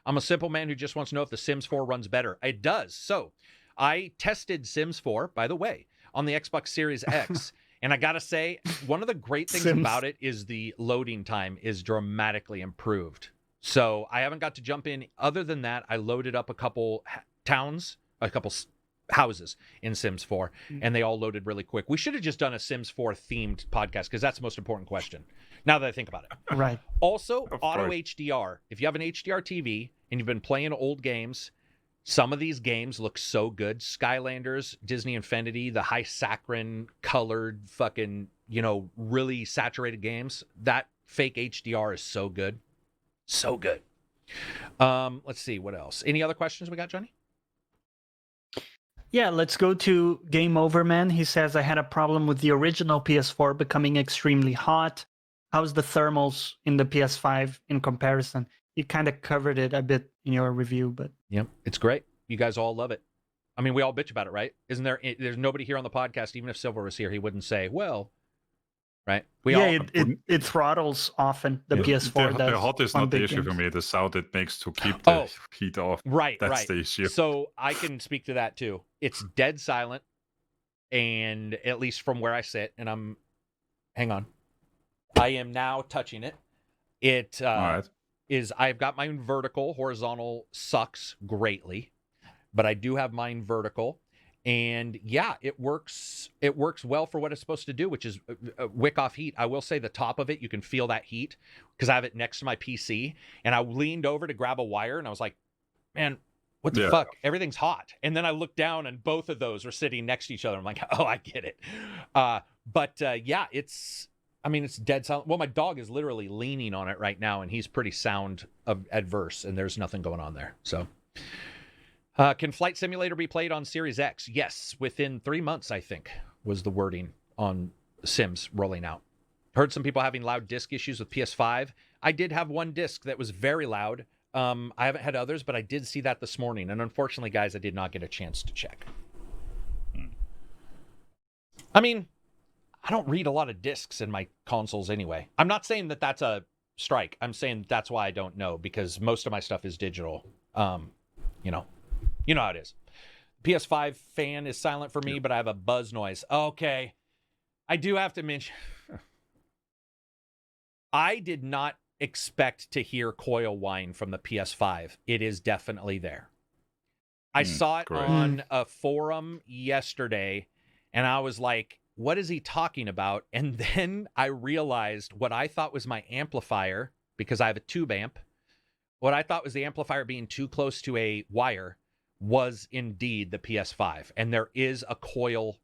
I'm a simple man who just wants to know if The Sims 4 runs better. It does. So I tested Sims 4, by the way, on the Xbox Series X. And I got to say, one of the great things about it is the loading time is dramatically improved. So I haven't got to jump in. Other than that, I loaded up a couple towns, a couple houses in Sims 4, and they all loaded really quick. We should have just done a Sims 4 themed podcast because that's the most important question, now that I think about it. Right. Also, auto HDR. If you have an HDR TV and you've been playing old games, some of these games look so good. Skylanders, Disney Infinity, the high saccharine colored fucking, you know, really saturated games. That fake HDR is so good. So good. Let's see what else. Any other questions we got, Johnny? Yeah, let's go to Game Over Man. He says, I had a problem with the original PS4 becoming extremely hot. How's the thermals in the PS5 in comparison? You kind of covered it a bit in your review, but... Yep, it's great. You guys all love it. I mean, we all bitch about it, right? Isn't there? There's nobody here on the podcast, even if Silver was here, he wouldn't say, well... Right. It throttles often. The PS4 does. The hot is not the issue for me. The sound it makes to keep the heat off. Right. That's the issue. So I can speak to that too. It's dead silent, and at least from where I sit, and hang on, I am now touching it. It is. I've got mine vertical. Horizontal sucks greatly, but I do have mine vertical. And yeah, it works. It works well for what it's supposed to do, which is wick off heat. I will say the top of it, you can feel that heat because I have it next to my PC. And I leaned over to grab a wire, and I was like, "Man, what the fuck? Everything's hot." And then I looked down, and both of those are sitting next to each other. I'm like, "Oh, I get it." Yeah, it's. I mean, it's dead silent. Well, my dog is literally leaning on it right now, and he's pretty sound adverse, and there's nothing going on there. So. Can Flight Simulator be played on Series X? Yes, within 3 months, I think, was the wording on Sims rolling out. Heard some people having loud disc issues with PS5. I did have one disc that was very loud. I haven't had others, but I did see that this morning. And unfortunately, guys, I did not get a chance to check. I mean, I don't read a lot of discs in my consoles anyway. I'm not saying that that's a strike. I'm saying that's why I don't know, because most of my stuff is digital. You know how it is. PS5 fan is silent for me, but I have a buzz noise. Okay. I do have to mention, I did not expect to hear coil whine from the PS5. It is definitely there. I saw it on a forum yesterday, and I was like, what is he talking about? And then I realized what I thought was my amplifier, because I have a tube amp. What I thought was the amplifier being too close to a wire was indeed the PS5. And there is a coil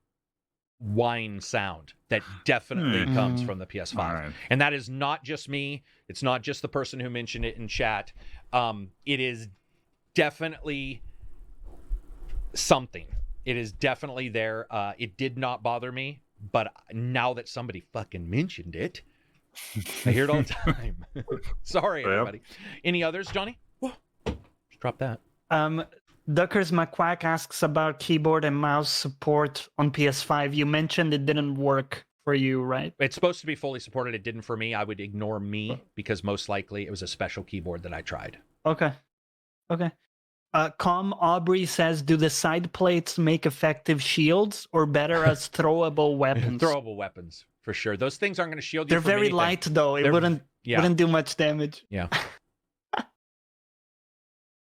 whine sound that definitely comes from the PS5. Right. And that is not just me. It's not just the person who mentioned it in chat. It is definitely something. It is definitely there. It did not bother me, but now that somebody fucking mentioned it, I hear it all the time. Sorry, everybody. Any others, Johnny? Whoa. Just drop that. Duckers McQuack asks about keyboard and mouse support on PS5. You mentioned it didn't work for you, right? It's supposed to be fully supported. It didn't for me. I would ignore me because most likely it was a special keyboard that I tried. Okay. Aubrey says, do the side plates make effective shields or better as throwable weapons? Throwable weapons, for sure. Those things aren't going to shield you. They're from very anything. light, though. It wouldn't do much damage. Yeah.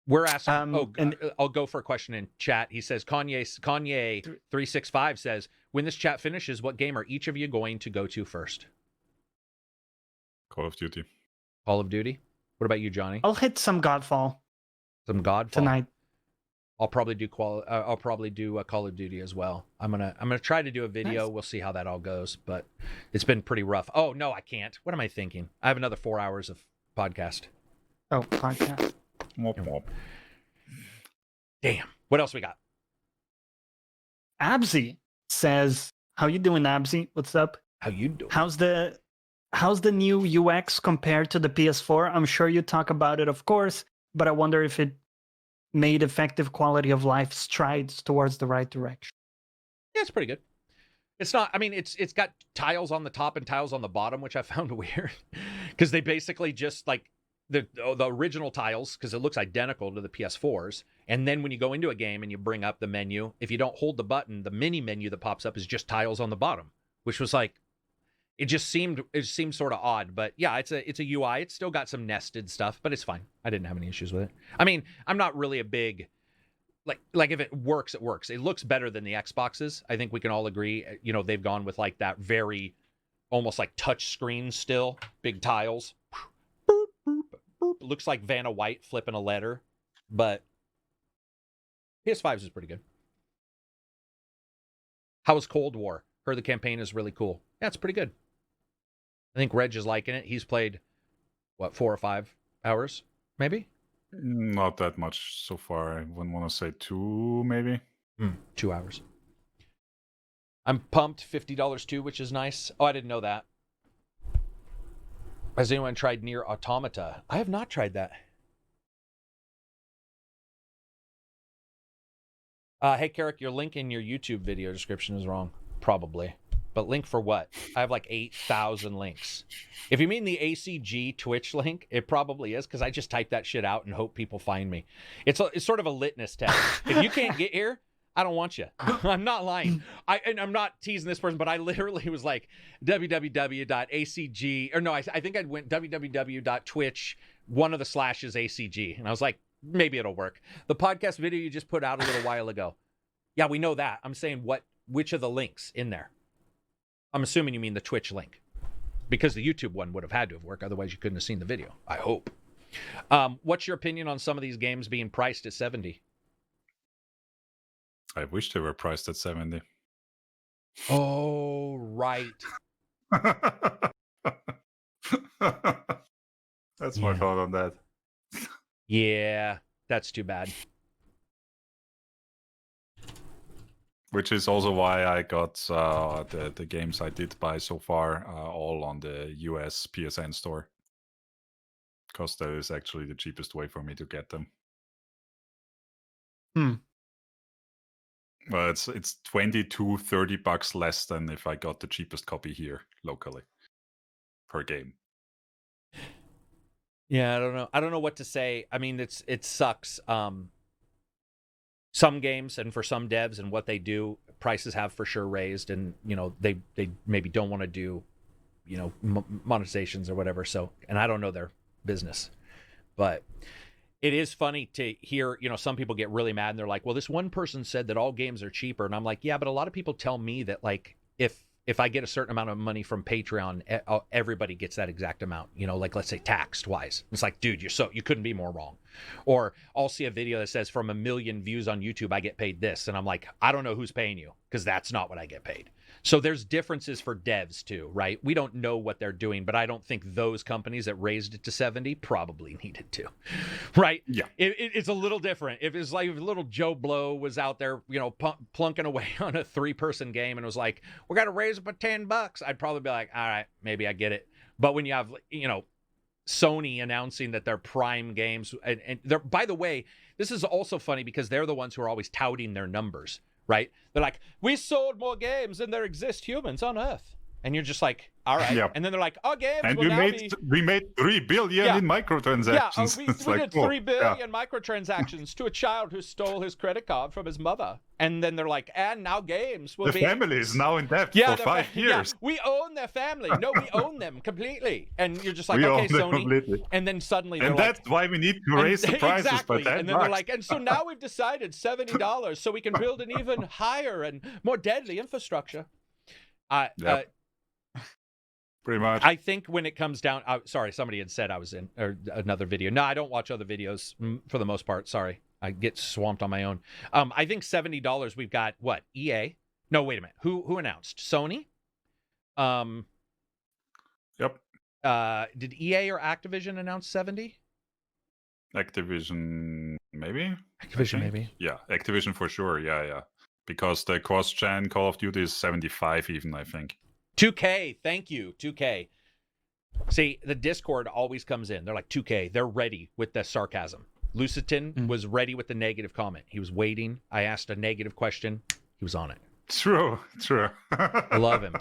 We're asking. I'll go for a question in chat. He says, Kanye 365 says, when this chat finishes, what game are each of you going to go to first? Call of Duty. Call of Duty. What about you, Johnny? I'll hit some Godfall. Some Godfall tonight. I'll probably do Call of Duty as well. I'm gonna try to do a video. Nice. We'll see how that all goes, but it's been pretty rough. Oh no, I can't. What am I thinking? I have another 4 hours of podcast. Oh, podcast. Damn. What else we got? Absy says, "How you doing, Absy? What's up? How you doing? How's the new UX compared to the PS4? I'm sure you talk about it, of course, but I wonder if it made effective quality of life strides towards the right direction. Yeah, it's pretty good. It's not, I mean, it's got tiles on the top and tiles on the bottom, which I found weird because they basically just like the original tiles, because it looks identical to the PS4s. And then when you go into a game and you bring up the menu, if you don't hold the button, the mini menu that pops up is just tiles on the bottom, which was like, it seemed sort of odd. But yeah, it's a UI. It's still got some nested stuff, but it's fine. I didn't have any issues with it. I mean, I'm not really a big, like if it works, it works. It looks better than the Xboxes. I think we can all agree. You know, they've gone with like that very almost like touch screen still, big tiles. Boop, boop, boop. Looks like Vanna White flipping a letter, but PS5's is pretty good. How was Cold War? Heard the campaign is really cool. Yeah, it's pretty good. I think Reg is liking it. He's played, what, 4 or 5 hours, maybe? Not that much so far. I wouldn't want to say 2, maybe. 2 hours. I'm pumped. $50 too, which is nice. Oh, I didn't know that. Has anyone tried Nier Automata? I have not tried that. Hey, Karak, your link in your YouTube video description is wrong. Probably. But link for what? I have like 8,000 links. If you mean the ACG Twitch link, it probably is, because I just type that shit out and hope people find me. It's sort of a litmus test. If you can't get here, I don't want you. I'm not lying. I'm not teasing this person, but I literally was like www.acg, or no, I think I went www.twitch, one of the slashes ACG. And I was like, maybe it'll work. The podcast video you just put out a little while ago. Yeah, we know that. I'm saying which of the links in there? I'm assuming you mean the Twitch link, because the YouTube one would have had to have worked. Otherwise, you couldn't have seen the video. I hope. What's your opinion on some of these games being priced at $70? I wish they were priced at 70. Oh, right. That's my thought on that. Yeah, that's too bad. Which is also why I got the games I did buy so far all on the US PSN store. Because that is actually the cheapest way for me to get them. Well, it's $20-$30 less than if I got the cheapest copy here locally per game. Yeah, I don't know. I don't know what to say. I mean, it sucks. Some games and for some devs and what they do, prices have for sure raised, and they maybe don't want to do monetizations or whatever. So, and I don't know their business, but it is funny to hear, some people get really mad and they're like, well, this one person said that all games are cheaper. And I'm like, yeah, but a lot of people tell me that, like, if I get a certain amount of money from Patreon, everybody gets that exact amount, like, let's say taxed wise. It's like, dude, you couldn't be more wrong. Or I'll see a video that says from 1 million views on YouTube, I get paid this. And I'm like, I don't know who's paying you, because that's not what I get paid. So there's differences for devs too, right? We don't know what they're doing, but I don't think those companies that raised it to 70 probably needed to, right? Yeah. It's a little different. If it's like if little Joe Blow was out there, plunking away on a 3-person game and was like, we're going to raise it by $10, I'd probably be like, all right, maybe I get it. But when you have, Sony announcing that they're Prime games, and they're, by the way, this is also funny because they're the ones who are always touting their numbers, right? They're like, we sold more games than there exist humans on Earth. And you're just like, all right. Yeah. And then they're like, our games and will we made 3 billion in microtransactions. Yeah, we did 3 billion microtransactions to a child who stole his credit card from his mother. And then they're like, and now games will the family is now in debt for 5 years. Yeah, we own their family. No, we own them completely. And you're just like, we okay, own them Sony. completely. And then suddenly they're and like, that's why we need to raise the prices exactly. by $10. And then they're like, and so now we've decided $70 so we can build an even higher and more deadly infrastructure. Pretty much. I think when it comes down, sorry, somebody had said I was in another video. No, I don't watch other videos for the most part. Sorry, I get swamped on my own. I think $70. We've got what? EA? No, wait a minute. Who announced? Sony? Yep. Did EA or Activision announce 70? Activision, maybe. Activision, maybe. Yeah, Activision for sure. Yeah. Because the cross-gen Call of Duty is 75, even, I think. 2K, thank you, 2K. See, the Discord always comes in. They're like, 2K, they're ready with the sarcasm. Lucitin was ready with the negative comment. He was waiting. I asked a negative question. He was on it. True. I love him.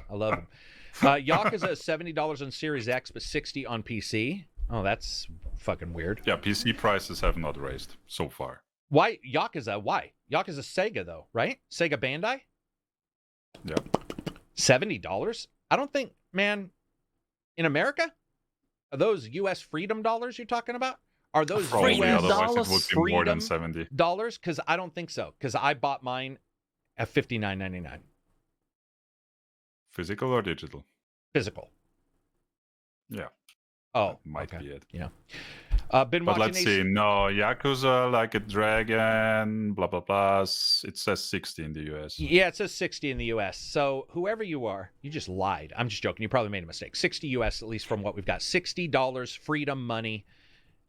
Yakuza is $70 on Series X, but $60 on PC. Oh, that's fucking weird. Yeah, PC prices have not raised so far. Why Yakuza? Why? Yakuza Sega though, right? Sega Bandai? Yeah. $70? I don't think, man, in America? Are those US freedom dollars you're talking about? Are those Probably, US otherwise it would be more than freedom 70. dollars? Because I don't think so. Because I bought mine at $59.99. Physical or digital? Physical. Yeah. Oh, Might okay. be it. Yeah. Been But watching let's see. No, Yakuza Like a Dragon, blah, blah, blah. It says 60 in the US. Yeah, it says 60 in the US. So whoever you are, you just lied. I'm just joking. You probably made a mistake. 60 US, at least from what we've got. $60 freedom money.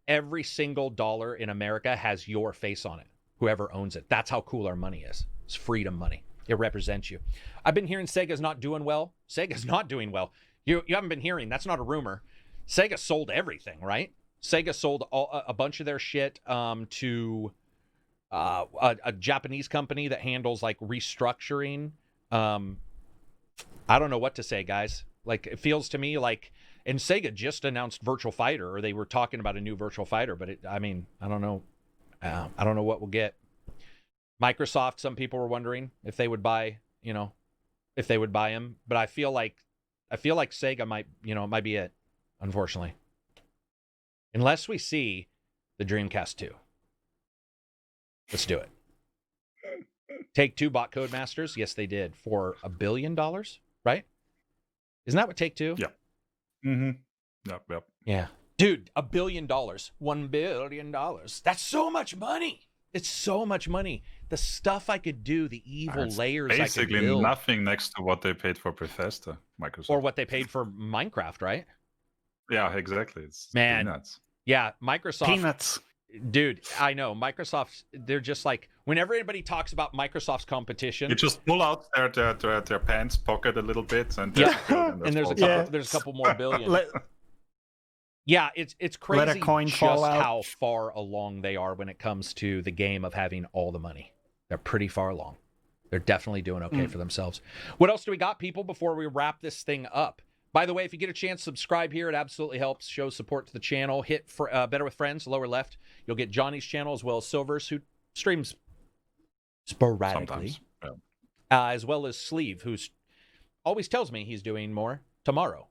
Every single dollar in America has your face on it. Whoever owns it. That's how cool our money is. It's freedom money. It represents you. I've been hearing Sega's not doing well. Sega's not doing well. You haven't been hearing. That's not a rumor. Sega sold everything, right? Sega sold a bunch of their shit to a Japanese company that handles like restructuring. I don't know what to say, guys. Like, it feels to me like, and Sega just announced Virtual Fighter, or they were talking about a new Virtual Fighter, but I don't know. I don't know what we'll get. Microsoft, some people were wondering if they would buy, if they would buy him, but I feel like Sega might, it might be it, unfortunately. Unless we see the Dreamcast 2. Let's do it. Take-Two bought Codemasters. Yes, they did. For $1 billion, right? Isn't that what Take-Two? Yeah. Mm-hmm. Yep. Yeah. Dude, $1 billion. $1 billion. That's so much money. It's so much money. The stuff I could do, the evil layers I could build. Basically nothing next to what they paid for Bethesda, Microsoft. Or what they paid for Minecraft, right? Yeah, exactly. It's peanuts. Yeah, Microsoft. Peanuts. Dude, I know. Microsoft, they're just like, whenever anybody talks about Microsoft's competition. You just pull out their pants pocket a little bit and and there's a couple more billion. Yeah, it's crazy. Let a coin just fall out. How far along they are when it comes to the game of having all the money. They're pretty far along. They're definitely doing okay for themselves. What else do we got, people, before we wrap this thing up? By the way, if you get a chance, subscribe here. It absolutely helps. Show support to the channel. Hit for Better with Friends, lower left. You'll get Johnny's channel as well as Silver's, who streams sporadically. Sometimes, as well as Sleeve, who always tells me he's doing more tomorrow.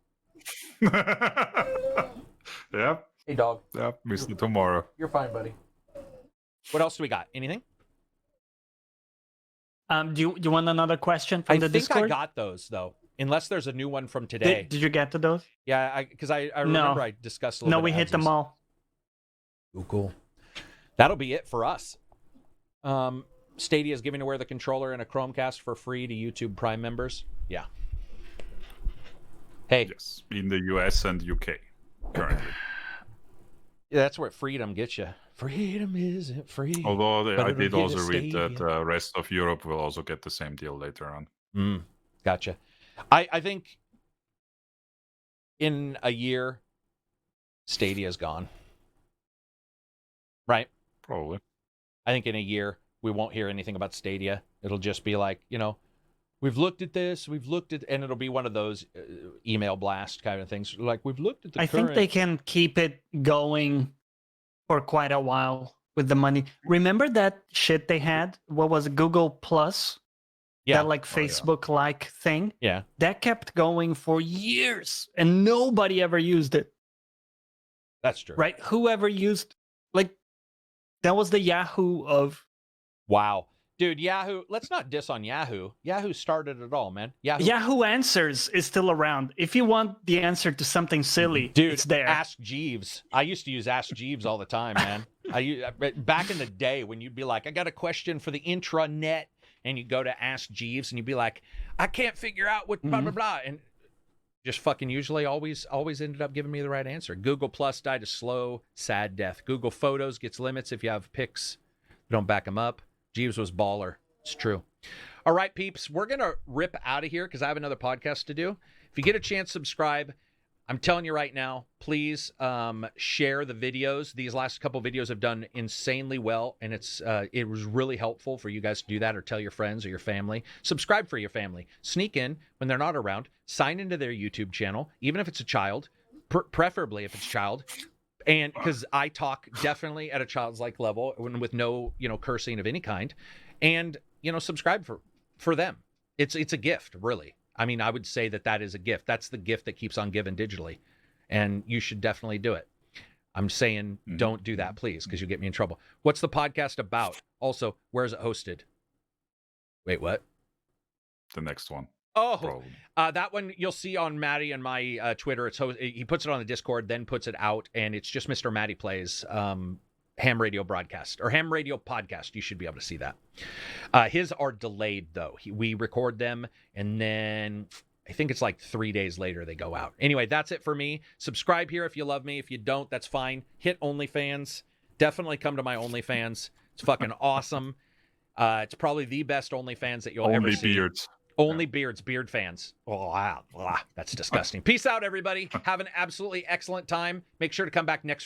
Yep. Hey, dog. Yep. Mr. Tomorrow. You're fine, buddy. What else do we got? Anything? Do you want another question from the Discord? I think I got those, though. Unless there's a new one from today. Did you get to those? Yeah, because I remember I discussed a little bit. No, we hit them all. Ooh, cool. That'll be it for us. Stadia is giving away the controller and a Chromecast for free to YouTube Prime members. Yeah. Hey. Yes, in the US and UK currently. Yeah, that's where freedom gets you. Freedom isn't free. Although I did also read that the rest of Europe will also get the same deal later on. Gotcha. I think in a year, Stadia's gone. Right? Probably. I think in a year, we won't hear anything about Stadia. It'll just be like, we've looked at this, and it'll be one of those email blast kind of things. Like, we've looked at the I think they can keep it going for quite a while with the money. Remember that shit they had? What was it, Google Plus? Yeah. That like Facebook-like thing? Yeah. That kept going for years, and nobody ever used it. That's true. Right? Whoever used, that was the Yahoo of... Wow. Dude, Yahoo, let's not diss on Yahoo. Yahoo started it all, man. Yahoo Answers is still around. If you want the answer to something silly, dude, it's there. Ask Jeeves. I used to use Ask Jeeves all the time, man. Back in the day when you'd be like, I got a question for the intranet, and you go to Ask Jeeves, and you'd be like, I can't figure out what blah, blah, blah. And just fucking usually always ended up giving me the right answer. Google Plus died a slow, sad death. Google Photos gets limits if you have pics. Don't back them up. Jeeves was baller. It's true. All right, peeps, we're going to rip out of here because I have another podcast to do. If you get a chance, subscribe. I'm telling you right now, please share the videos. These last couple videos have done insanely well, and it was really helpful for you guys to do that, or tell your friends or your family. Subscribe for your family. Sneak in when they're not around. Sign into their YouTube channel, even if it's a child, preferably if it's a child. And because I talk definitely at a child's-like level with no, cursing of any kind. And, subscribe for them. It's a gift, really. I mean, I would say that is a gift. That's the gift that keeps on giving digitally. And you should definitely do it. I'm saying don't do that, please, because you'll get me in trouble. What's the podcast about? Also, where is it hosted? Wait, what? The next one. Oh, that one you'll see on Maddie and my Twitter. He puts it on the Discord, then puts it out, and it's just Mr. Maddie Plays ham radio broadcast or ham radio podcast. You should be able to see that. His are delayed though. We record them and then I think it's like 3 days later they go out. Anyway, that's it for me. Subscribe here if you love me. If you don't, that's fine. Hit OnlyFans. Definitely come to my OnlyFans. It's fucking awesome. It's probably the best OnlyFans that you'll ever see. Beards. Only beards, beard fans. Oh, wow. That's disgusting. Peace out, everybody. Have an absolutely excellent time. Make sure to come back next